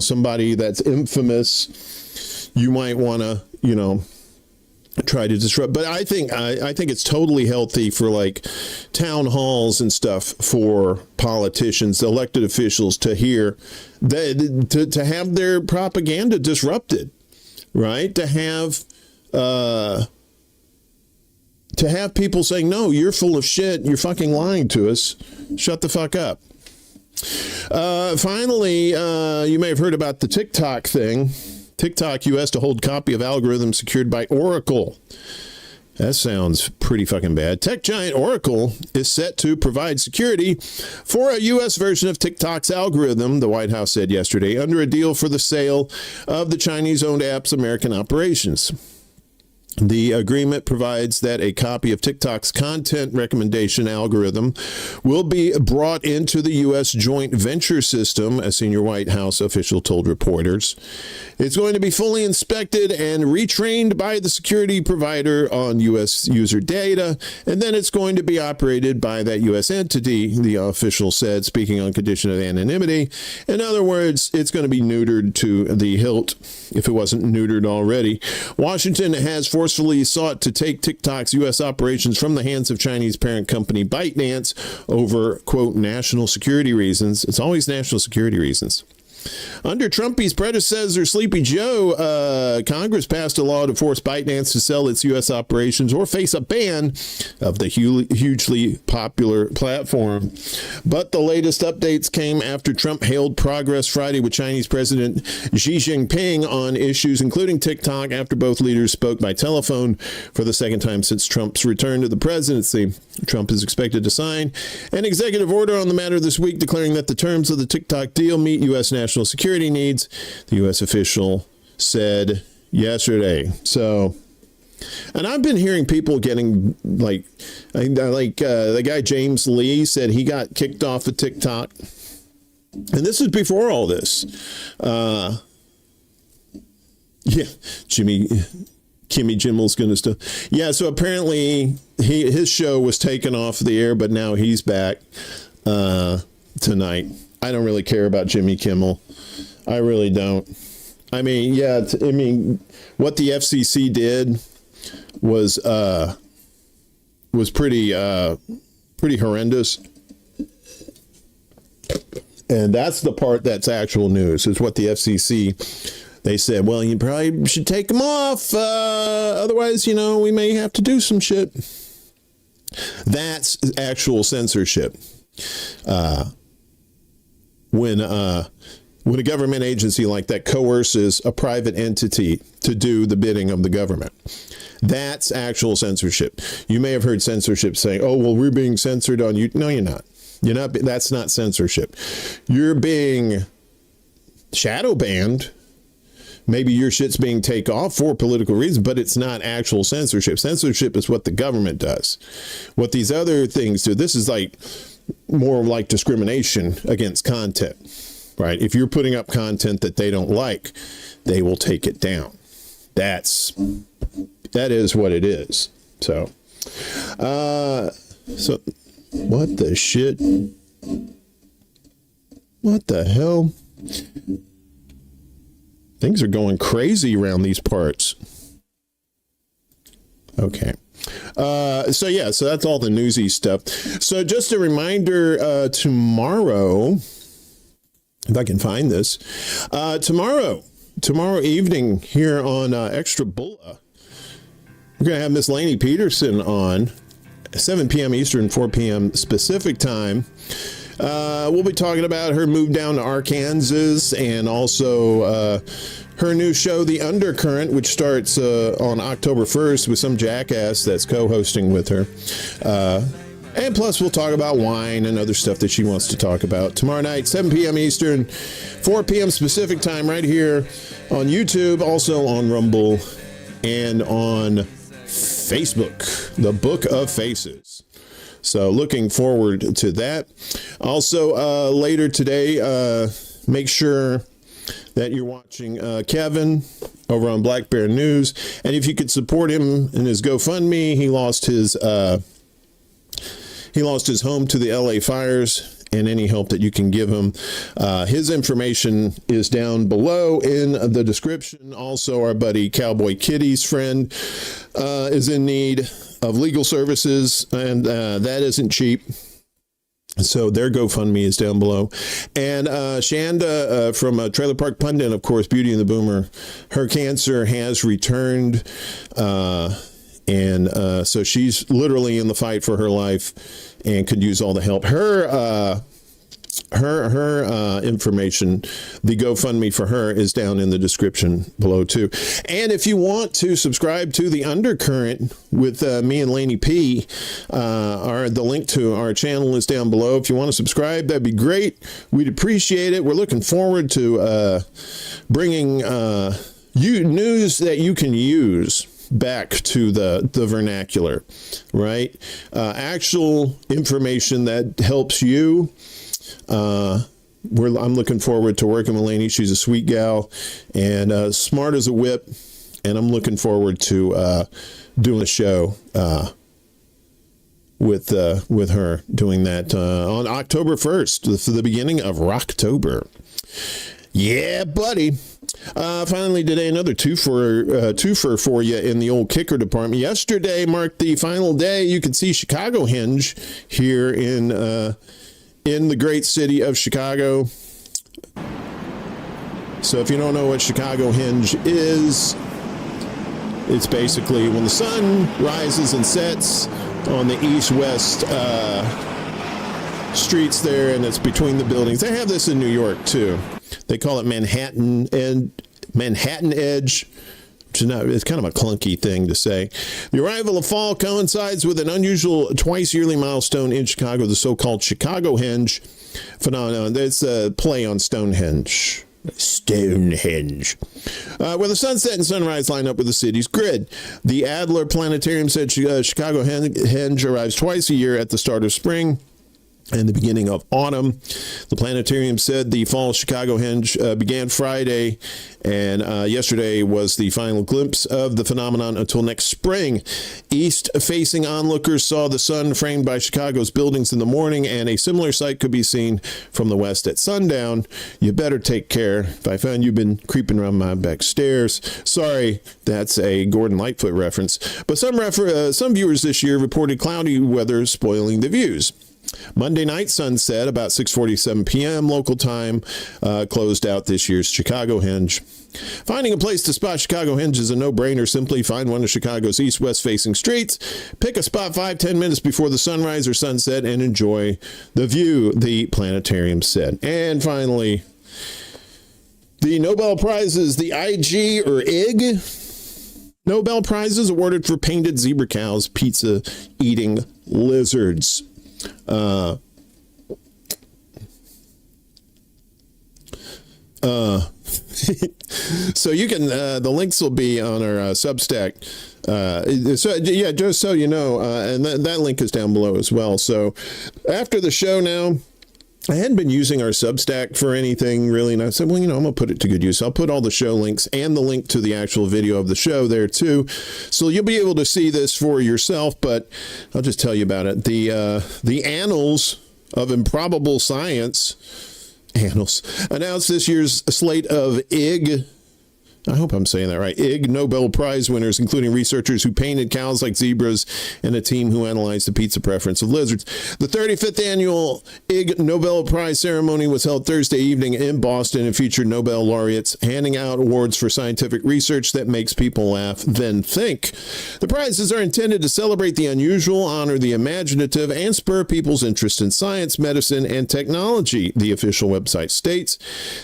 B: somebody that's infamous, you might want to, try to disrupt. But I think it's totally healthy for like town halls and stuff for politicians, elected officials, to hear that, to have their propaganda disrupted, right? To have people saying, no, you're full of shit, you're fucking lying to us, shut the fuck up. Finally, you may have heard about the TikTok thing. TikTok US to hold copy of algorithm secured by Oracle. That sounds pretty fucking bad. Tech giant Oracle is set to provide security for a U.S. version of TikTok's algorithm, the White House said yesterday, under a deal for the sale of the Chinese-owned app's American operations. The agreement provides that a copy of TikTok's content recommendation algorithm will be brought into the U.S. joint venture system, a senior White House official told reporters. It's going to be fully inspected and retrained by the security provider on U.S. user data, and then it's going to be operated by that U.S. entity, the official said, speaking on condition of anonymity. In other words, it's going to be neutered to the hilt, if it wasn't neutered already. Washington has forcefully sought to take TikTok's U.S. operations from the hands of Chinese parent company ByteDance over, quote, national security reasons. It's always national security reasons. Under Trumpy's predecessor, Sleepy Joe, Congress passed a law to force ByteDance to sell its U.S. operations or face a ban of the hugely popular platform. But the latest updates came after Trump hailed progress Friday with Chinese President Xi Jinping on issues including TikTok, after both leaders spoke by telephone for the second time since Trump's return to the presidency. Trump is expected to sign an executive order on the matter this week, declaring that the terms of the TikTok deal meet U.S. national security needs, the U.S. official said yesterday. So, and I've been hearing people getting the guy James Lee said he got kicked off of TikTok. And this is before all this. Kimmy Jimmel's gonna stuff. Yeah, so apparently his show was taken off the air, but now he's back tonight. I don't really care about Jimmy Kimmel. I really don't. I mean, what the FCC did was pretty horrendous. And that's the part that's actual news, is what the FCC, they said, well, you probably should take them off. Otherwise, we may have to do some shit. That's actual censorship. When a government agency like that coerces a private entity to do the bidding of the government, that's actual censorship. You may have heard censorship saying, oh, well, we're being censored on you. No, you're not. You're not. That's not censorship. You're being shadow banned. Maybe your shit's being taken off for political reasons, but it's not actual censorship. Censorship is what the government does. What these other things do, this is more like discrimination against content, right? If you're putting up content that they don't like, they will take it down. That is what it is. So what the shit? What the hell? Things are going crazy around these parts. Okay. So that's all the newsy stuff. So just a reminder, tomorrow, if I can find this, tomorrow evening here on ExtraBulla, we're going to have Miss Lainey Peterson on 7 p.m. Eastern, 4 p.m. Pacific time. We'll be talking about her move down to Arkansas and also her new show, The Undercurrent, which starts on October 1st with some jackass that's co-hosting with her. And plus, we'll talk about wine and other stuff that she wants to talk about. Tomorrow night, 7 p.m. Eastern, 4 p.m. Pacific time, right here on YouTube, also on Rumble, and on Facebook, The Book of Faces. So looking forward to that. Also, later today, make sure that you're watching Kevin over on Black Bear News. And if you could support him in his GoFundMe, he lost his home to the LA fires, and any help that you can give him. His information is down below in the description. Also, our buddy Cowboy Kitty's friend is in need of legal services, and that isn't cheap. So their GoFundMe is down below. And Chanda from Trailer Park Pundit, of course, Beauty and the Boomer, her cancer has returned. And so she's literally in the fight for her life and could use all the help. Her information, the GoFundMe for her, is down in the description below too. And if you want to subscribe to The Undercurrent with me and Laney P, the link to our channel is down below. If you want to subscribe, that'd be great. We'd appreciate it. We're looking forward to bringing you news that you can use back to the vernacular, right? Actual information that helps you. I'm looking forward to working with Lainey. She's a sweet gal and smart as a whip, and I'm looking forward to doing a show with her, doing that on October 1st, the beginning of Rocktober. Yeah, buddy. Finally today, another twofer for you in the old kicker department. Yesterday marked the final day. You could see Chicago Hinge here in the great city of Chicago. So if you don't know what Chicago Hinge is, it's basically when the sun rises and sets on the east-west streets there, and it's between the buildings. They have this in New York too. They call it Manhattan Edge. It's kind of a clunky thing to say. The arrival of fall coincides with an unusual twice-yearly milestone in Chicago, the so-called Chicago Hinge phenomenon. It's a play on Stonehenge. Stonehenge. Where the sunset and sunrise line up with the city's grid. The Adler Planetarium said Chicago Henge arrives twice a year at the start of spring and the beginning of autumn. The planetarium said the fall Chicago Henge began Friday, and yesterday was the final glimpse of the phenomenon until next spring. East-facing onlookers saw the sun framed by Chicago's buildings in the morning, and a similar sight could be seen from the west at sundown. You better take care. If I found you've been creeping around my back stairs. Sorry, that's a Gordon Lightfoot reference. But some viewers this year reported cloudy weather spoiling the views. Monday night sunset about 6:47 p.m. local time closed out this year's Chicago Henge. Finding a place to spot Chicago Henge is a no-brainer. Simply find one of Chicago's east-west facing streets, pick a spot 5-10 minutes before the sunrise or sunset, and enjoy the view, the planetarium said. And finally, the Nobel Prizes, the IG or IG Nobel Prizes awarded for painted zebra cows, pizza-eating lizards. So you can, the links will be on our Substack. So yeah, just so you know, and that link is down below as well. So after the show now, I hadn't been using our Substack for anything really, and I said, well, I'm going to put it to good use. I'll put all the show links and the link to the actual video of the show there too, so you'll be able to see this for yourself. But I'll just tell you about it. The Annals of Improbable Science announced this year's slate of IG I hope I'm saying that right. Ig Nobel Prize winners, including researchers who painted cows like zebras and a team who analyzed the pizza preference of lizards. The 35th annual Ig Nobel Prize ceremony was held Thursday evening in Boston and featured Nobel laureates handing out awards for scientific research that makes people laugh, then think. The prizes are intended to celebrate the unusual, honor the imaginative, and spur people's interest in science, medicine, and technology, the official website states.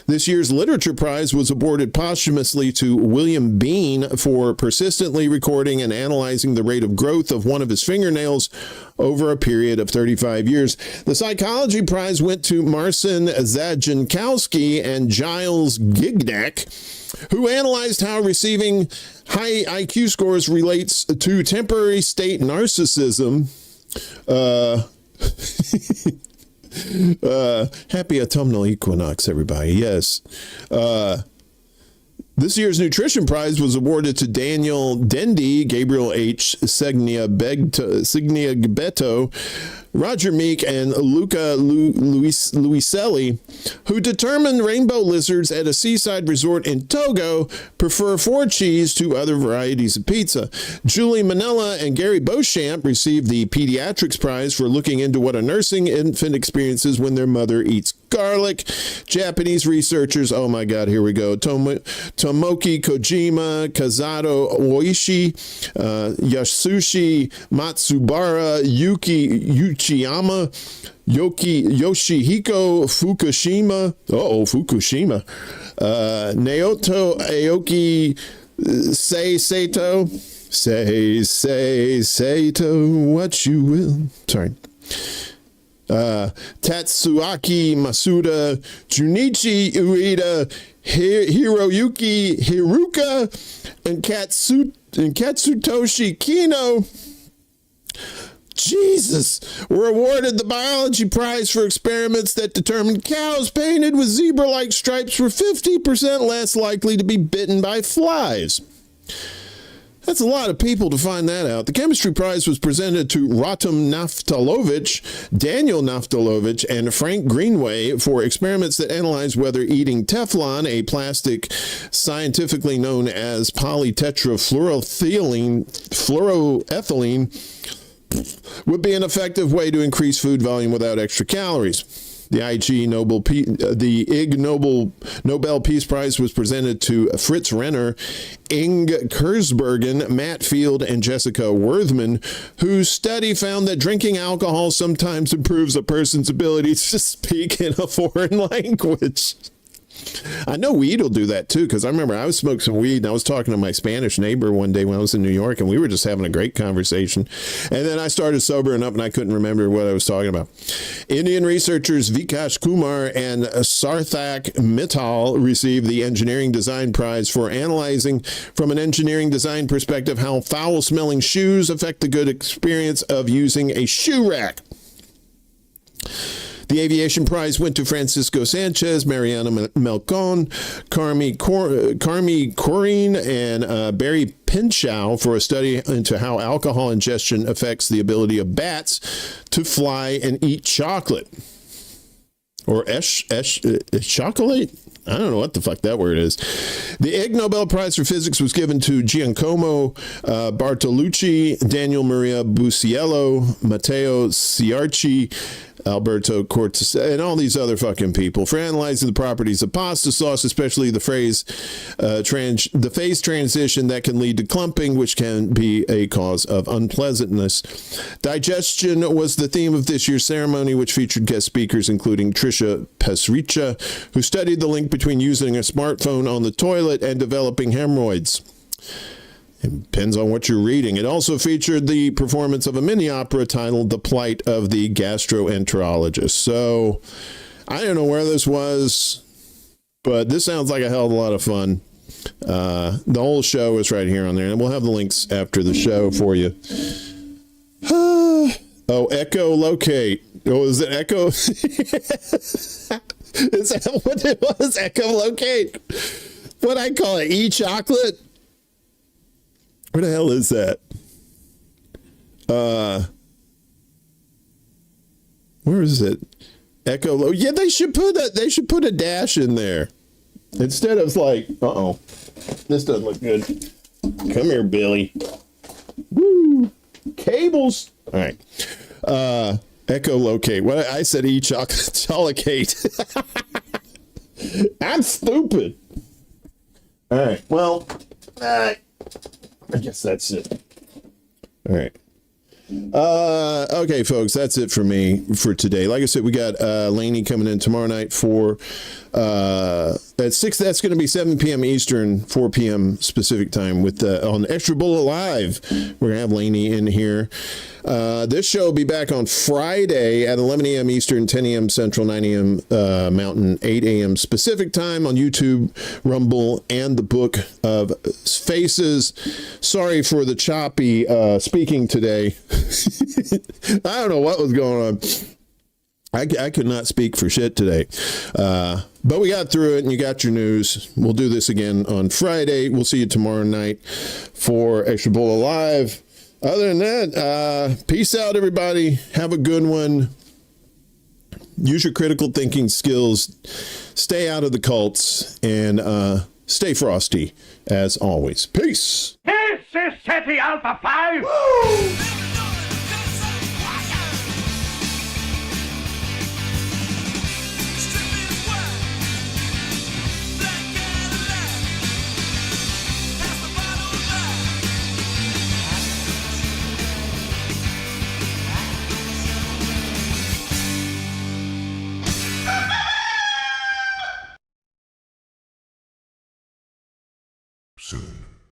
B: This year's Literature Prize was awarded posthumously to William Bean for persistently recording and analyzing the rate of growth of one of his fingernails over a period of 35 years. The Psychology Prize went to Marcin Zajankowski and Giles Gignac, who analyzed how receiving high IQ scores relates to temporary state narcissism. Happy autumnal equinox, everybody. Yes. This year's Nutrition Prize was awarded to Daniel Dendy, Gabriel H. Signiabeto, Roger Meek, and Luca Luiselli, who determined rainbow lizards at a seaside resort in Togo prefer 4 cheese to other varieties of pizza. Julie Manella and Gary Beauchamp received the Pediatrics Prize for looking into what a nursing infant experiences when their mother eats garlic. Japanese researchers, oh my God, here we go. Tomoki Kojima, Kazuto Oishi, Yasushi Matsubara, Yuki Uchiyama, Yoshihiko Fukushima, Fukushima, Naoto Aoki, Saito, Saito, what you will. Sorry. Tatsuaki Masuda, Junichi Ueda, Hiroyuki Hiruka, and Katsutoshi Kino, Jesus, were awarded the Biology Prize for experiments that determined cows painted with zebra-like stripes were 50% less likely to be bitten by flies. That's a lot of people to find that out. The Chemistry Prize was presented to Rotem Naftalovich, Daniel Naftalovich, and Frank Greenway for experiments that analyzed whether eating Teflon, a plastic scientifically known as polytetrafluoroethylene, would be an effective way to increase food volume without extra calories. The Ig Nobel Peace Prize was presented to Fritz Renner, Ing Kurzbergen, Matt Field, and Jessica Worthman, whose study found that drinking alcohol sometimes improves a person's ability to speak in a foreign language. I know weed will do that too, because I remember I was smoking some weed and I was talking to my Spanish neighbor one day when I was in New York, and we were just having a great conversation. And then I started sobering up and I couldn't remember what I was talking about. Indian researchers Vikash Kumar and Sarthak Mittal received the Engineering Design Prize for analyzing from an engineering design perspective how foul-smelling shoes affect the good experience of using a shoe rack. The Aviation Prize went to Francisco Sanchez, Mariana Melcon, Carmi Corrine, and Barry Pinchow for a study into how alcohol ingestion affects the ability of bats to fly and eat chocolate. Or chocolate? I don't know what the fuck that word is. The Ig Nobel Prize for Physics was given to Giacomo Bartolucci, Daniel Maria Busiello, Matteo Ciarci, Alberto Cortes, and all these other fucking people for analyzing the properties of pasta sauce, especially the phase transition that can lead to clumping, which can be a cause of unpleasantness. Digestion was the theme of this year's ceremony, which featured guest speakers including Trisha Pesricha, who studied the link between using a smartphone on the toilet and developing hemorrhoids. It depends on what you're reading. It also featured the performance of a mini opera titled The Plight of the Gastroenterologist. So I don't know where this was, but this sounds like a hell of a lot of fun. The whole show is right here on there, and we'll have the links after the show for you. Echolocate. Oh, is it Echo? Is that what it was? Echolocate. What I call it? E-chocolate? Where the hell is that? Where is it? Yeah, they should put a dash in there. Instead of like, uh-oh, this doesn't look good. Come here, Billy. Cables. All right. Echolocate. What I said, echolocate. I'm stupid. All right. Well, I guess that's it. All right. Okay, folks, that's it for me for today. Like I said, we got Lainey coming in tomorrow night for at 6. That's going to be 7 p.m. Eastern, 4 p.m. Pacific time with on ExtraBulla Live. We're going to have Lainey in here. This show will be back on Friday at 11 a.m. Eastern, 10 a.m. Central, 9 a.m. Mountain, 8 a.m. Pacific time on YouTube, Rumble, and the Book of Faces. Sorry for the choppy speaking today. I don't know what was going on. I could not speak for shit today. But we got through it, and you got your news. We'll do this again on Friday. We'll see you tomorrow night for ExtraBulla Live. Other than that, peace out, everybody. Have a good one. Use your critical thinking skills. Stay out of the cults, and stay frosty, as always. Peace.
C: This is SETI Alpha 5!
F: Soon.